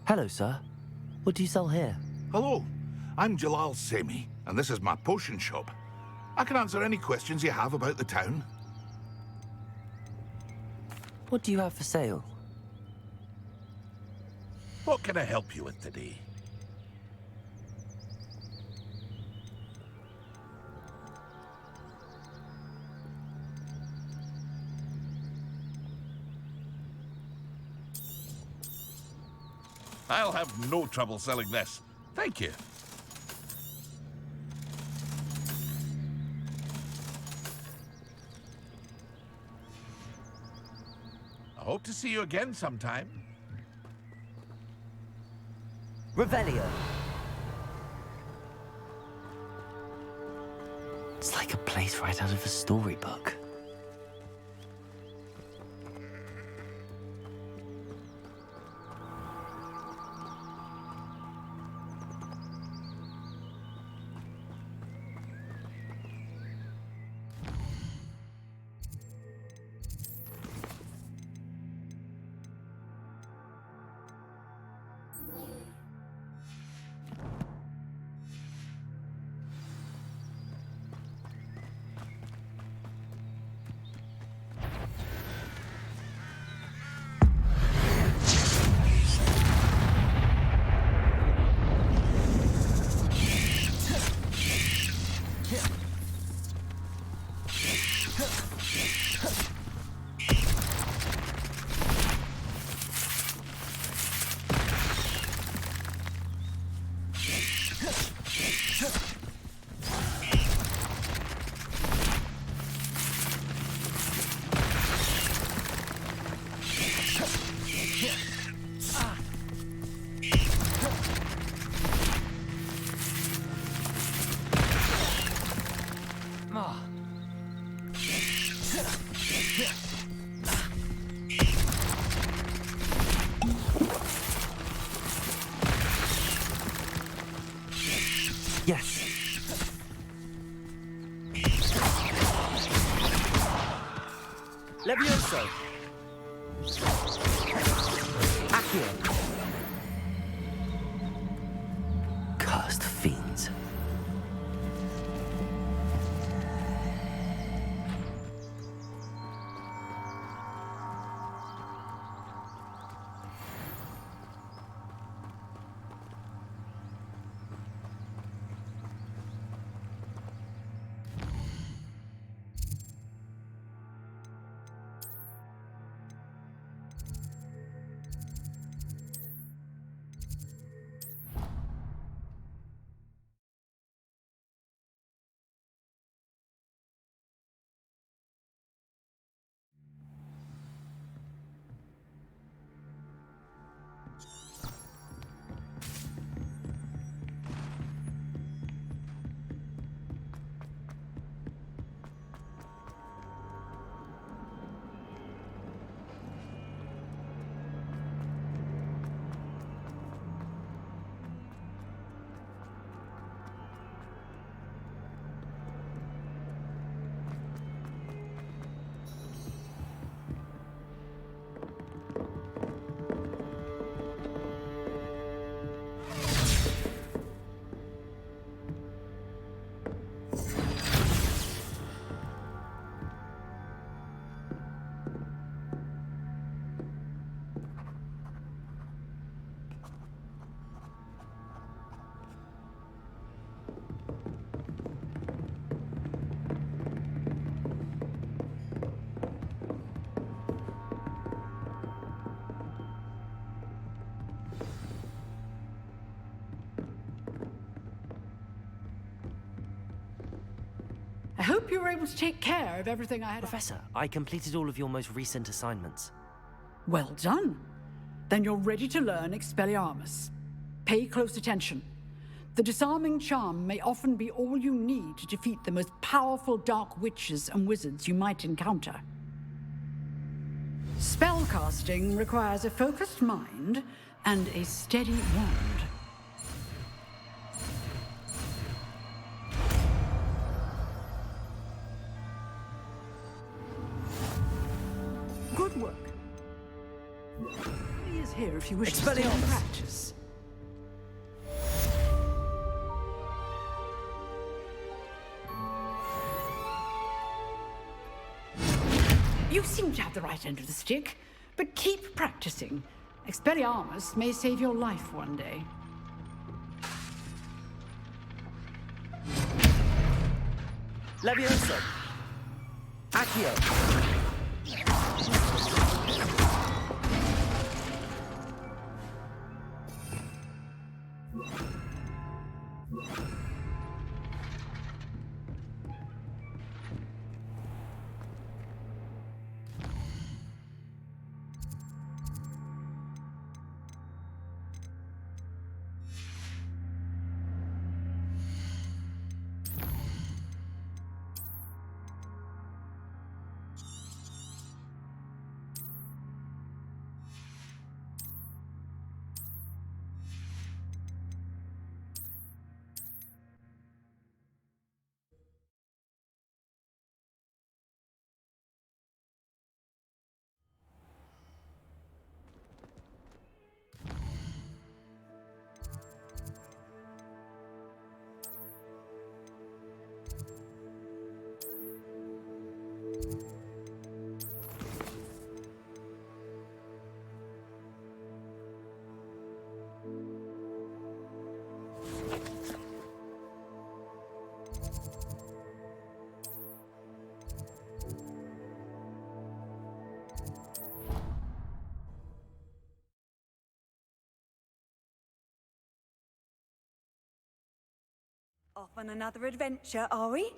Hello, sir. What do you sell here? Hello, I'm Jalal Semi, and this is my potion shop. I can answer any questions you have about the town. What do you have for sale? What can I help you with today? I'll have no trouble selling this. Thank you. I hope to see you again sometime. Revelio. It's like a place right out of a storybook. Yes. Levioso. Accio. Cursed fiends. I hope you were able to take care of everything I had. Professor, I completed all of your most recent assignments. Well done. Then you're ready to learn Expelliarmus. Pay close attention. The disarming charm may often be all you need to defeat the most powerful dark witches and wizards you might encounter. Spellcasting requires a focused mind and a steady wand. Good work. He is here if you wish to stay and practice. You seem to have the right end of the stick, but keep practicing. Expelliarmus may save your life one day. Levioso. Accio. Off on another adventure, are we?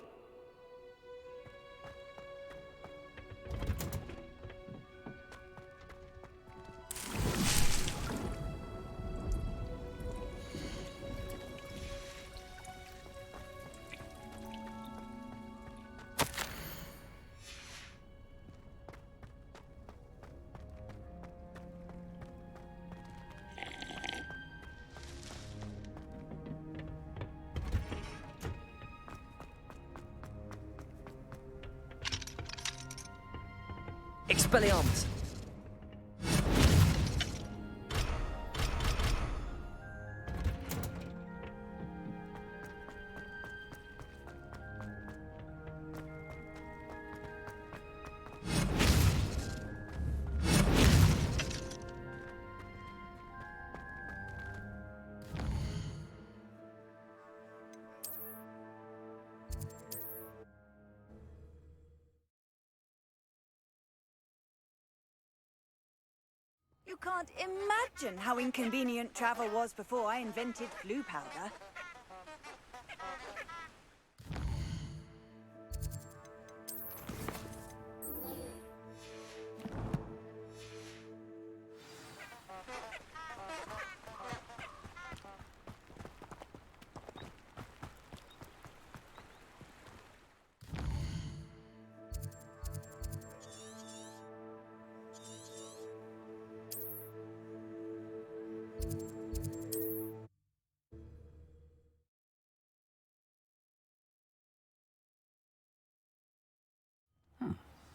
Expelliarmus! You can't imagine how inconvenient travel was before I invented glue powder.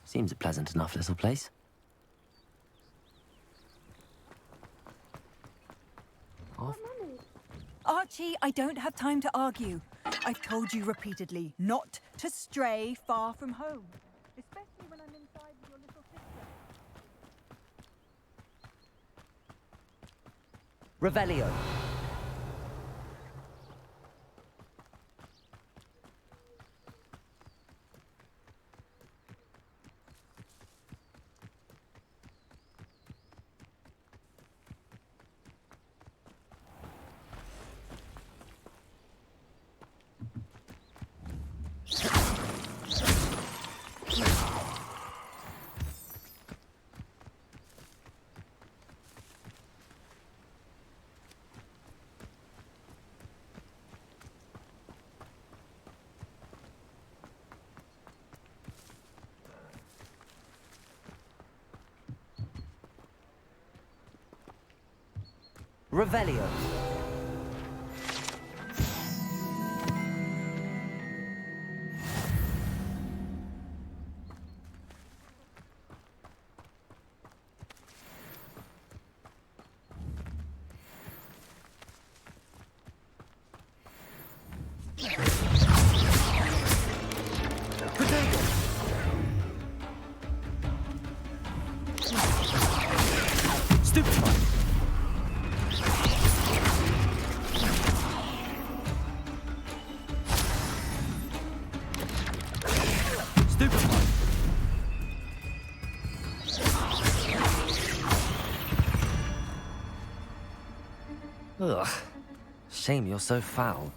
Seems a pleasant enough little place. Archie, I don't have time to argue. I've told you repeatedly not to stray far from home. Especially when I'm inside with your little sister. Revelio. Revelio. Stupefy. Ugh. Shame you're so foul.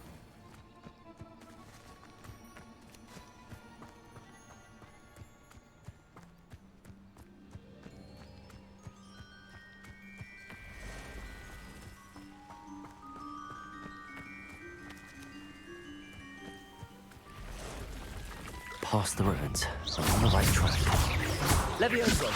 Past the ruins. I'm on the right track. Levioso!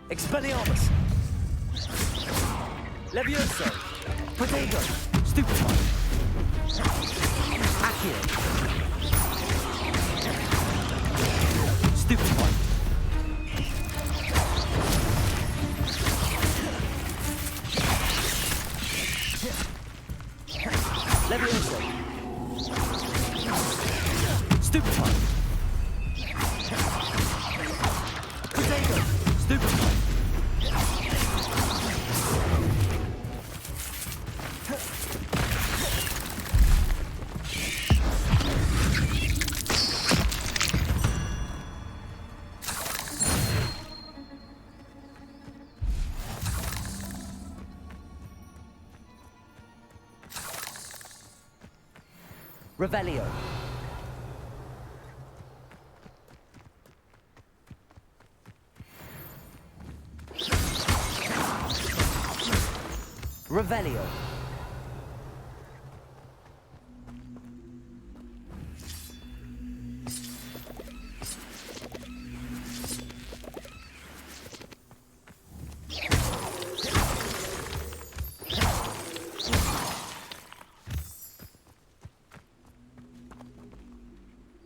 Expelliarmus! Levioso! Protego! Stupefy! Accio! Stupefy! Levioso! Revelio. Revelio.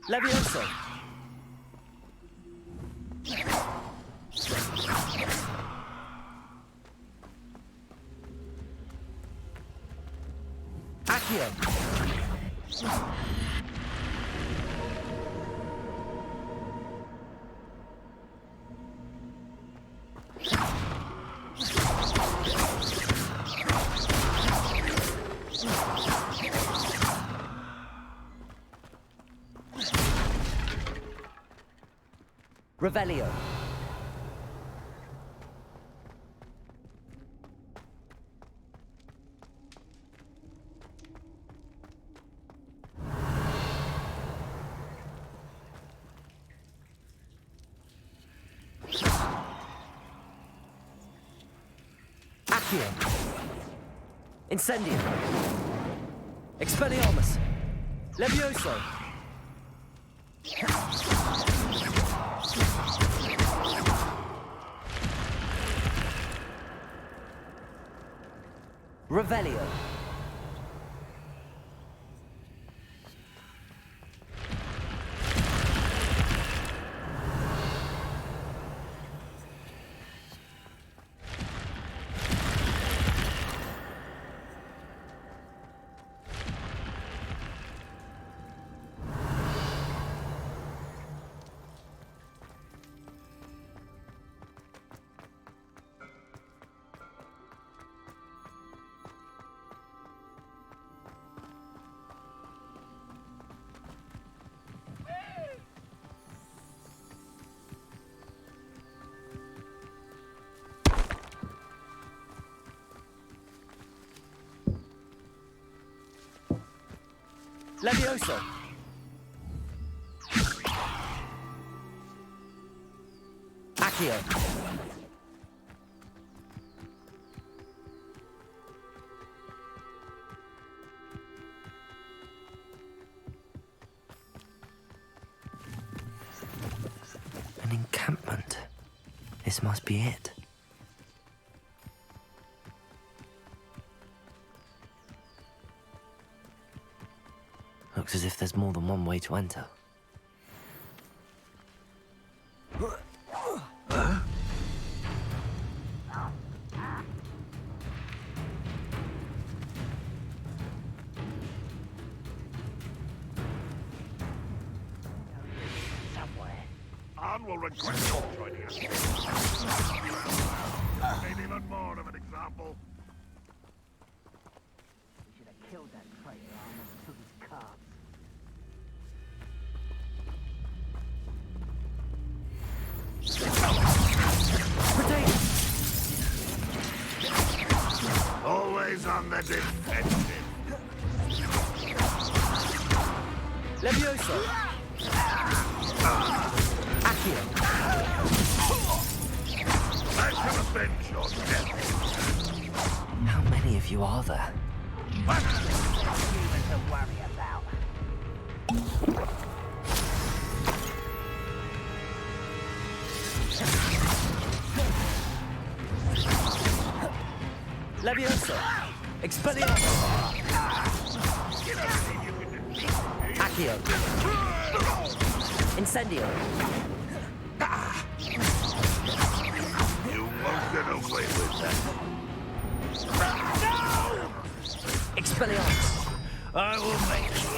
Levioso. Accio. Revelio. Accio. Incendio. Expelliarmus. Levioso. Revelio. Levioso. Accio. An encampment. This must be it. Looks as if there's more than one way to enter. Anne will regret not joining us. Maybe even more of an example. We should have killed that traitor and took his cards. Always on the defensive. Levioso. Accio. I shall avenge your death. How many of you are there? Humans to worry about. Levioso. Expelliarmus. Accio. Incendio. You won't get away with that. Expelliarmus. I will make you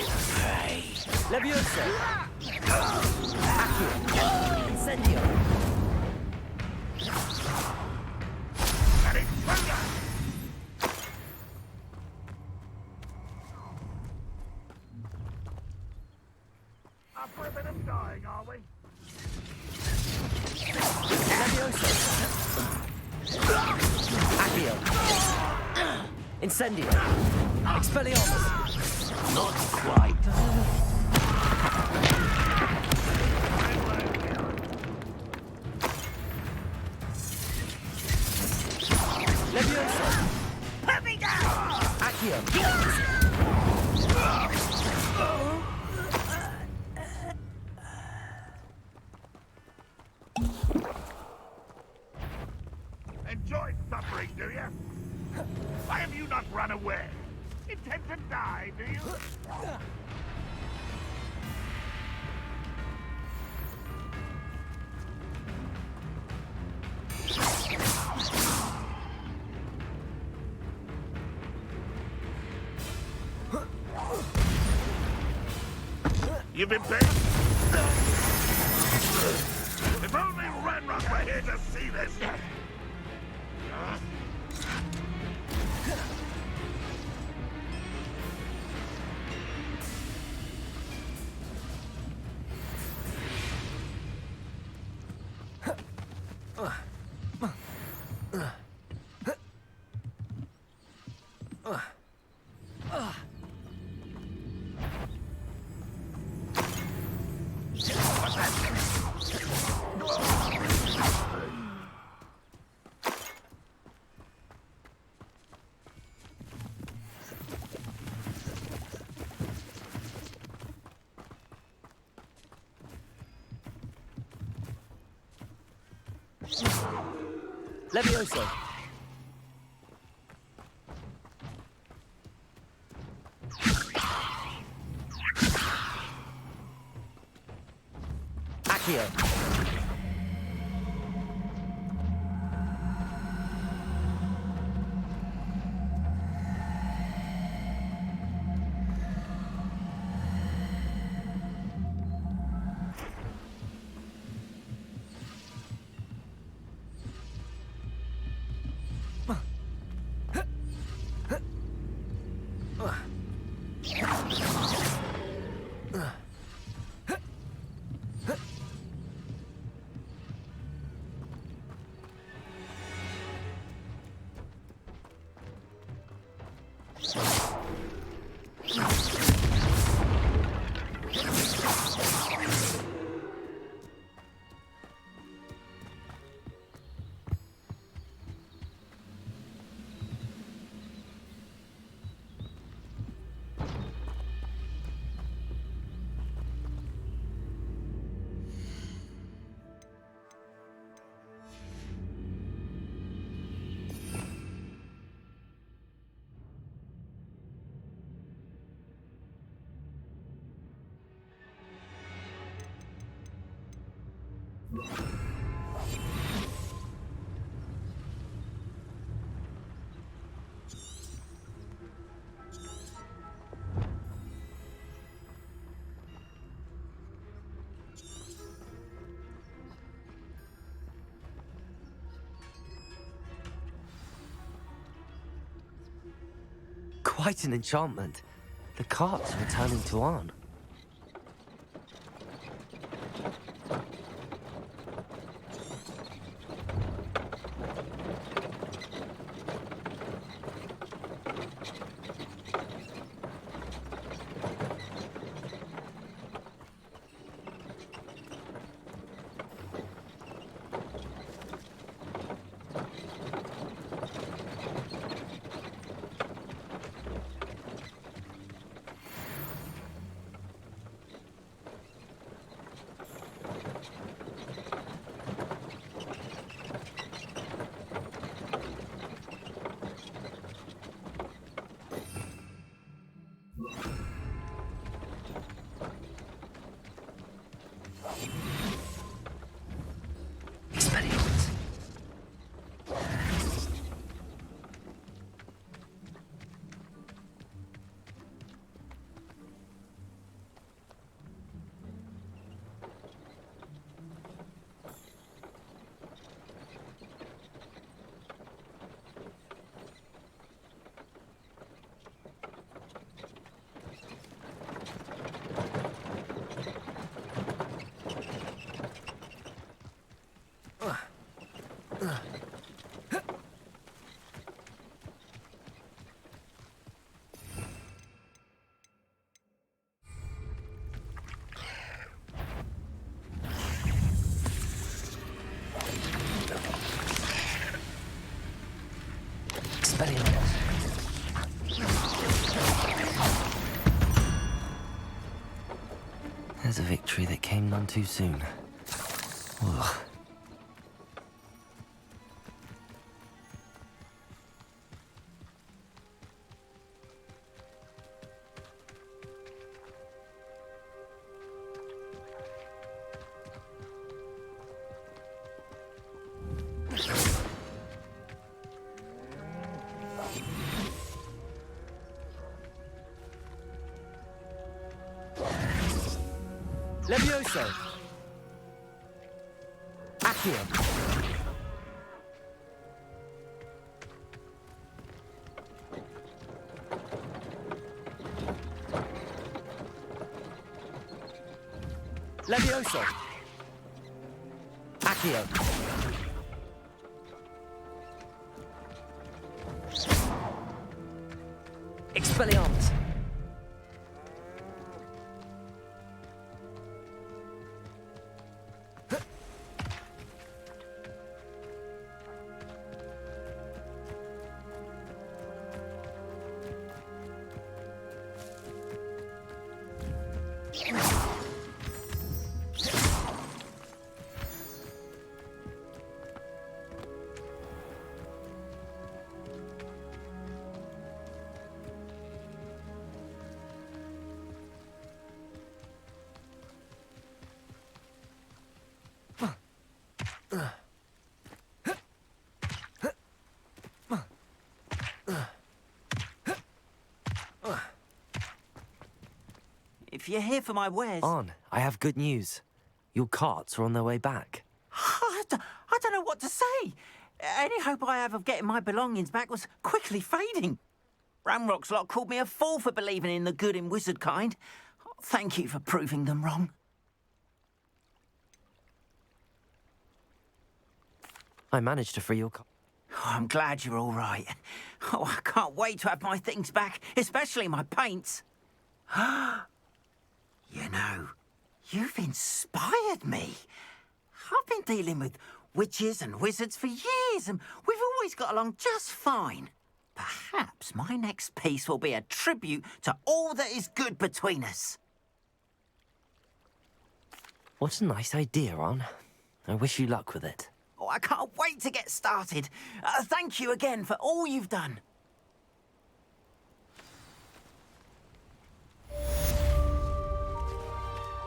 pay. Levioso. Accio. Incendio. After a bit of dying, are we? Levioso. Accio. Incendio. Expelliarmus. Not quite. Levioso! Put me down! Accio! Enjoy suffering, do you? Why have you not run away? Intend to die, do you? You've been paid? If only Ranrock were here to see this! Levioso! Accio! Quite an enchantment. The cart's returning to Arn. There's a victory that came none too soon. Ugh. Levioso! Accio! Levioso! Accio! Expelliarmus! If you're here for my wares... On, I have good news. Your carts are on their way back. I don't know what to say. Any hope I have of getting my belongings back was quickly fading. Ramrock's lot called me a fool for believing in the good in wizard kind. Thank you for proving them wrong. I managed to free your car. Oh, I'm glad you're all right. Oh, I can't wait to have my things back, especially my paints. You know, you've inspired me. I've been dealing with witches and wizards for years, and we've always got along just fine. Perhaps my next piece will be a tribute to all that is good between us. What a nice idea, Ron. I wish you luck with it. Oh, I can't wait to get started. Thank you again for all you've done.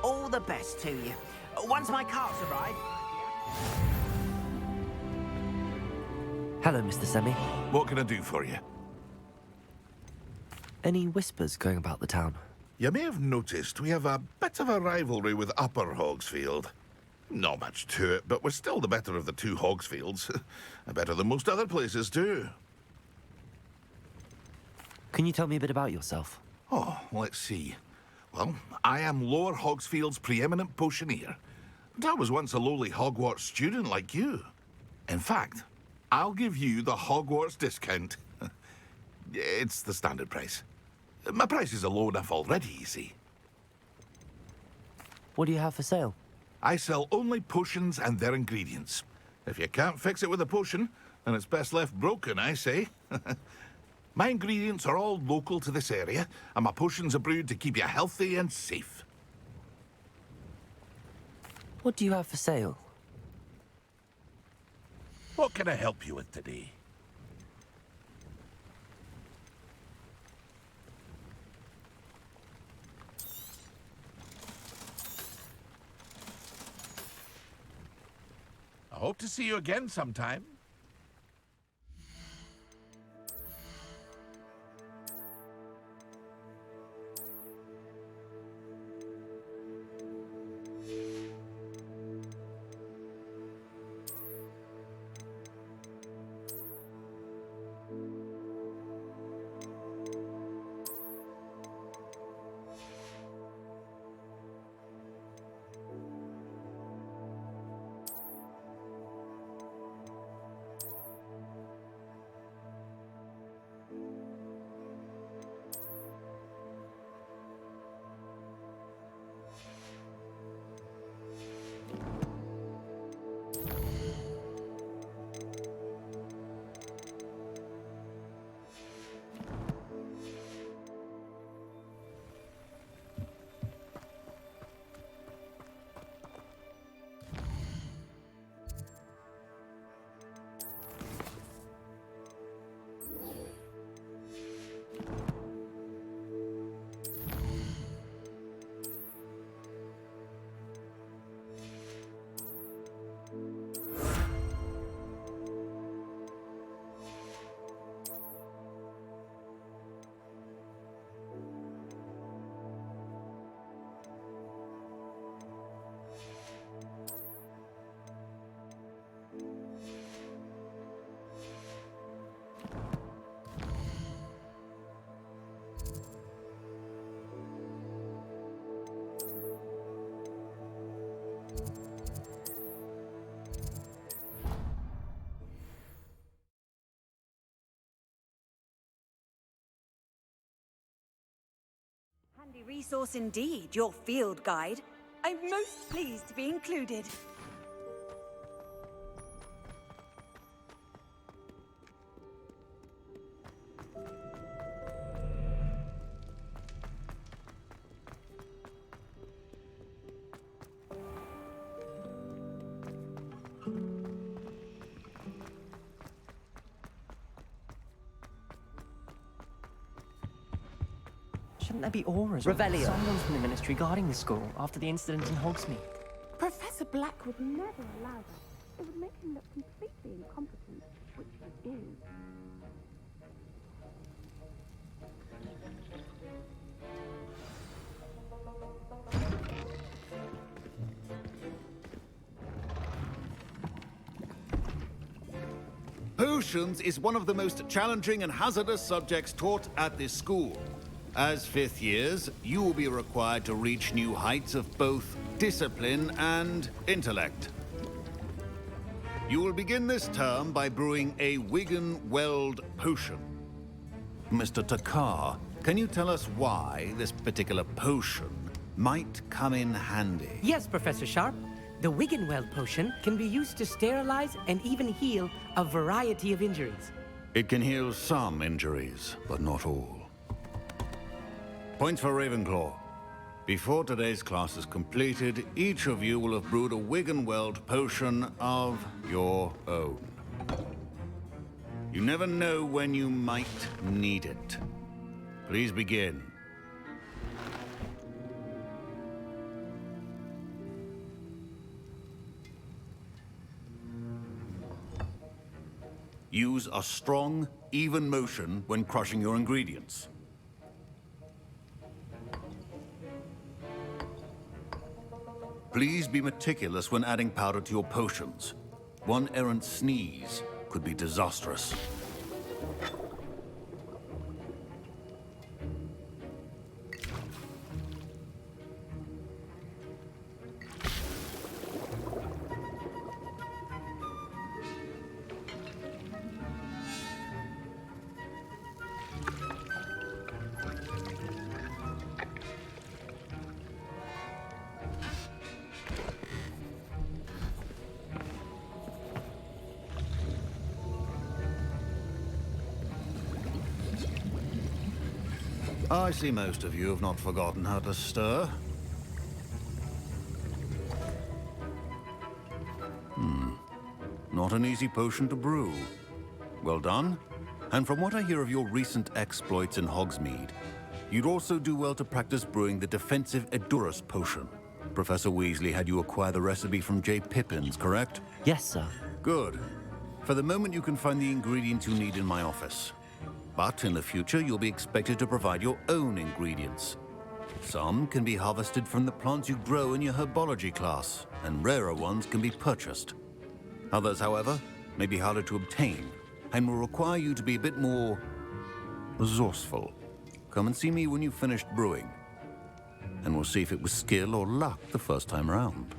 All the best to you. Once my carts arrive... Hello, Mr. Semi. What can I do for you? Any whispers going about the town? You may have noticed we have a bit of a rivalry with Upper Hogsfield. Not much to it, but we're still the better of the two Hogsfields. Better than most other places, too. Can you tell me a bit about yourself? Oh, let's see. Well, I am Lower Hogsfield's preeminent potioneer. And I was once a lowly Hogwarts student like you. In fact, I'll give you the Hogwarts discount. It's the standard price. My prices are low enough already, you see. What do you have for sale? I sell only potions and their ingredients. If you can't fix it with a potion, then it's best left broken, I say. My ingredients are all local to this area, and my potions are brewed to keep you healthy and safe. What do you have for sale? What can I help you with today? I hope to see you again sometime. Handy resource indeed, your field guide. I'm most pleased to be included. Shouldn't there be auras? Revelio. Someone from the Ministry guarding the school after the incident in Hogsmeade. Professor Black would never allow that. It would make him look completely incompetent, which he is. Potions is one of the most challenging and hazardous subjects taught at this school. As fifth years, you will be required to reach new heights of both discipline and intellect. You will begin this term by brewing a Wigan-Weld potion. Mr. Takar, can you tell us why this particular potion might come in handy? Yes, Professor Sharp. The Wigan-Weld potion can be used to sterilize and even heal a variety of injuries. It can heal some injuries, but not all. Points for Ravenclaw. Before today's class is completed, each of you will have brewed a Wigan-Weld potion of your own. You never know when you might need it. Please begin. Use a strong, even motion when crushing your ingredients. Please be meticulous when adding powder to your potions. One errant sneeze could be disastrous. I see most of you have not forgotten how to stir. Not an easy potion to brew. Well done. And from what I hear of your recent exploits in Hogsmeade, you'd also do well to practice brewing the defensive Edurus potion. Professor Weasley had you acquire the recipe from J. Pippins, correct? Yes, sir. Good. For the moment, you can find the ingredients you need in my office. But in the future, you'll be expected to provide your own ingredients. Some can be harvested from the plants you grow in your herbology class, and rarer ones can be purchased. Others, however, may be harder to obtain, and will require you to be a bit more resourceful. Come and see me when you've finished brewing, and we'll see if it was skill or luck the first time around.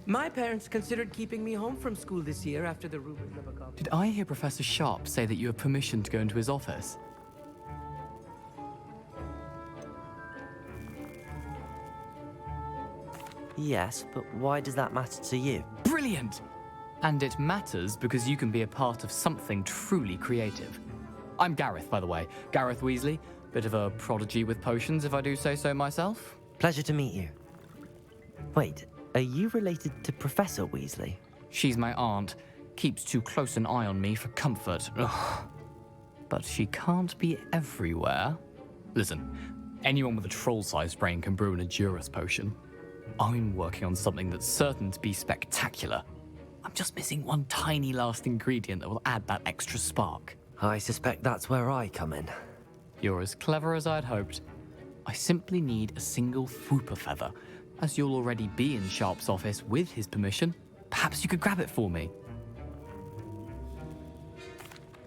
My parents considered keeping me home from school this year after the rumors of a goblin. Did I hear Professor Sharp say that you have permission to go into his office? Yes, but why does that matter to you? Brilliant! And it matters because you can be a part of something truly creative. I'm Gareth, by the way. Gareth Weasley. Bit of a prodigy with potions, if I do say so myself. Pleasure to meet you. Wait, are you related to Professor Weasley? She's my aunt. Keeps too close an eye on me for comfort. Ugh. But she can't be everywhere. Listen, anyone with a troll-sized brain can brew an Edurus potion. I'm working on something that's certain to be spectacular. I'm just missing one tiny last ingredient that will add that extra spark. I suspect that's where I come in. You're as clever as I'd hoped. I simply need a single Fwooper feather. As you'll already be in Sharp's office with his permission, perhaps you could grab it for me.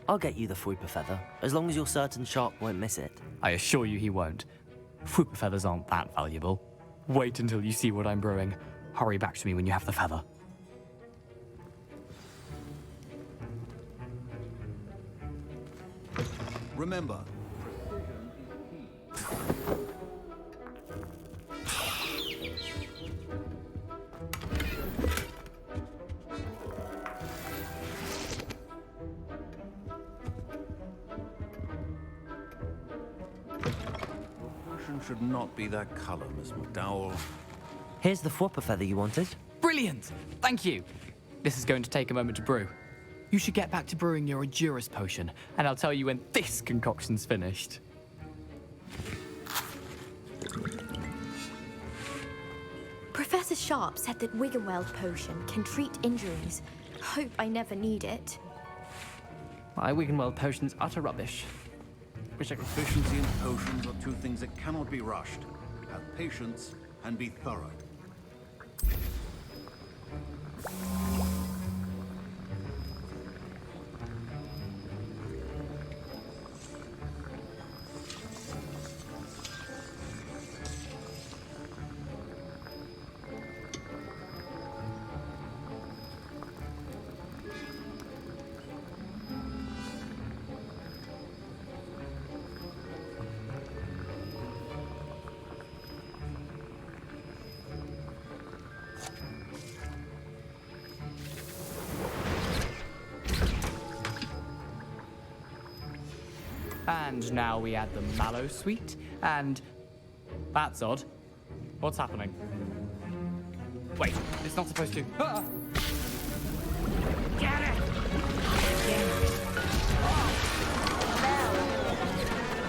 I'll get you the Fwooper feather, as long as you're certain Sharp won't miss it. I assure you he won't. Fwooper feathers aren't that valuable. Wait until you see what I'm brewing. Hurry back to me when you have the feather. Remember, precision should not be that color, Miss McDowell. Here's the Fwopper feather you wanted. Brilliant! Thank you. This is going to take a moment to brew. You should get back to brewing your Edurus potion, and I'll tell you when this concoction's finished. Professor Sharp said that Wiggenweld potion can treat injuries. Hope I never need it. My Wiggenweld potion's utter rubbish. Wish I could. Proficiency and potions are two things that cannot be rushed. Have patience and be thorough. And now we add the mallow sweet, and... That's odd. What's happening? Wait, it's not supposed to... Ah! Get it!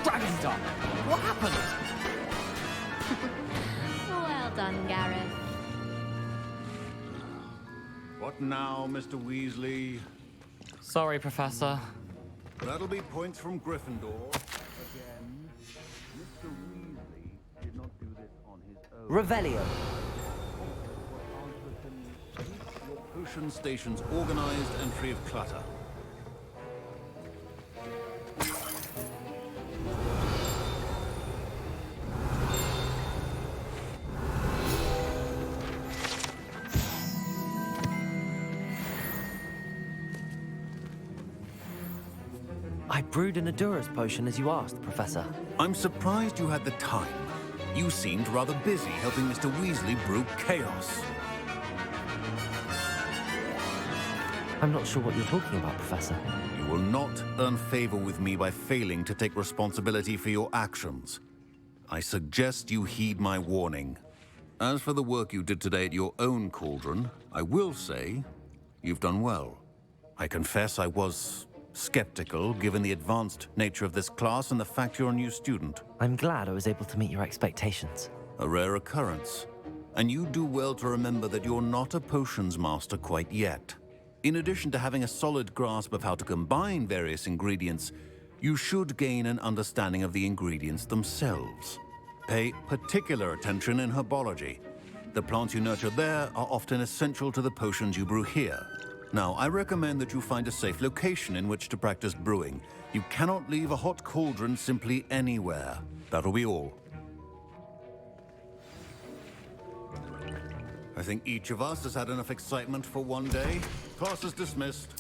Dragon's Dog! What happened? Well done, Gareth. What now, Mr. Weasley? Sorry, Professor. That'll be points from Gryffindor. Again, Mr. Weasley did not do this on his own. Revelio. Your potion stations organized and free of clutter. I brewed an Edurus potion as you asked, Professor. I'm surprised you had the time. You seemed rather busy helping Mr. Weasley brew chaos. I'm not sure what you're talking about, Professor. You will not earn favor with me by failing to take responsibility for your actions. I suggest you heed my warning. As for the work you did today at your own cauldron, I will say you've done well. I confess I was skeptical, given the advanced nature of this class and the fact you're a new student. I'm glad I was able to meet your expectations. A rare occurrence. And you do well to remember that you're not a potions master quite yet. In addition to having a solid grasp of how to combine various ingredients, you should gain an understanding of the ingredients themselves. Pay particular attention in herbology. The plants you nurture there are often essential to the potions you brew here. Now, I recommend that you find a safe location in which to practice brewing. You cannot leave a hot cauldron simply anywhere. That'll be all. I think each of us has had enough excitement for one day. Class is dismissed.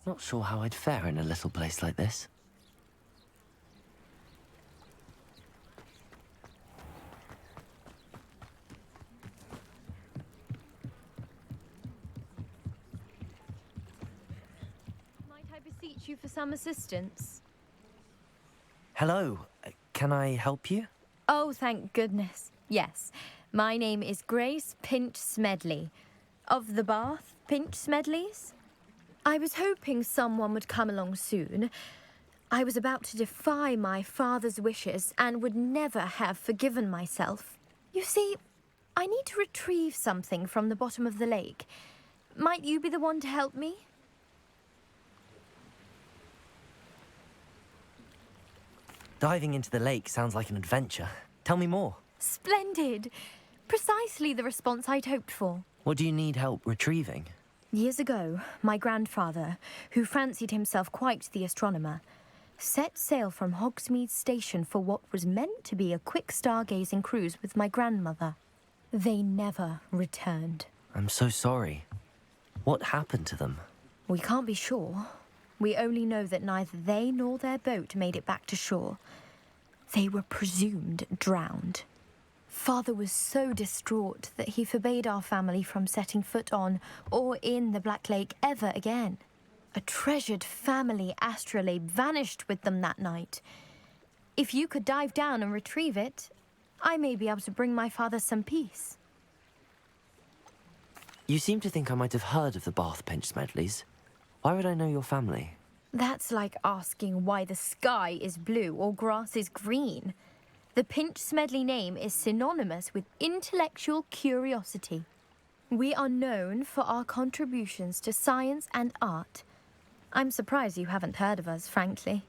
Not sure how I'd fare in a little place like this. Might I beseech you for some assistance? Hello, can I help you? Oh, thank goodness. Yes. My name is Grace Pinch Smedley, of the Bath Pinch Smedleys. I was hoping someone would come along soon. I was about to defy my father's wishes and would never have forgiven myself. You see, I need to retrieve something from the bottom of the lake. Might you be the one to help me? Diving into the lake sounds like an adventure. Tell me more. Splendid! Precisely the response I'd hoped for. What do you need help retrieving? Years ago, my grandfather, who fancied himself quite the astronomer, set sail from Hogsmeade Station for what was meant to be a quick stargazing cruise with my grandmother. They never returned. I'm so sorry. What happened to them? We can't be sure. We only know that neither they nor their boat made it back to shore. They were presumed drowned. Father was so distraught that he forbade our family from setting foot on or in the Black Lake ever again. A treasured family astrolabe vanished with them that night. If you could dive down and retrieve it, I may be able to bring my father some peace. You seem to think I might have heard of the Bath Pinch Smedleys. Why would I know your family? That's like asking why the sky is blue or grass is green. The Pinch Smedley name is synonymous with intellectual curiosity. We are known for our contributions to science and art. I'm surprised you haven't heard of us, frankly.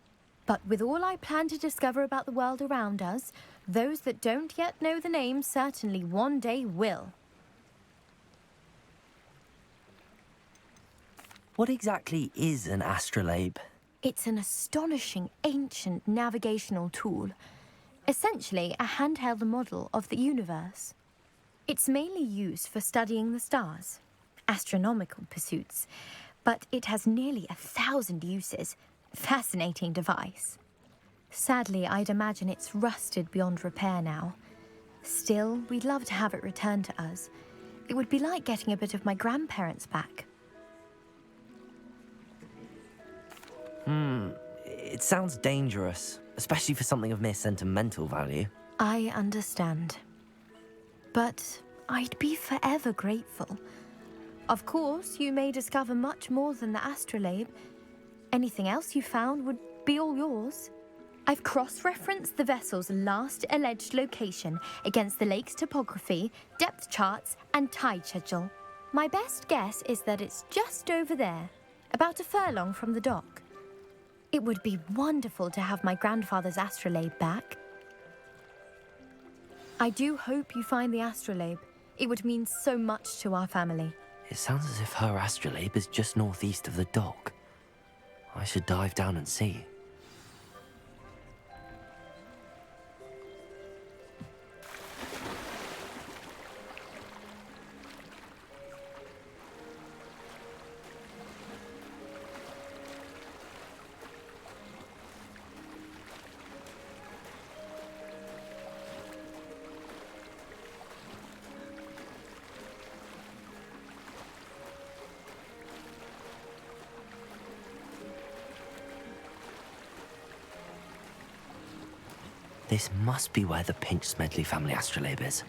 But with all I plan to discover about the world around us, those that don't yet know the name certainly one day will. What exactly is an astrolabe? It's an astonishing ancient navigational tool. Essentially, a handheld model of the universe. It's mainly used for studying the stars, astronomical pursuits, but it has nearly 1,000 uses. Fascinating device. Sadly, I'd imagine it's rusted beyond repair now. Still, we'd love to have it returned to us. It would be like getting a bit of my grandparents back. It sounds dangerous, especially for something of mere sentimental value. I understand. But I'd be forever grateful. Of course, you may discover much more than the astrolabe. Anything else you found would be all yours. I've cross-referenced the vessel's last alleged location against the lake's topography, depth charts, and tide schedule. My best guess is that it's just over there, about a furlong from the dock. It would be wonderful to have my grandfather's astrolabe back. I do hope you find the astrolabe. It would mean so much to our family. It sounds as if her astrolabe is just northeast of the dock. I should dive down and see. This must be where the Pinch Smedley family astrolabe is.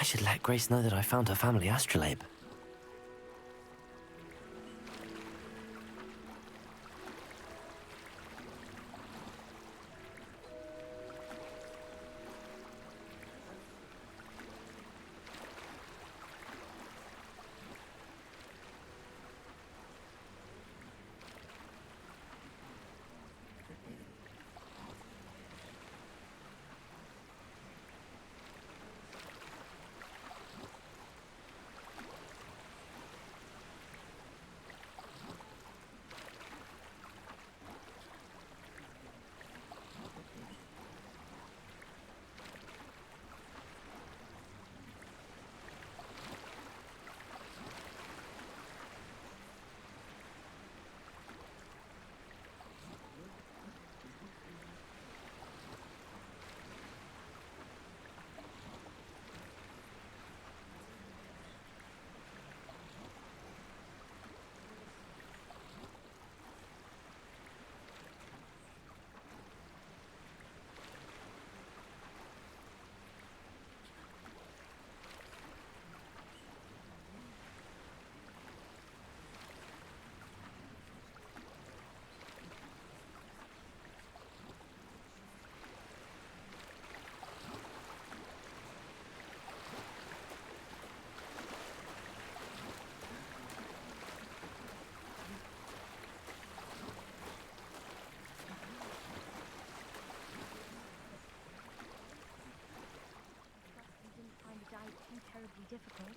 should let Grace know that I found her family astrolabe. Too terribly difficult.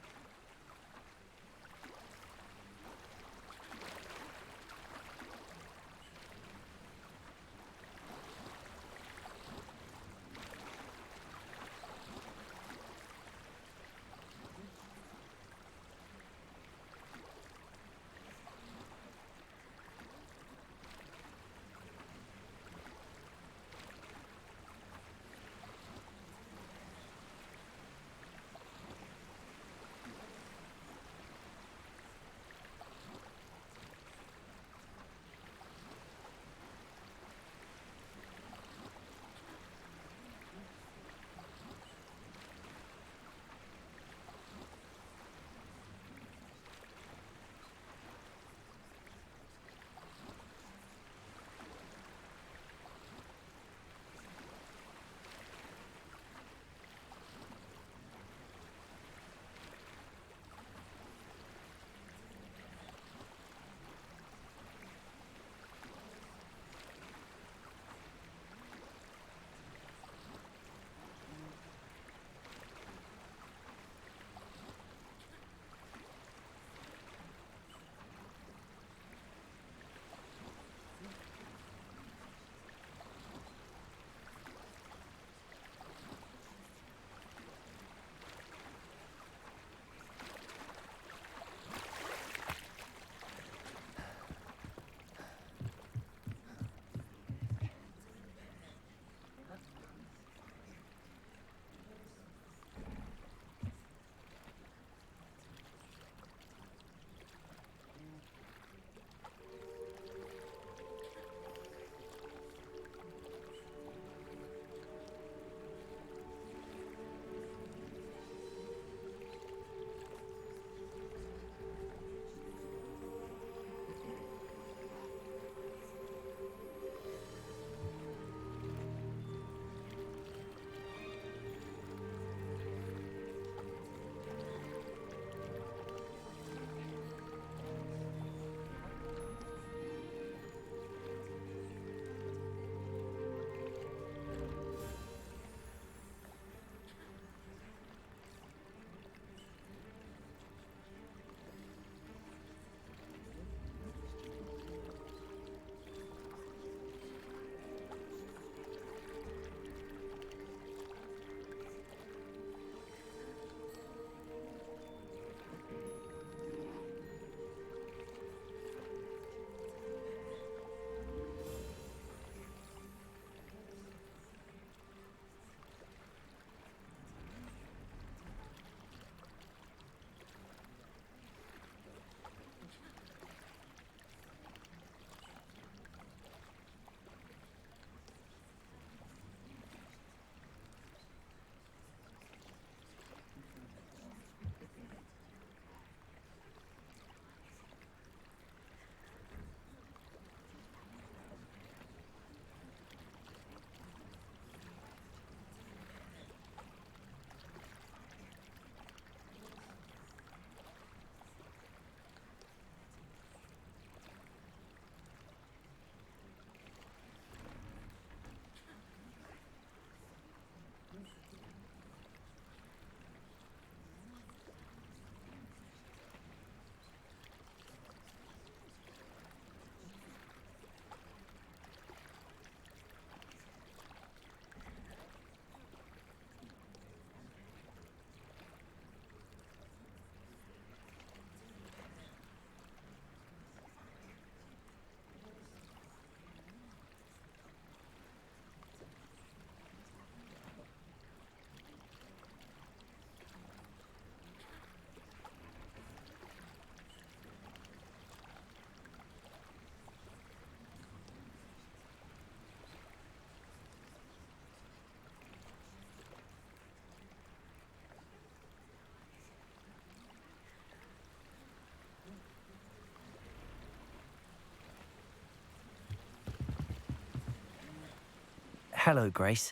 Hello, Grace.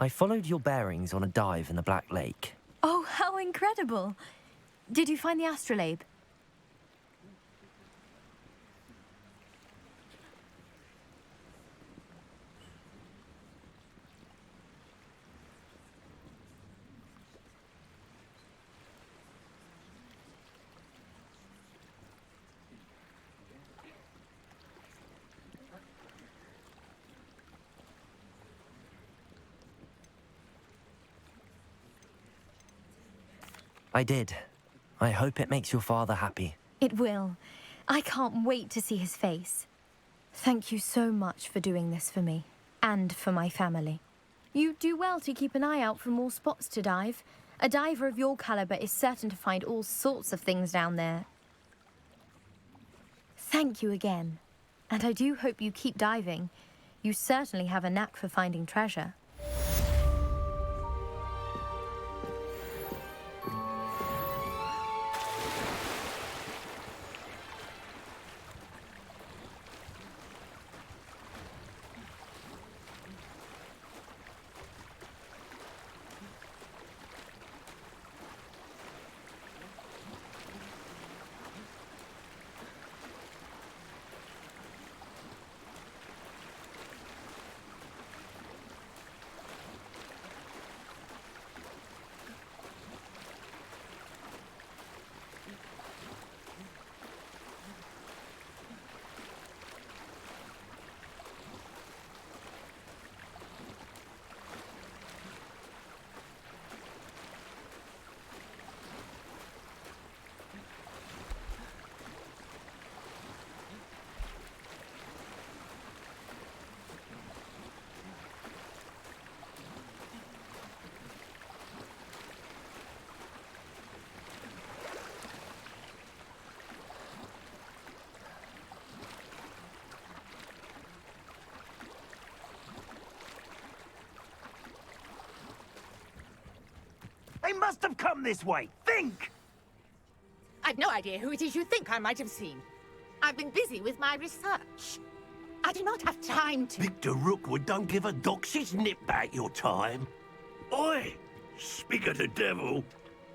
I followed your bearings on a dive in the Black Lake. Oh, how incredible! Did you find the astrolabe? I did. I hope it makes your father happy. It will. I can't wait to see his face. Thank you so much for doing this for me, and for my family. You do well to keep an eye out for more spots to dive. A diver of your caliber is certain to find all sorts of things down there. Thank you again. And I do hope you keep diving. You certainly have a knack for finding treasure. They must have come this way. Think! I've no idea who it is you think I might have seen. I've been busy with my research. I do not have time to... Victor Rookwood don't give a doxy's nip back your time. Oi! Speak of the devil.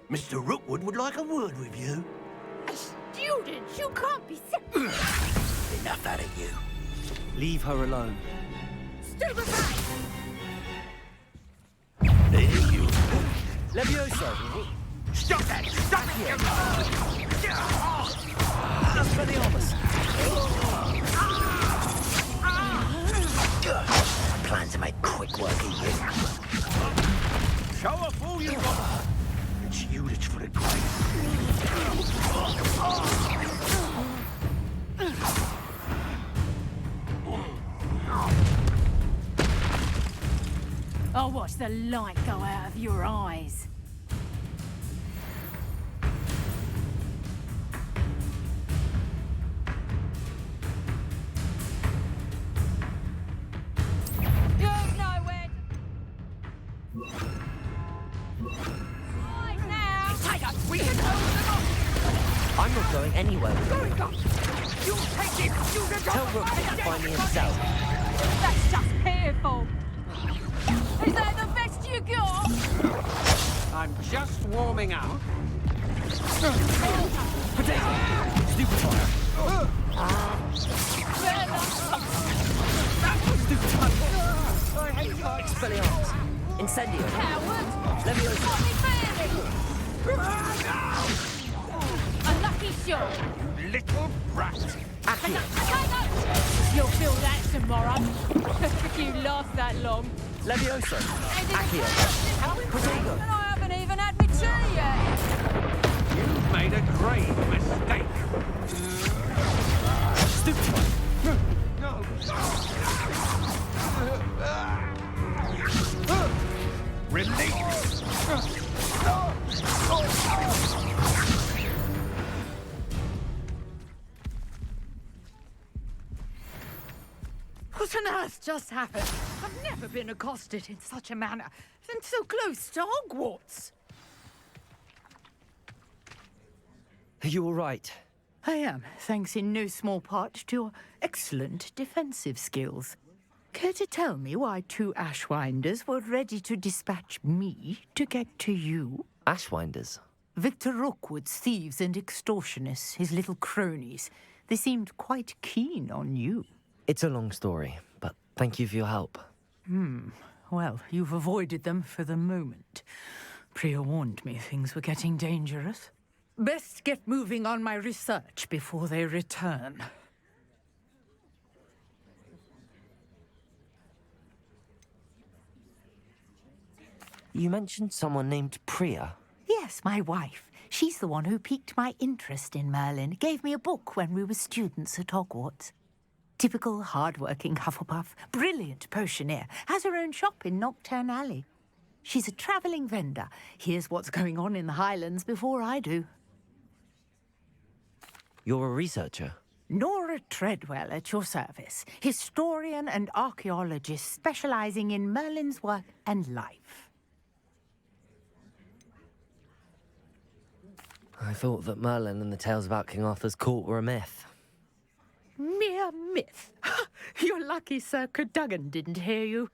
Mr. Rookwood would like a word with you. A student? You can't be... Enough out of you. Leave her alone. Stand aside! There you... Levioso! Stop that! Stop it! Expelliarmus! My plan to make quick work of you. Show off all you got! It's you that's for the grave. I'll watch the light go out of your eyes. You know where to... Right now! Tiger, we can hold them off! I'm not going anywhere. Very good! You'll take it! You can Tell Rookwood to find me himself. That's just painful! Is that the best you got? I'm just warming up. Potato! Stupefire! Stupefire! I hate you! Expelliarmus! Incendio! Coward! Leviosa! A lucky shot! Little brat! Accio! You'll feel that tomorrow. If you last that long. Leviosa! Accio! Protego! And I haven't even had my tea yet. You've made a grave mistake. Stupefire! Release! What on earth just happened? I've never been accosted in such a manner, and so close to Hogwarts. Are you all right? I am, thanks in no small part to your excellent defensive skills. Care to tell me why 2 Ashwinders were ready to dispatch me to get to you? Ashwinders? Victor Rookwood's thieves and extortionists, his little cronies. They seemed quite keen on you. It's a long story, but thank you for your help. Well, you've avoided them for the moment. Priya warned me things were getting dangerous. Best get moving on my research before they return. You mentioned someone named Priya. Yes, my wife. She's the one who piqued my interest in Merlin. Gave me a book when we were students at Hogwarts. Typical hard-working Hufflepuff. Brilliant potioneer. Has her own shop in Knockturn Alley. She's a travelling vendor. Hears what's going on in the Highlands before I do. You're a researcher? Nora Treadwell at your service. Historian and archaeologist specialising in Merlin's work and life. I thought that Merlin and the tales about King Arthur's court were a myth. Mere myth. You're lucky Sir Cadogan didn't hear you.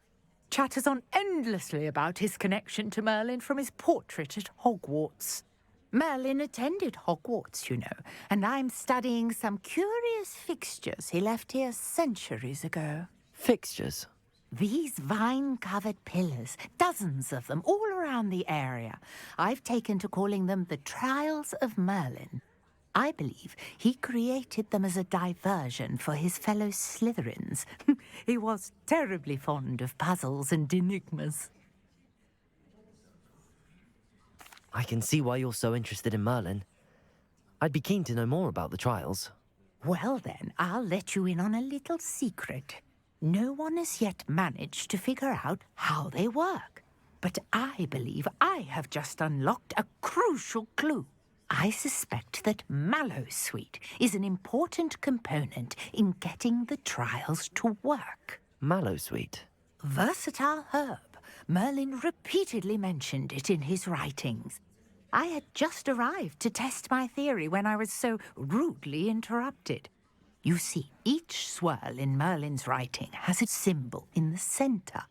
Chatters on endlessly about his connection to Merlin from his portrait at Hogwarts. Merlin attended Hogwarts, you know, and I'm studying some curious fixtures he left here centuries ago. Fixtures? These vine-covered pillars, dozens of them, all around the area. I've taken to calling them the Trials of Merlin. I believe he created them as a diversion for his fellow Slytherins. He was terribly fond of puzzles and enigmas. I can see why you're so interested in Merlin. I'd be keen to know more about the trials. Well then, I'll let you in on a little secret. No one has yet managed to figure out how they work. But I believe I have just unlocked a crucial clue. I suspect that Mallowsweet is an important component in getting the trials to work. Mallowsweet? Versatile herb. Merlin repeatedly mentioned it in his writings. I had just arrived to test my theory when I was so rudely interrupted. You see, each swirl in Merlin's writing has a symbol in the centre.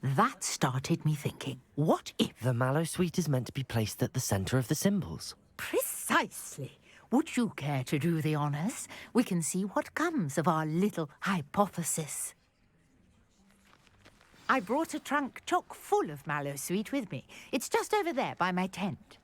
That started me thinking, what if... The Mallowsweet is meant to be placed at the centre of the symbols. Precisely. Would you care to do the honours? We can see what comes of our little hypothesis. I brought a trunk chock full of Mallowsweet with me. It's just over there by my tent.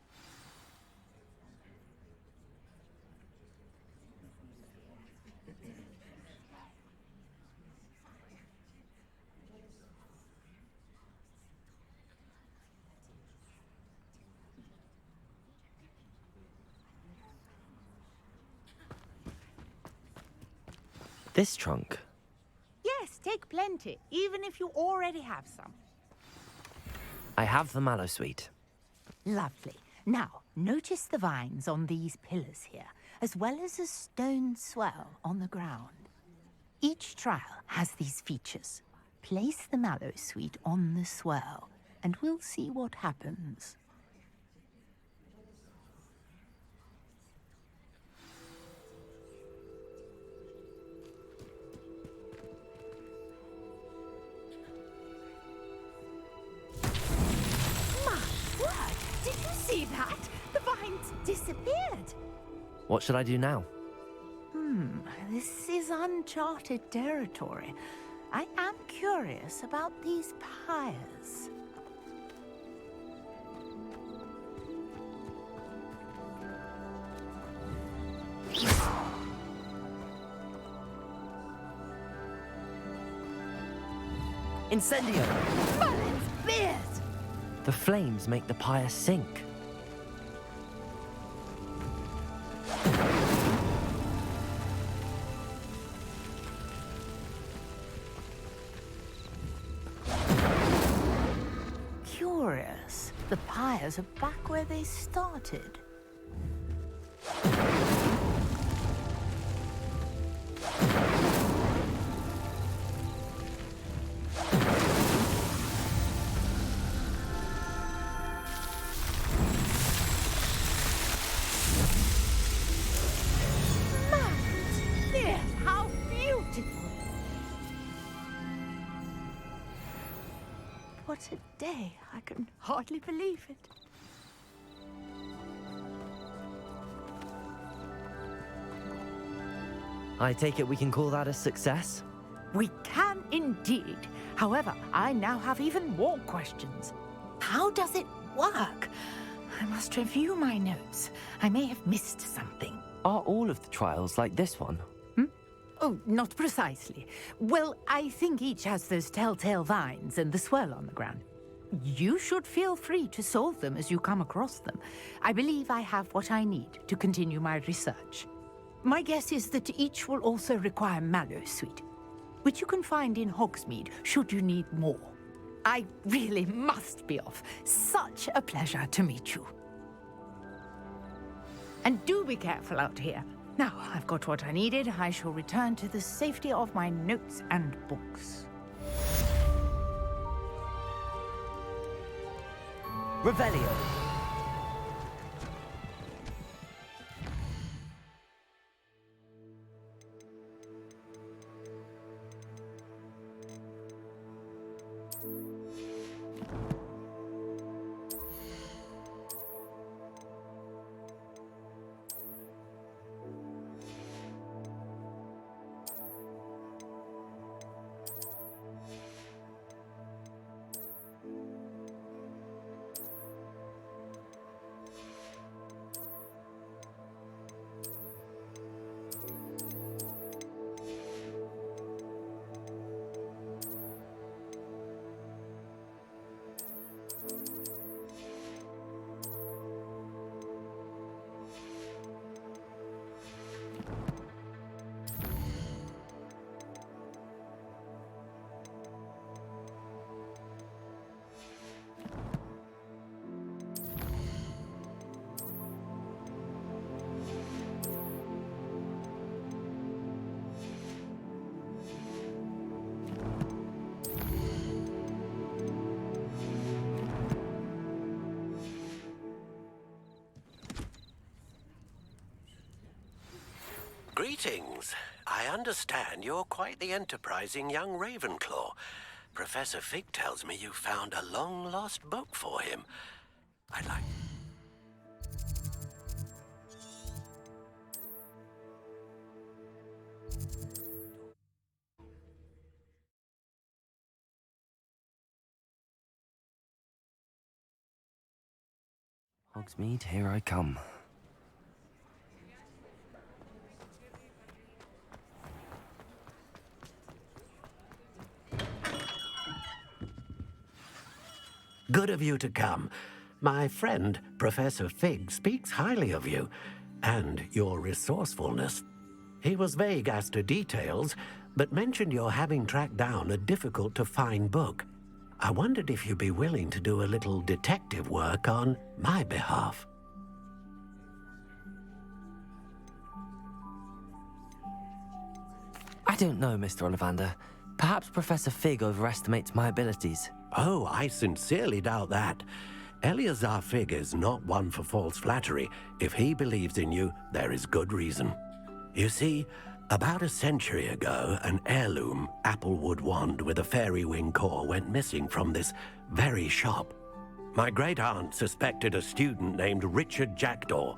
This trunk? Yes, take plenty, even if you already have some. I have the Mallowsweet. Lovely. Now, notice the vines on these pillars here, as well as a stone swell on the ground. Each trial has these features. Place the Mallowsweet on the swirl, and we'll see what happens. See that? The vines disappeared. What should I do now? This is uncharted territory. I am curious about these pyres. Incendio! Merlin's beard! The flames make the pyre sink. Curious. The pyres are back where they started. a day. I can hardly believe it. I take it we can call that a success? We can indeed. However, I now have even more questions. How does it work? I must review my notes. I may have missed something. Are all of the trials like this one? Oh, not precisely. Well, I think each has those telltale vines and the swirl on the ground. You should feel free to solve them as you come across them. I believe I have what I need to continue my research. My guess is that each will also require mallow sweet, which you can find in Hogsmeade should you need more. I really must be off. Such a pleasure to meet you. And do be careful out here. Now, I've got what I needed. I shall return to the safety of my notes and books. Revelio. Greetings. I understand you're quite the enterprising young Ravenclaw. Professor Fig tells me you found a long-lost book for him. I'd like... Hogsmeade, here I come. Good of you to come. My friend, Professor Fig, speaks highly of you and your resourcefulness. He was vague as to details, but mentioned your having tracked down a difficult-to-find book. I wondered if you'd be willing to do a little detective work on my behalf. I don't know, Mr. Ollivander. Perhaps Professor Fig overestimates my abilities. Oh, I sincerely doubt that. Eleazar Fig is not one for false flattery. If he believes in you, there is good reason. You see, about a century ago, an heirloom applewood wand with a fairy wing core went missing from this very shop. My great-aunt suspected a student named Richard Jackdaw.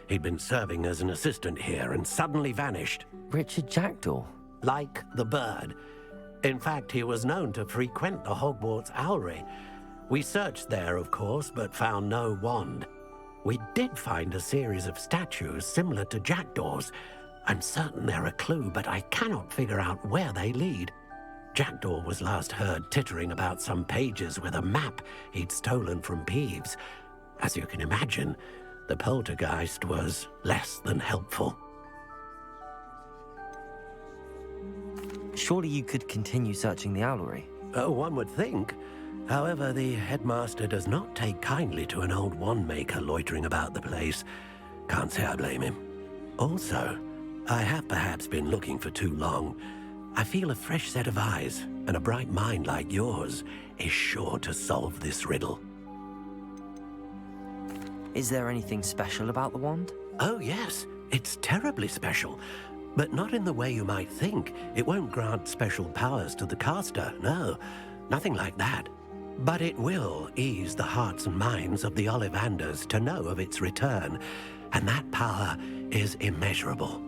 He'd been serving as an assistant here and suddenly vanished. Richard Jackdaw? Like the bird. In fact, he was known to frequent the Hogwarts Owlery. We searched there, of course, but found no wand. We did find a series of statues similar to Jackdaw's. I'm certain they're a clue, but I cannot figure out where they lead. Jackdaw was last heard tittering about some pages with a map he'd stolen from Peeves. As you can imagine, the poltergeist was less than helpful. Surely you could continue searching the owlery. Oh, one would think. However, the headmaster does not take kindly to an old wand-maker loitering about the place. Can't say I blame him. Also, I have perhaps been looking for too long. I feel a fresh set of eyes, and a bright mind like yours is sure to solve this riddle. Is there anything special about the wand? Oh, yes. It's terribly special. But not in the way you might think. It won't grant special powers to the caster, no. Nothing like that. But it will ease the hearts and minds of the Ollivanders to know of its return, and that power is immeasurable.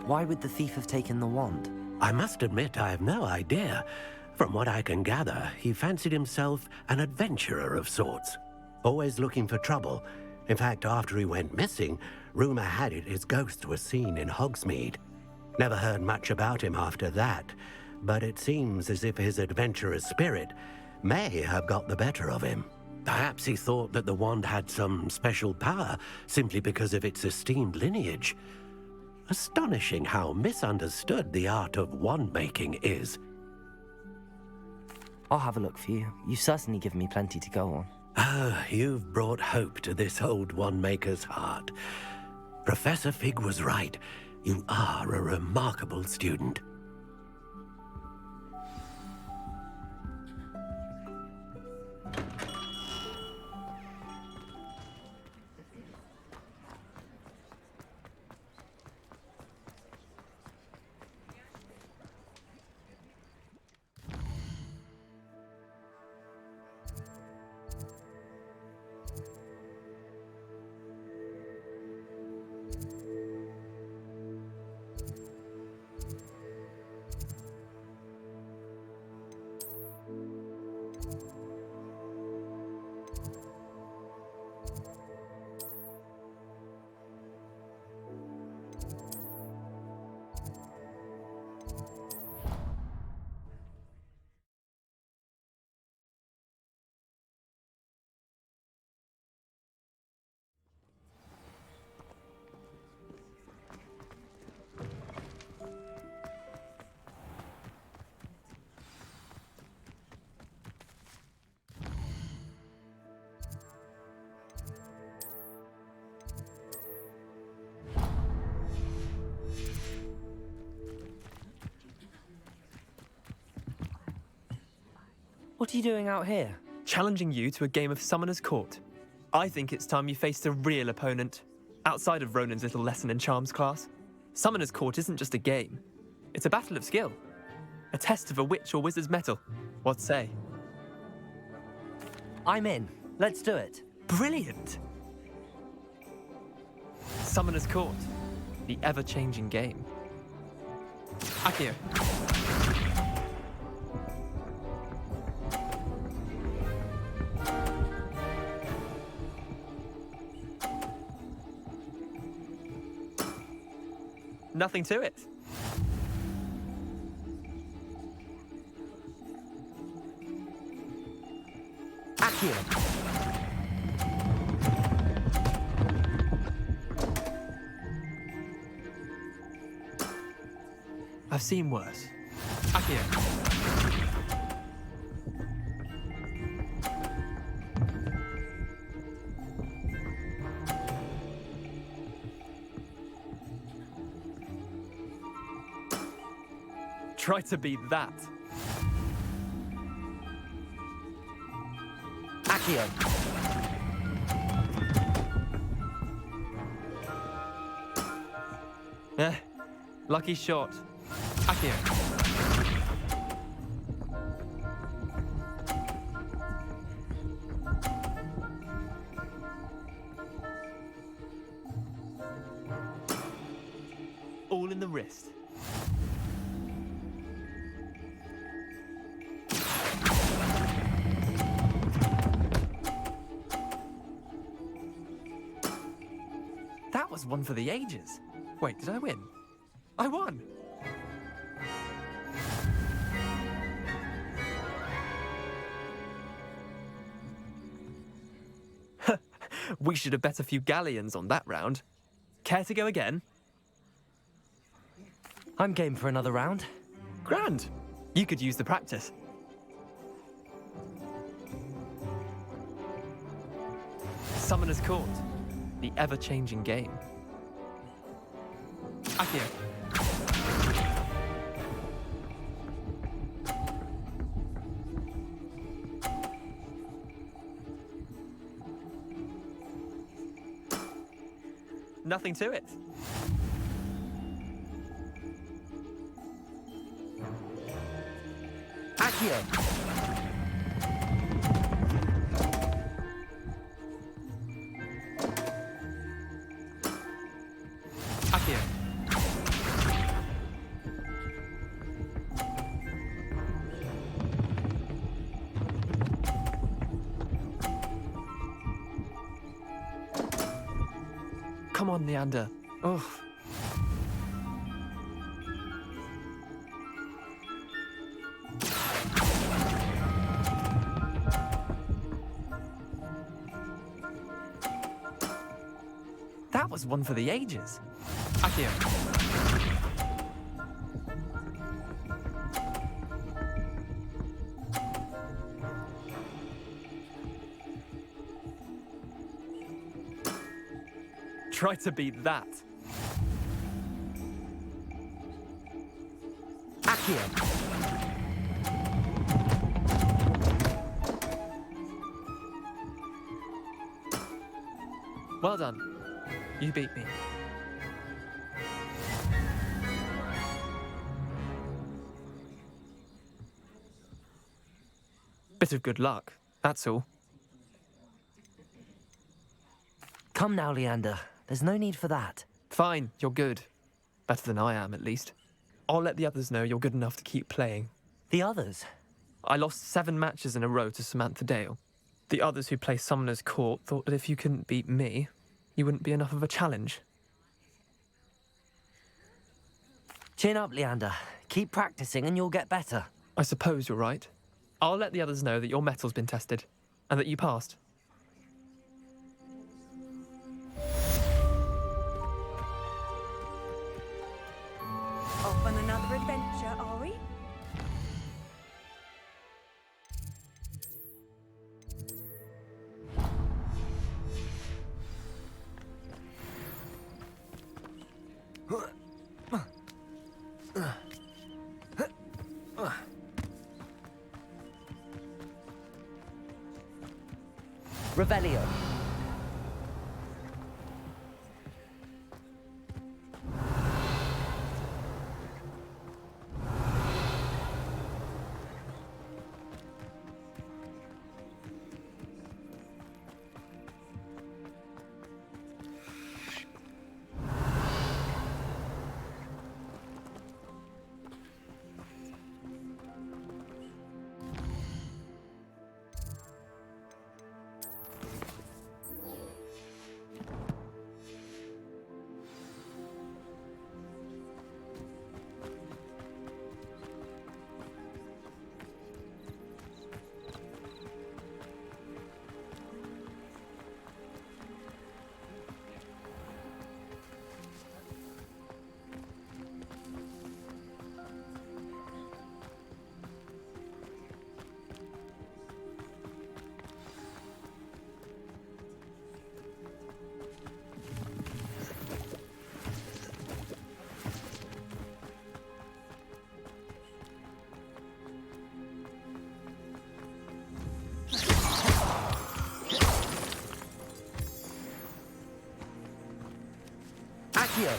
Why would the thief have taken the wand? I must admit I have no idea. From what I can gather, he fancied himself an adventurer of sorts, always looking for trouble. In fact, after he went missing, rumor had it his ghost was seen in Hogsmeade. Never heard much about him after that, but it seems as if his adventurous spirit may have got the better of him. Perhaps he thought that the wand had some special power simply because of its esteemed lineage. Astonishing how misunderstood the art of wand-making is. I'll have a look for you. You've certainly given me plenty to go on. Ah, you've brought hope to this old wand-maker's heart. Professor Fig was right. You are a remarkable student. What are you doing out here? Challenging you to a game of Summoner's Court. I think it's time you faced a real opponent, outside of Ronan's little lesson in charms class. Summoner's Court isn't just a game. It's a battle of skill. A test of a witch or wizard's mettle. What say? I'm in. Let's do it. Brilliant! Summoner's Court. The ever-changing game. Akio. Nothing to it. Akio. I've seen worse. Akio. Try to beat that. Akio. Lucky shot. Akio. All in the wrist. That was one for the ages. Wait, did I win? I won! We should have bet a few galleons on that round. Care to go again? I'm game for another round. Grand. You could use the practice. Summoner's Court. The ever-changing game. Akio. Nothing to it. Akio. Accio! Accio. Come on, Leander. Oh. That was one for the ages. Accio. Try to beat that. Accio! Well done. You beat me. Bit of good luck, that's all. Come now, Leander. There's no need for that. Fine, you're good. Better than I am, at least. I'll let the others know you're good enough to keep playing. The others? I lost 7 matches in a row to Samantha Dale. The others who play Summoner's Court thought that if you couldn't beat me, you wouldn't be enough of a challenge. Chin up, Leander. Keep practicing and you'll get better. I suppose you're right. I'll let the others know that your metal's been tested, and that you passed. Off on another adventure, are we? Revelio. Accio!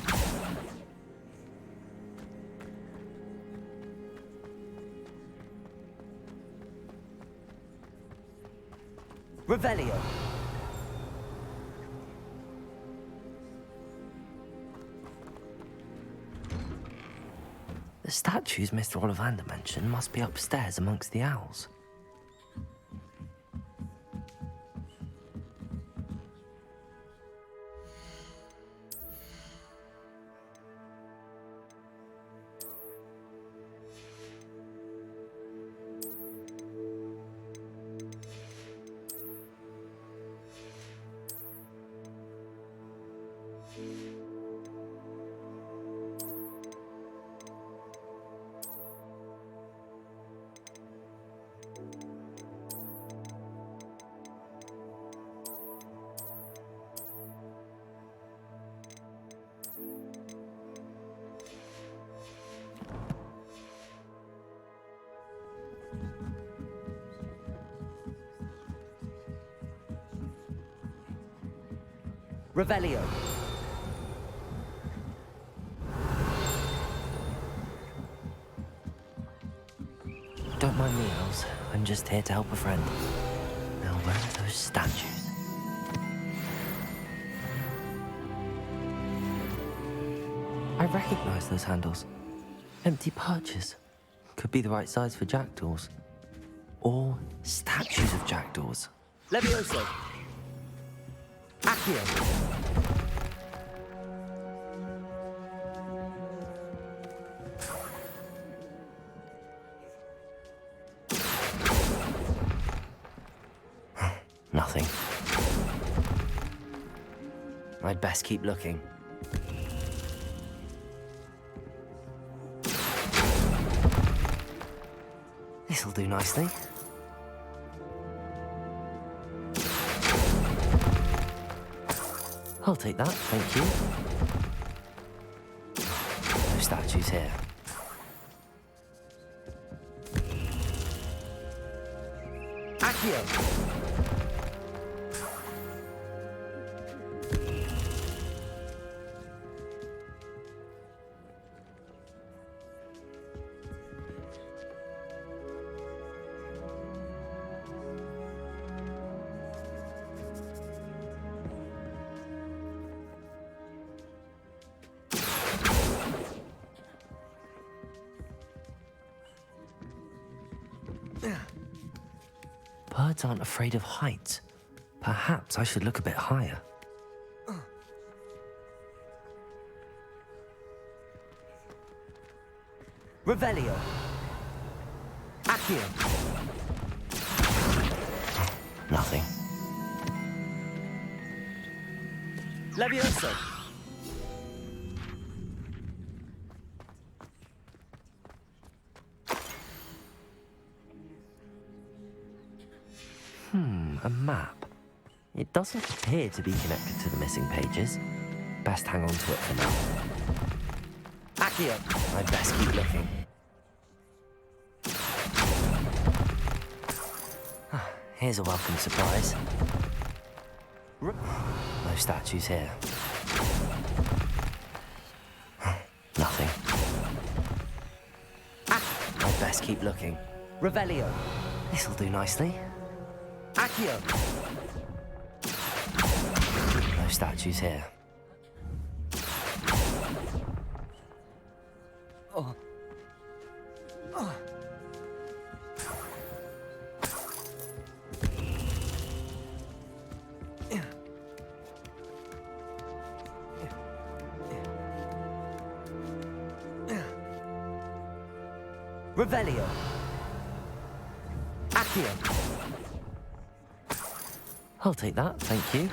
Revelio. The statues Mr. Ollivander mentioned must be upstairs amongst the owls. Revelio. Don't mind me, I'm just here to help a friend. Now, where are those statues? I recognize those handles. Empty perches. Could be the right size for jackdaws. Or statues of jackdaws. Levioso! Accio! Nothing. I'd best keep looking. This'll do nicely. I'll take that, thank you. No statues here. Accio! Birds aren't afraid of heights. Perhaps I should look a bit higher. Revelio! Accio! Nothing. Levioso! A map. It doesn't appear to be connected to the missing pages. Best hang on to it for now. Accio! I'd best keep looking. Here's a welcome surprise. No statues here. Nothing. I'd best keep looking. Revelio! This'll do nicely. Accio! No statues here. Oh. Oh. Revelio! Accio! I'll take that, thank you.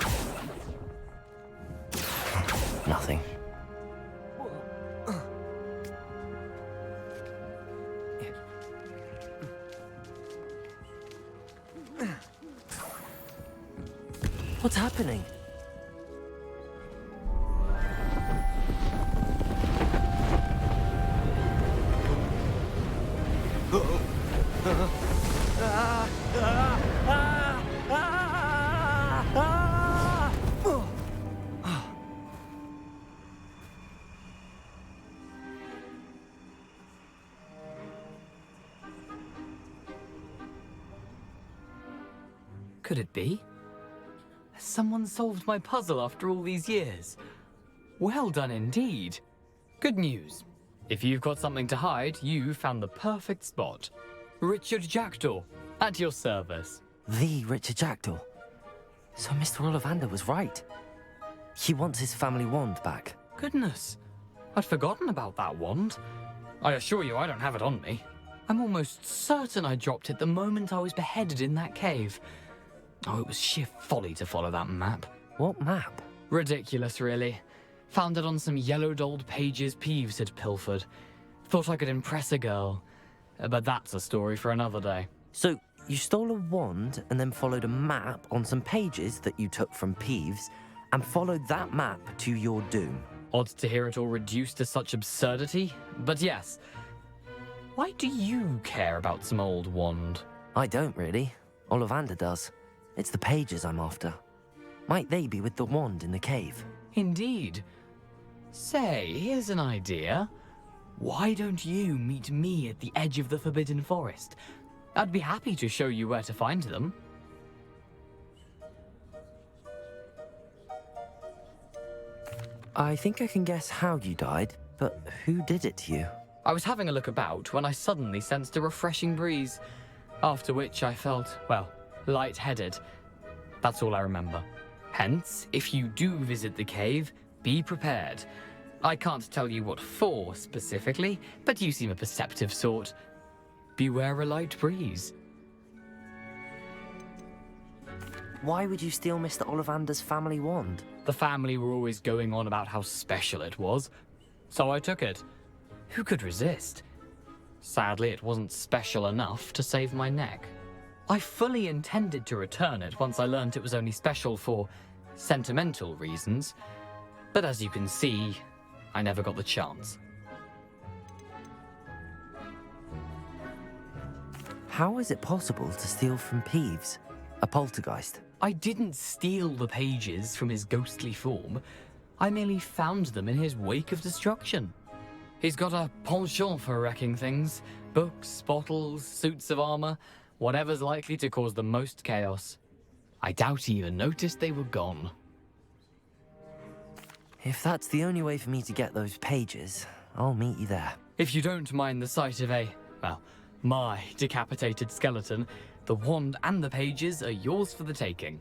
Nothing. What's happening? Could it be? Has someone solved my puzzle after all these years? Well done indeed. Good news. If you've got something to hide, you found the perfect spot. Richard Jackdaw, at your service. The Richard Jackdaw. So Mr. Ollivander was right. He wants his family wand back. Goodness, I'd forgotten about that wand. I assure you I don't have it on me. I'm almost certain I dropped it the moment I was beheaded in that cave. Oh, it was sheer folly to follow that map. What map? Ridiculous, really. Found it on some yellowed old pages Peeves had pilfered. Thought I could impress a girl. But that's a story for another day. So, you stole a wand and then followed a map on some pages that you took from Peeves and followed that map to your doom. Odd to hear it all reduced to such absurdity, but yes. Why do you care about some old wand? I don't, really. Ollivander does. It's the pages I'm after. Might they be with the wand in the cave? Indeed. Say, here's an idea. Why don't you meet me at the edge of the Forbidden Forest? I'd be happy to show you where to find them. I think I can guess how you died, but who did it to you? I was having a look about when I suddenly sensed a refreshing breeze, after which I felt, well, lightheaded. That's all I remember. Hence, if you do visit the cave, be prepared. I can't tell you what for specifically, but you seem a perceptive sort. Beware a light breeze. Why would you steal Mr. Ollivander's family wand? The family were always going on about how special it was, so I took it. Who could resist? Sadly, it wasn't special enough to save my neck. I fully intended to return it once I learned it was only special for sentimental reasons, but as you can see, I never got the chance. How is it possible to steal from Peeves, a poltergeist? I didn't steal the pages from his ghostly form. I merely found them in his wake of destruction. He's got a penchant for wrecking things. Books, bottles, suits of armor, whatever's likely to cause the most chaos. I doubt he even noticed they were gone. If that's the only way for me to get those pages, I'll meet you there. If you don't mind the sight of my decapitated skeleton, the wand and the pages are yours for the taking.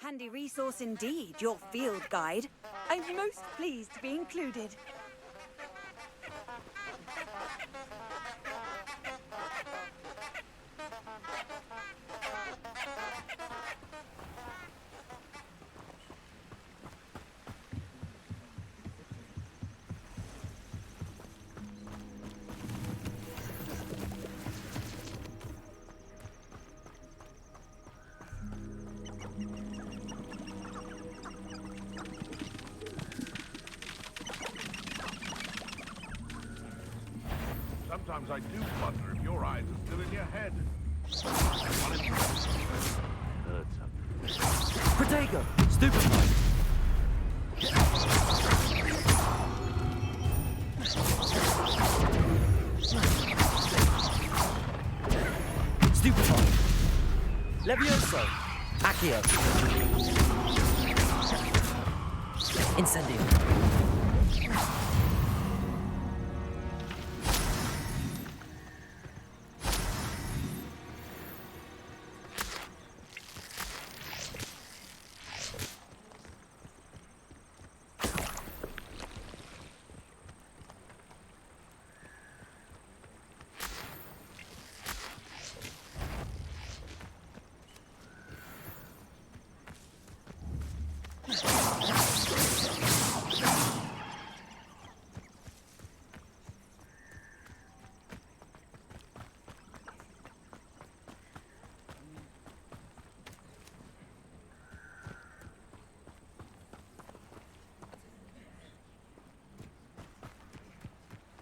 Handy resource indeed, your field guide. I'm most pleased to be included. Sometimes I do wonder if your eyes are still in your head. Protego! Stupefied! Stupefied! Levioso! Accio! Incendio!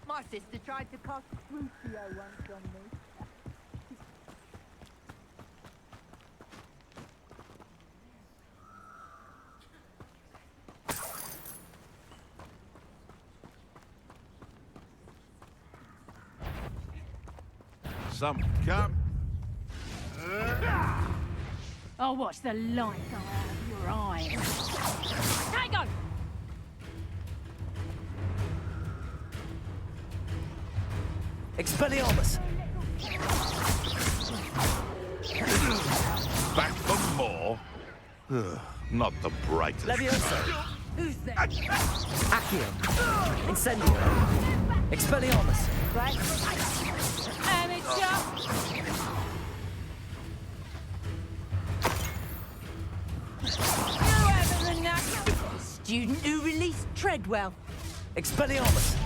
My sister tried to cast Crucio once on me. Some come. I'll watch the light go out of your eyes. Tango! Expelliarmus! Back for more? Not the brightest. Levioso! Who's there? Accio! Incendio! Expelliarmus! Amateur! student who released Treadwell. Expelliarmus!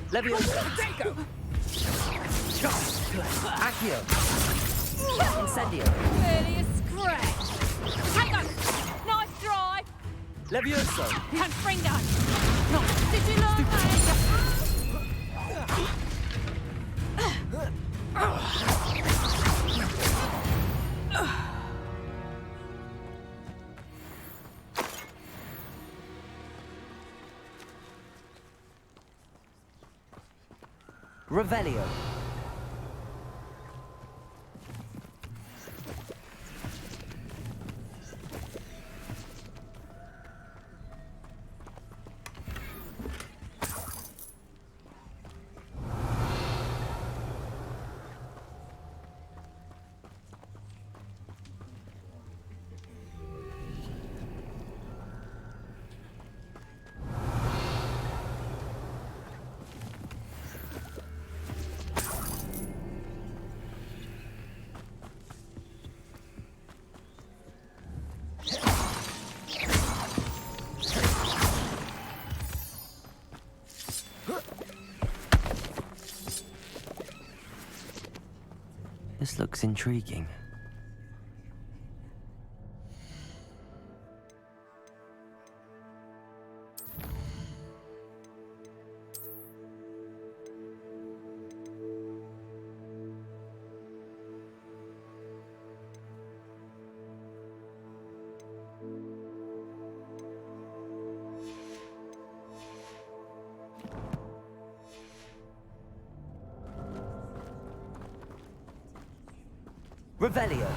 Leviosa! Dago! Accio! Incendio! Barely a scratch. Tango! Nice drive. Levioso! Confringo! Did you learn that? Revelio. This looks intriguing. Revelio.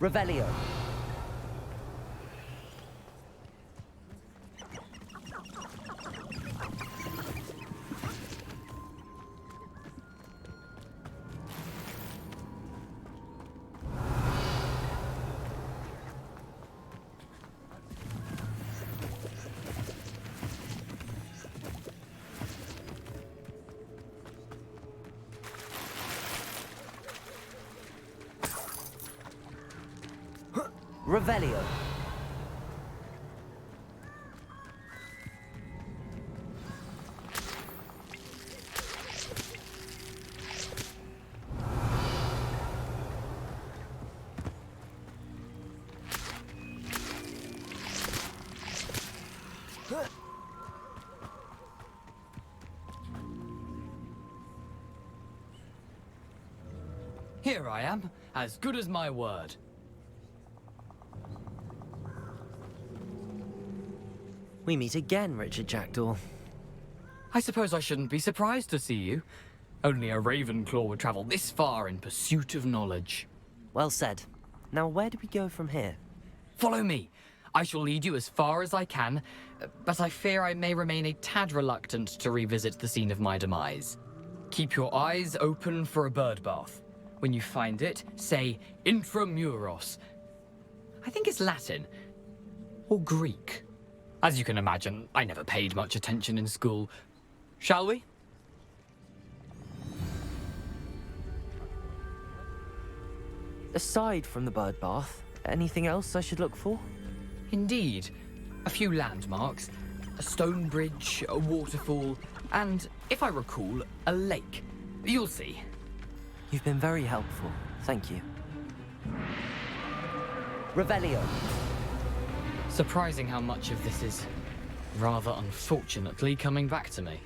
Revelio. Revelio. Here I am, as good as my word. We meet again, Richard Jackdaw. I suppose I shouldn't be surprised to see you. Only a Ravenclaw would travel this far in pursuit of knowledge. Well said. Now, where do we go from here? Follow me. I shall lead you as far as I can, but I fear I may remain a tad reluctant to revisit the scene of my demise. Keep your eyes open for a bird bath. When you find it, say intramuros. I think it's Latin. Or Greek. As you can imagine, I never paid much attention in school. Shall we? Aside from the bird bath, anything else I should look for? Indeed. A few landmarks, a stone bridge, a waterfall, and, if I recall, a lake. You'll see. You've been very helpful. Thank you. Revelio. Surprising how much of this is rather unfortunately coming back to me.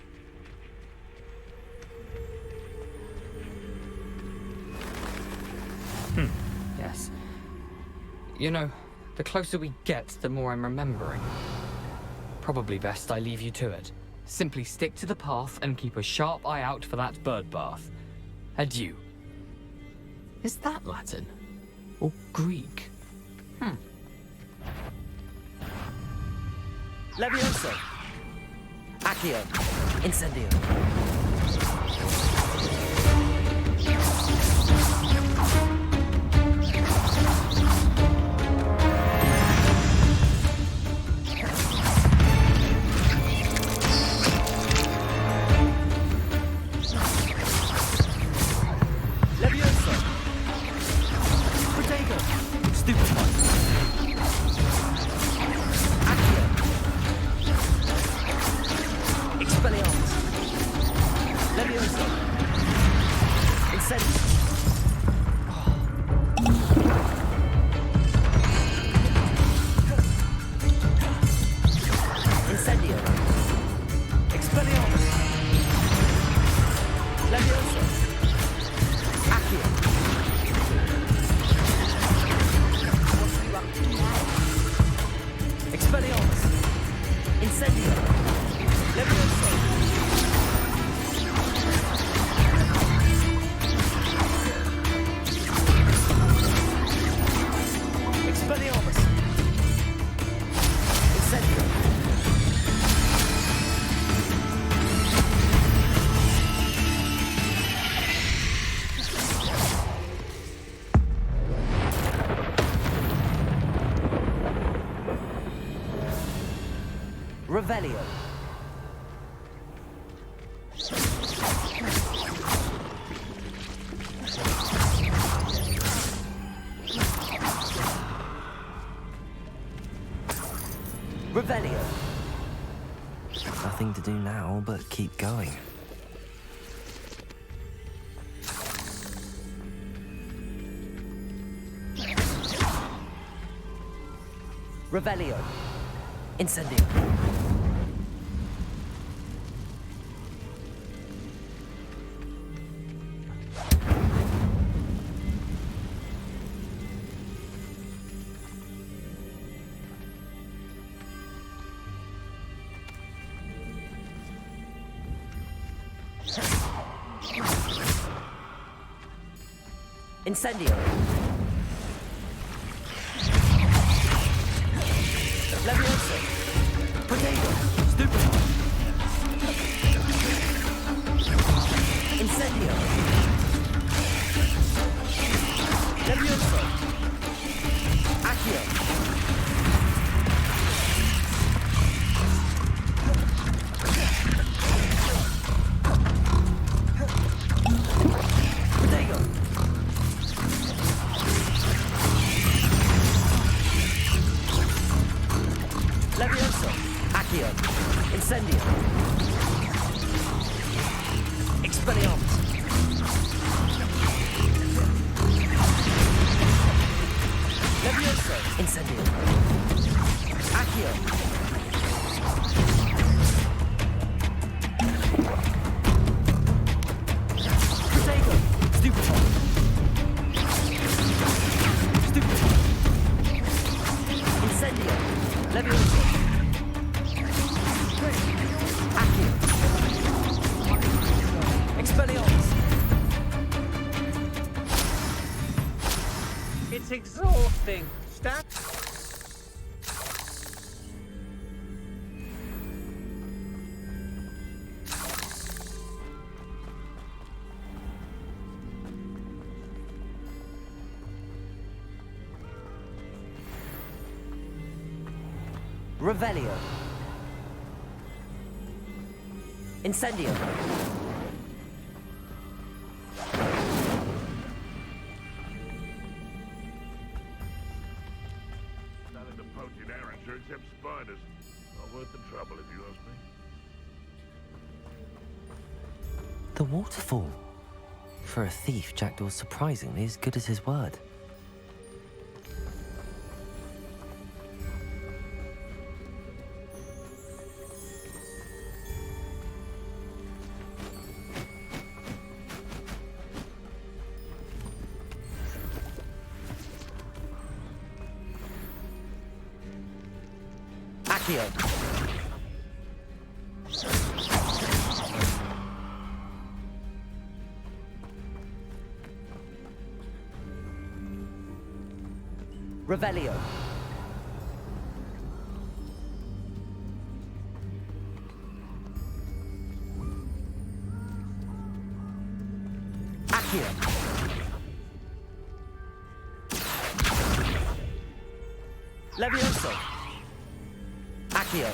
Yes. You know, the closer we get, the more I'm remembering. Probably best I leave you to it. Simply stick to the path and keep a sharp eye out for that bird bath. Adieu. Is that Latin? Or Greek? Levioso! Accio! Incendio! Levioso! Protego! Stupefy! Accio! Expelliarmus! Levioso! Incendio! Incendio! Expelliarmus! Levioso! Accio! Expelliarmus! Incendio! Levioso! Expelliarmus! Incendio! Revelio. Revelio. Nothing to do now but keep going. Revelio. Incendio. Incendio. Levioso. Protego. Stupefy. Incendio. Levioso. Accio. Protego. Levioso. Accio. Incendio. Expelliarmus. Levioso. Incendio. Accio. Protego. Stupefy. Stupefy. Incendio. Levioso. Accio. Expelliarmus. It's exhausting. Stat. Revelio. Incendio. Nothing to poach in Ayrshire except spiders. Not worth the trouble, if you ask me. The waterfall. For a thief, Jackdaw's surprisingly as good as his word. Accio. Revelio. Accio. Levioso. Accio.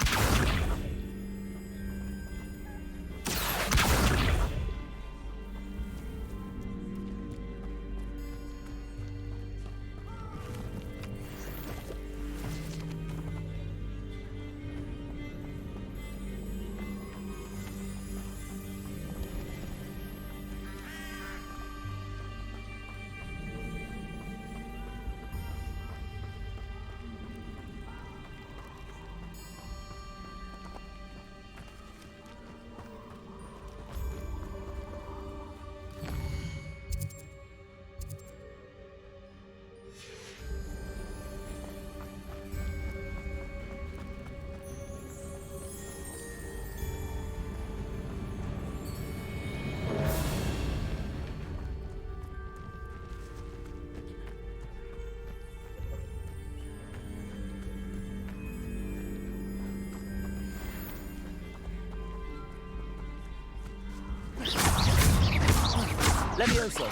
Levioso.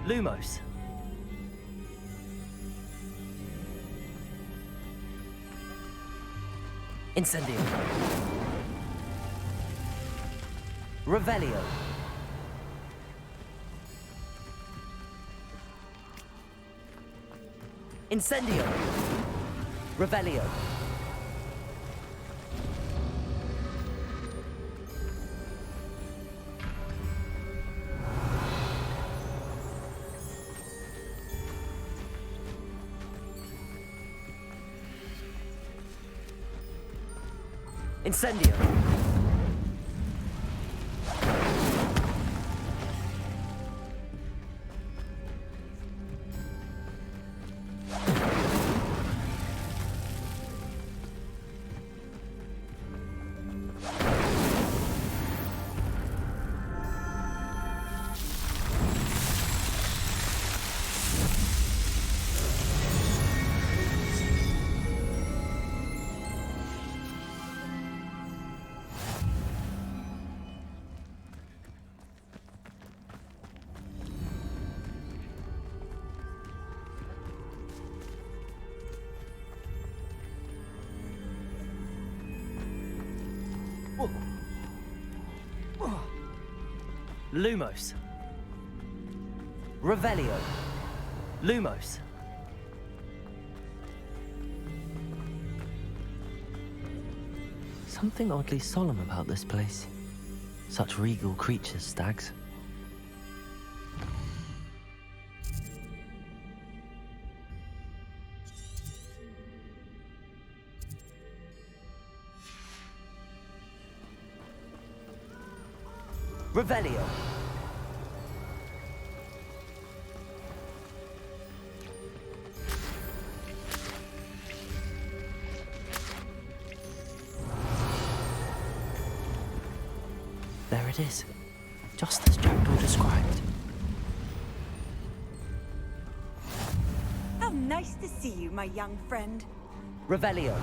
Lumos. Incendio. Revelio. Incendio. Revelio. Incendio. Lumos. Revelio. Lumos. Something oddly solemn about this place. Such regal creatures, stags. Revelio. There it is, just as Jackdaw described. How nice to see you, my young friend. Revelio.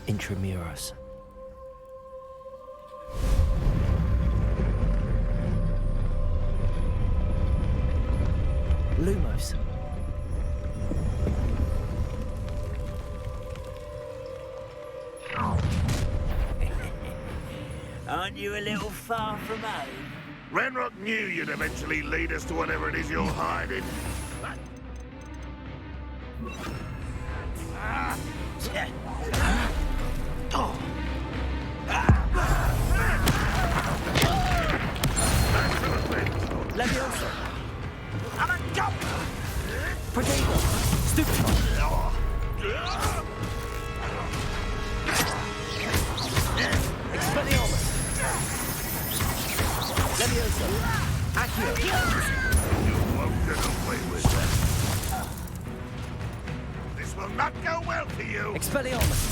Intramuros. Lumos. Aren't you a little far from home? Renrock knew you'd eventually lead us to whatever it is you're hiding. Leviosa! Protego! Stupefy! Expelliarmus! Leviosa! Accio! You won't get away with that. This will not go well for you. Expelliarmus!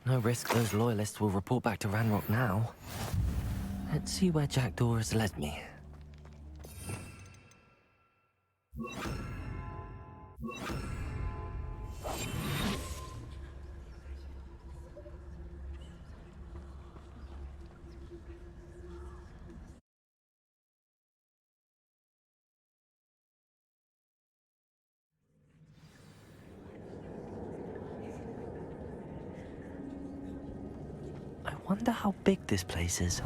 No risk those loyalists will report back to Ranrock now. Let's see where Jackdaw has led me. I wonder how big this place is.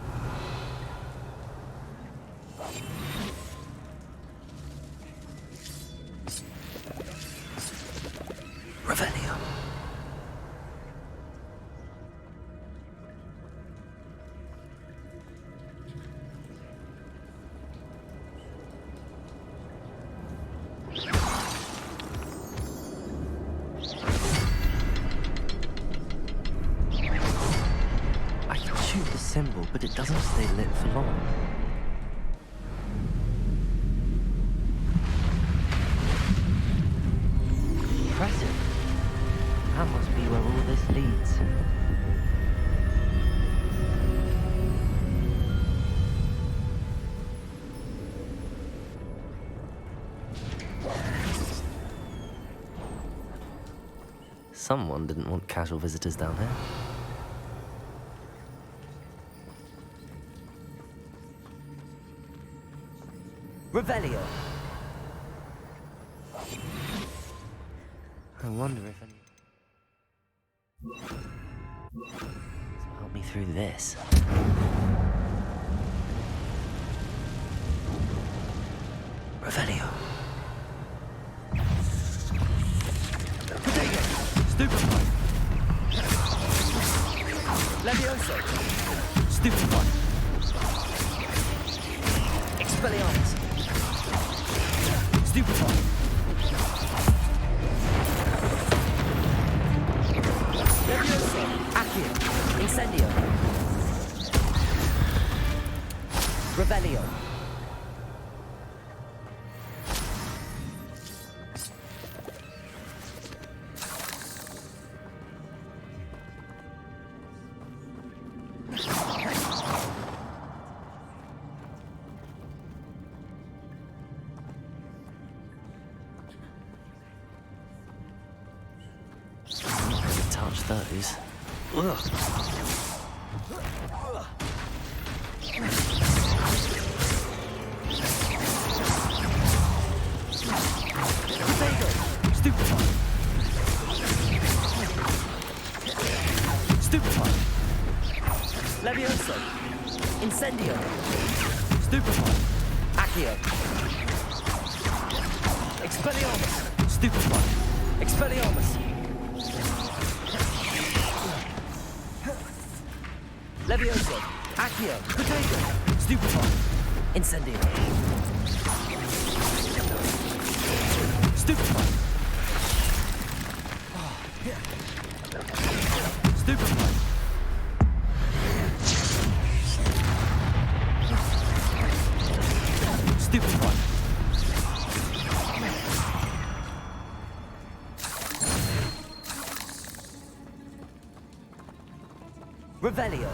Revelio. Symbol, but it doesn't stay lit for long. Impressive. That must be where all this leads. Someone didn't want casual visitors down here. Revelio. I wonder if any... So help me through this. Revelio. Protego. Stupefy. Leviosa. Stupefy. Expelliarmus. Stupefy. Leviosa. Accio. Incendio. Revelio. Touch those. Ugh. Stupefy. Stupefy. Leviosa. Incendio. Stupefy. Accio. Expelliarmus. Stupefy. Expelliarmus. Leviosa. Accio. Protego. Stupefy. Incendio. Stupefy. Stupefy. Stupefy. Revelio.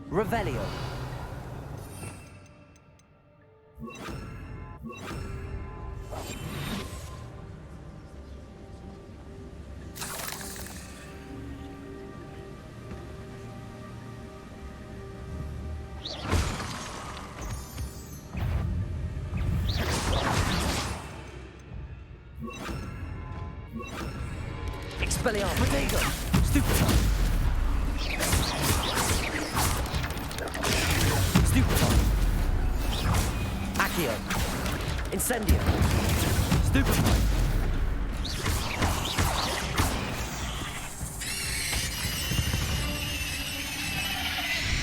Revelio. Expelliarmus. Stupefy. Stupefy. Accio. Incendio. Stupefy.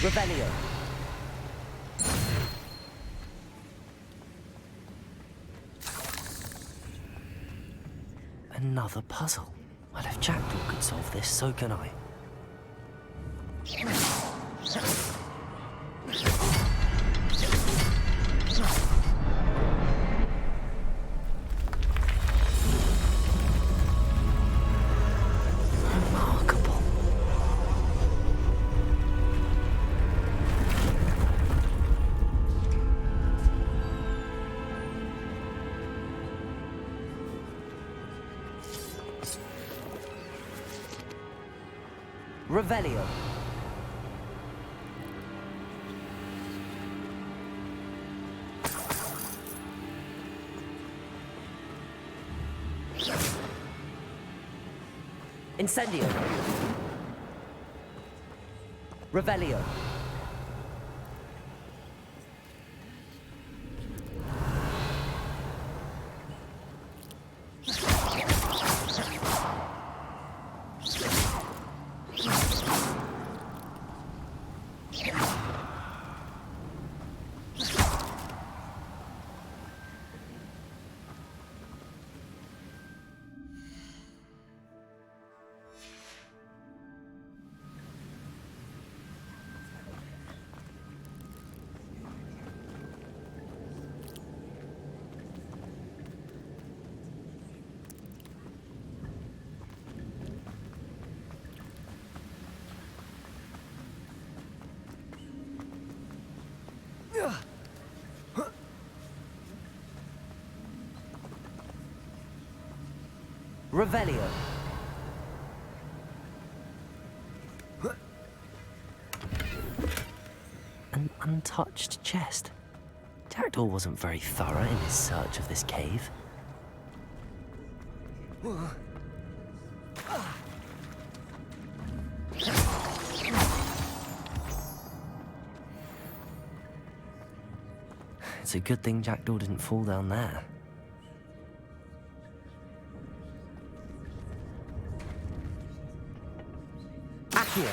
Revelio. Another puzzle. Well, if Jackdaw could solve this, so can I. Remarkable. Revelio. Incendio. Revelio. Revelio. An untouched chest. Jackdaw wasn't very thorough in his search of this cave. It's a good thing Jackdaw didn't fall down there. Accio.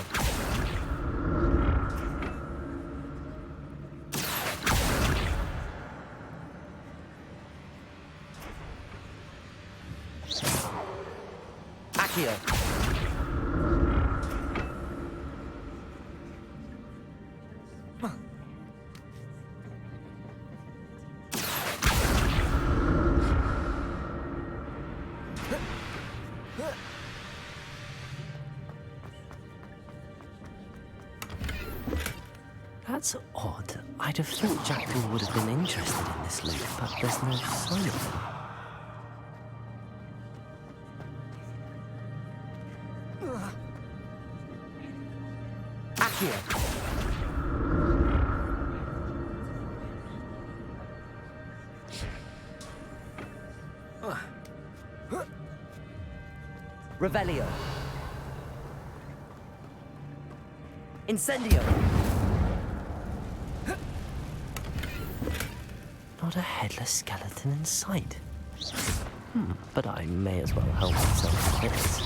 Accio. That's odd. I'd have thought Jackdaw would have been interested in this loot, but there's no sign of him. Accio. Revelio. Incendio. Not a headless skeleton in sight. But I may as well help myself to this.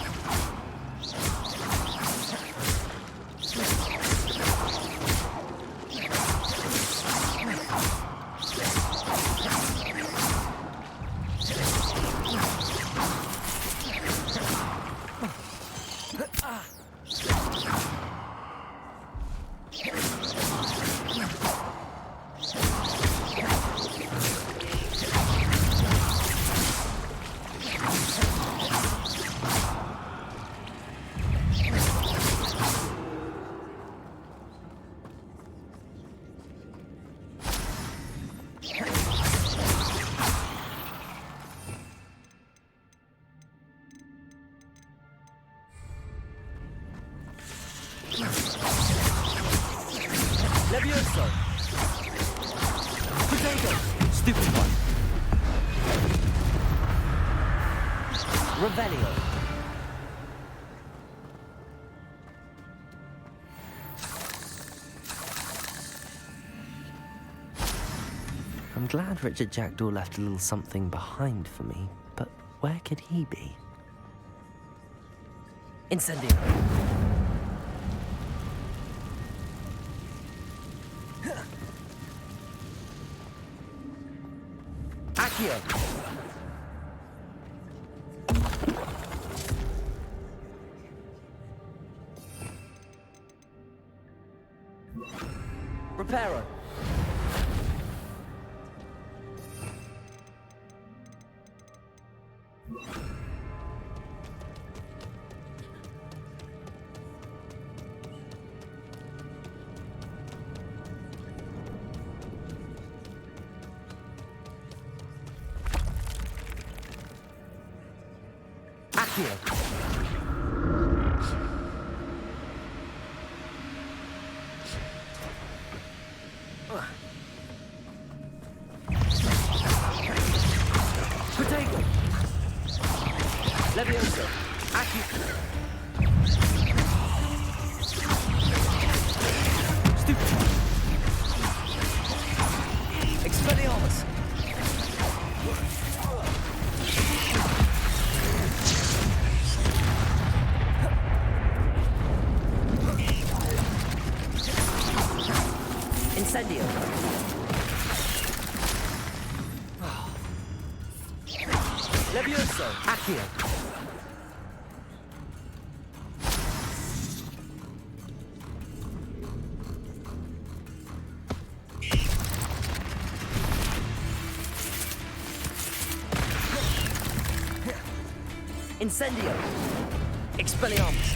Levioso! Potato! Stupid one! Revelio! I'm glad Richard Jackdaw left a little something behind for me, but where could he be? Incendio! Accio! Reparo! Accio! Potato! Levioso! Accio! Stupid! Expelliarmus! Incendio! Levioso! Accio! Incendio! Expelliarmus!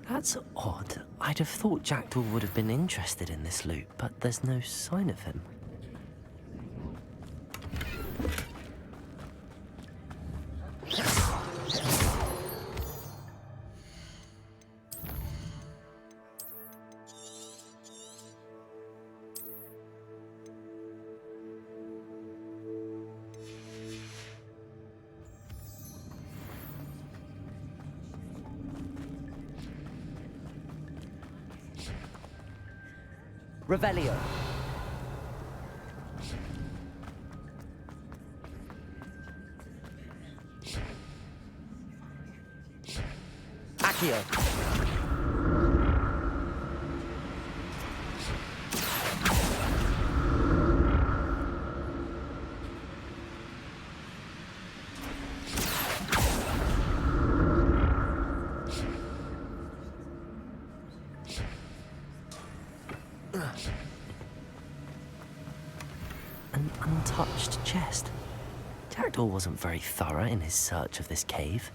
That's odd. I'd have thought Jackdaw would have been interested in this loot, but there's no sign of him. Revelio. Accio. An untouched chest. Jackdaw wasn't very thorough in his search of this cave.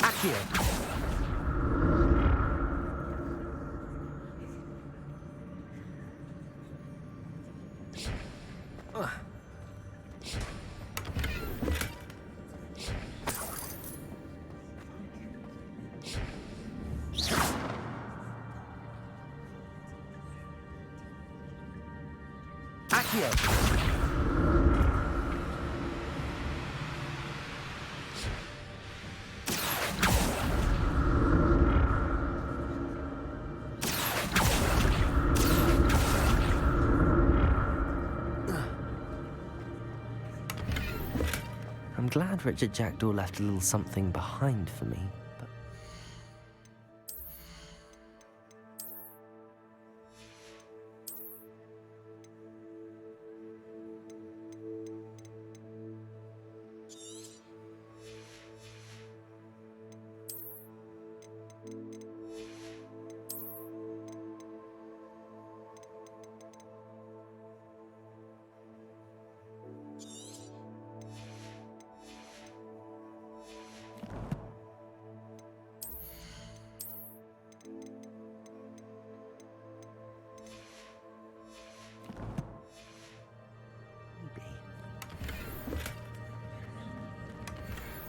Accio. Accio. I'm glad Richard Jackdaw left a little something behind for me, but...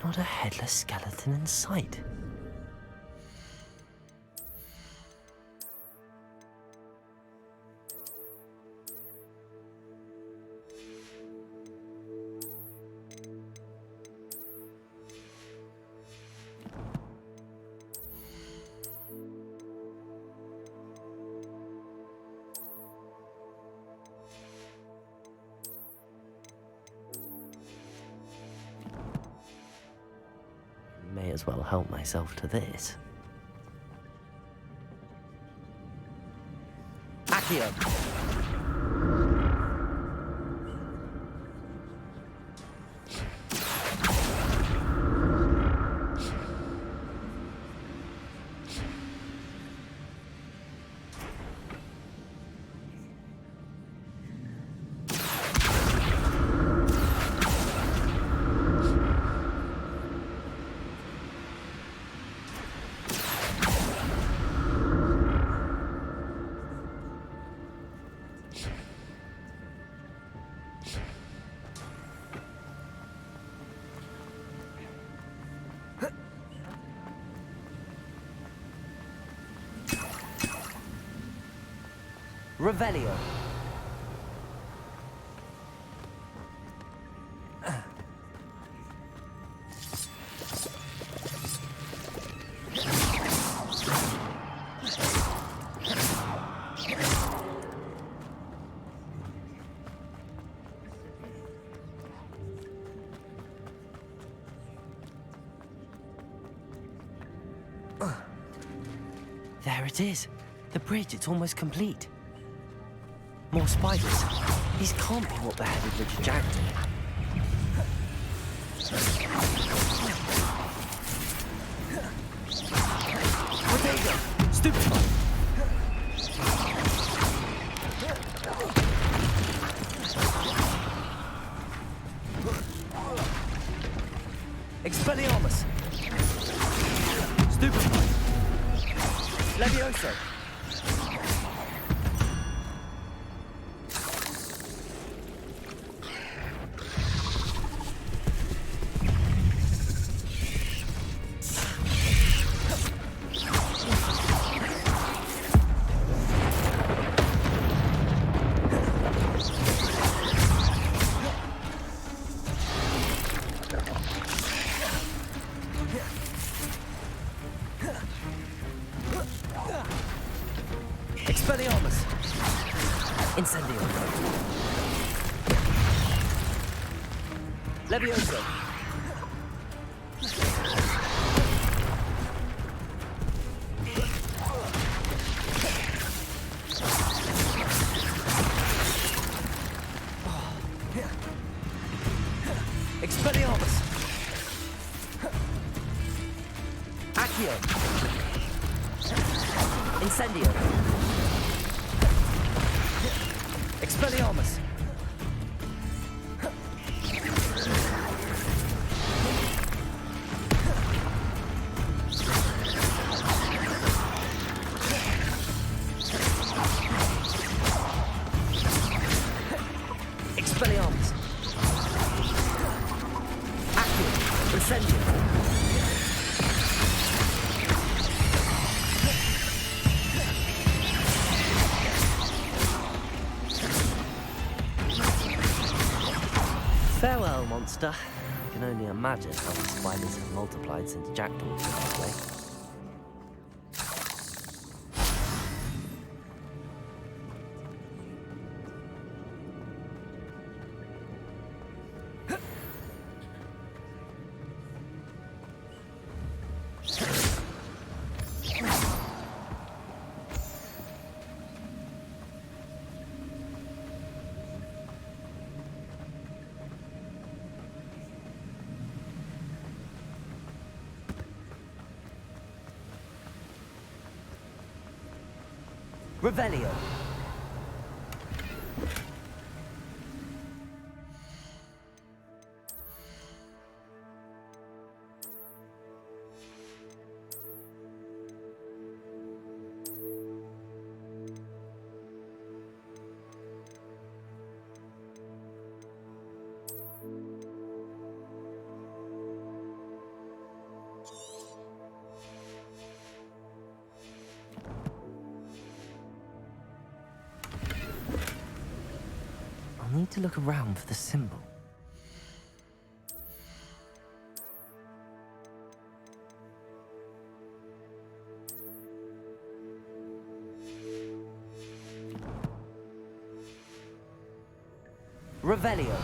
Not a headless skeleton in sight. May as well help myself to this. Accio! Revelio. There it is. The bridge, it's almost complete. More spiders. These can't be what beheaded Richard Jackdaw. Potato! Stupefy! Expelliarmus! Stupefy! Levioso! Expelliarmus! Incendio! Levioso! Expelliarmus! Accio! Incendio! Expelliarmus! Expelliarmus! Accio! Incendio! Farewell, monster. I can only imagine how the spiders have multiplied since Jackdaw took this way. Revelio. I need to look around for the symbol. Revelio.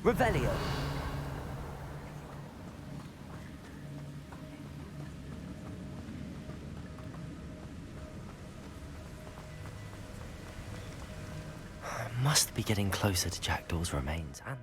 Revelio. I must be getting closer to Jackdaw's remains and...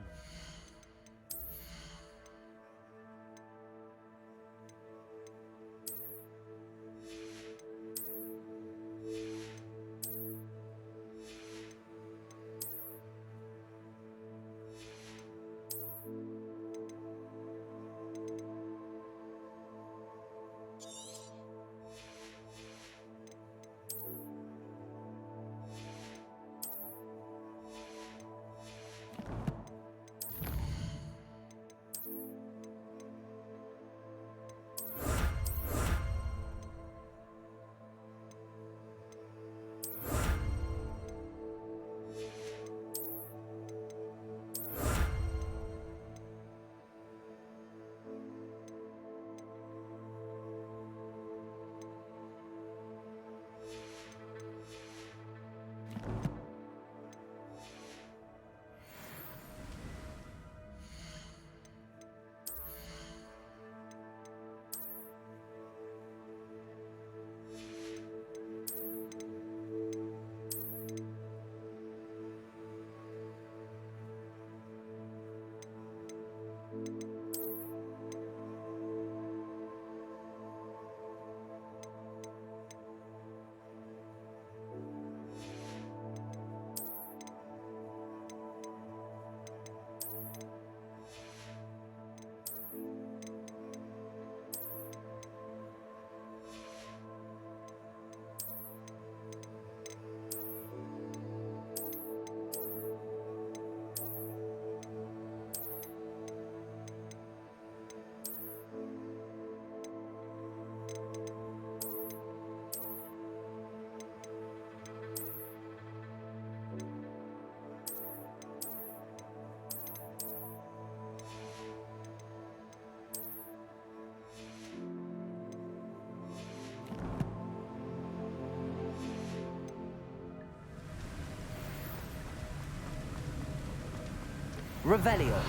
Revelio.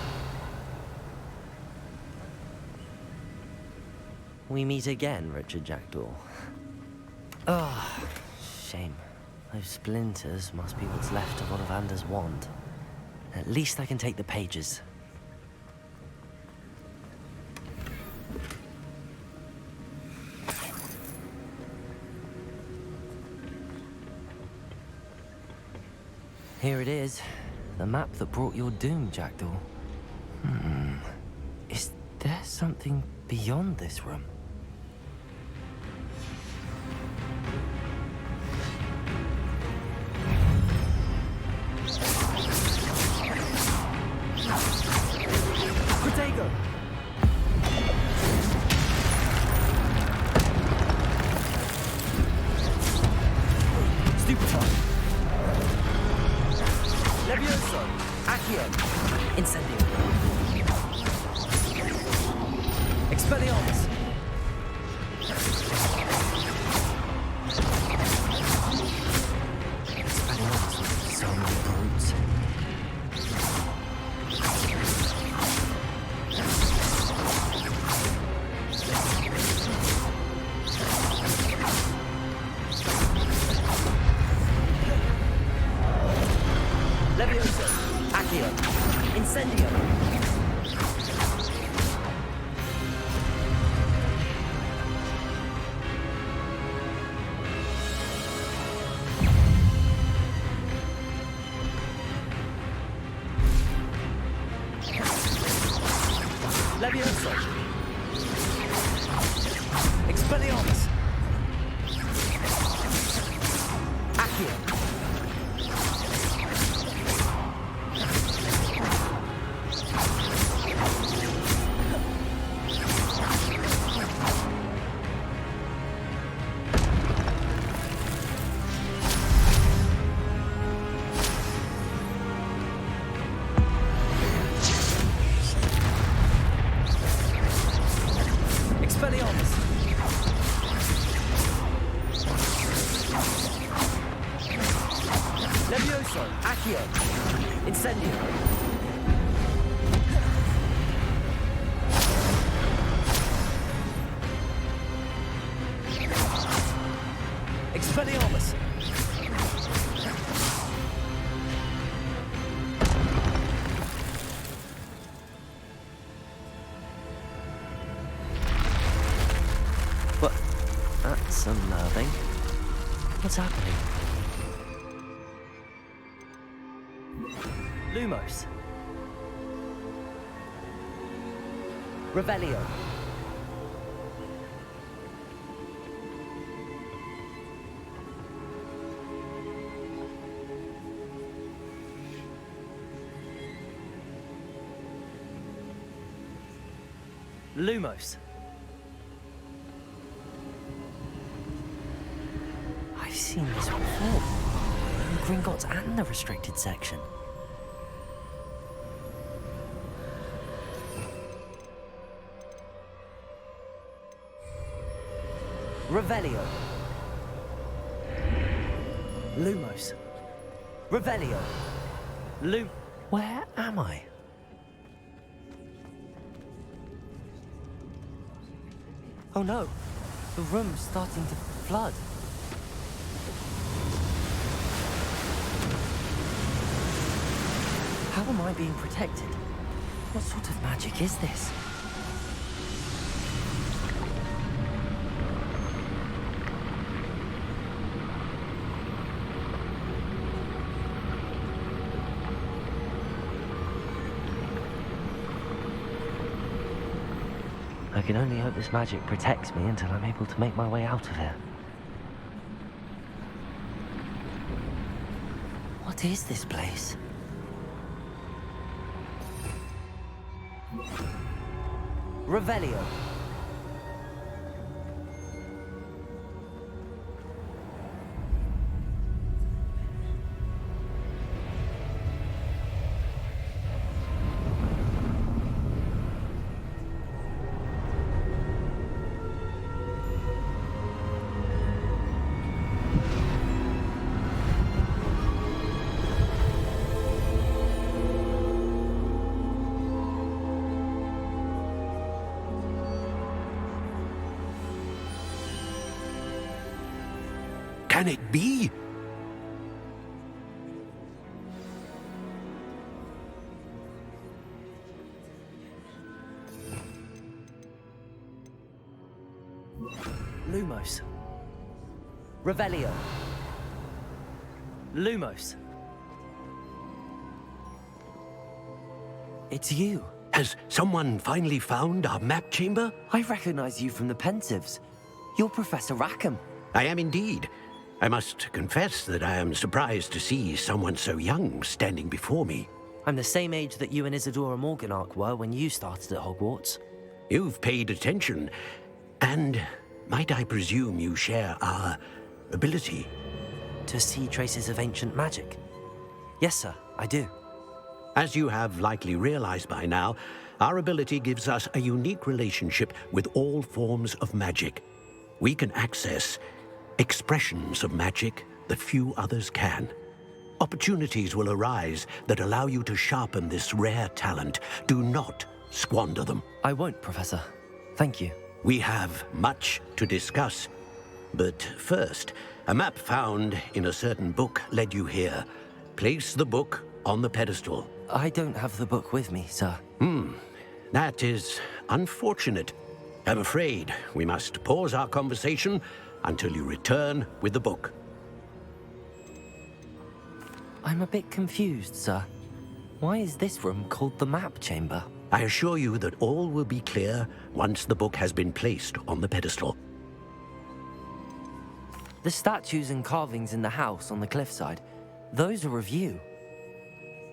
We meet again, Richard Jackdaw. Ah, shame. Those splinters must be what's left of Ollivander's wand. At least I can take the pages. Here it is. The map that brought your doom, Jackdaw. Is there something beyond this room? Protego! Levioso! Accio! Incendio! Expelliarmus! Expelliarmus with so many brutes. Levioso! Accio! Incendio! Levioso! Expelliarmus! Accio! Expelliarmus! Levioso! Accio! Incendio! Expelliarmus! What? That's unnerving. What's happening? Lumos. Revelio. Lumos. I've seen this before. In Gringotts and the restricted section. Revelio. Lumos. Revelio. Where am I? Oh no, the room's starting to flood. How am I being protected? What sort of magic is this? I can only hope this magic protects me until I'm able to make my way out of here. What is this place? Revelio. Can it be? Lumos. Revelio. Lumos. It's you. Has someone finally found our map chamber? I recognize you from the Pensives. You're Professor Rackham. I am indeed. I must confess that I am surprised to see someone so young standing before me. I'm the same age that you and Isadora Morganach were when you started at Hogwarts. You've paid attention, and might I presume you share our ability? To see traces of ancient magic? Yes, sir, I do. As you have likely realized by now, our ability gives us a unique relationship with all forms of magic. We can access expressions of magic that few others can. Opportunities will arise that allow you to sharpen this rare talent. Do not squander them. I won't, Professor. Thank you. We have much to discuss. But first, a map found in a certain book led you here. Place the book on the pedestal. I don't have the book with me, sir. That is unfortunate. I'm afraid we must pause our conversation until you return with the book. I'm a bit confused, sir. Why is this room called the map chamber? I assure you that all will be clear once the book has been placed on the pedestal. The statues and carvings in the house on the cliffside, those are of you.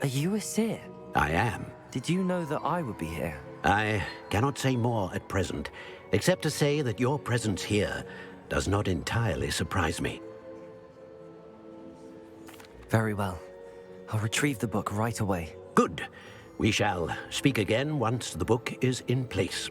Are you a seer? I am. Did you know that I would be here? I cannot say more at present, except to say that your presence here does not entirely surprise me. Very well. I'll retrieve the book right away. Good. We shall speak again once the book is in place.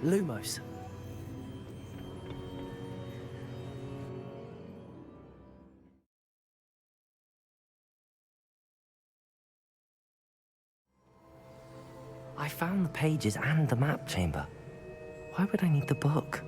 Lumos. I found the pages and the map chamber. Why would I need the book?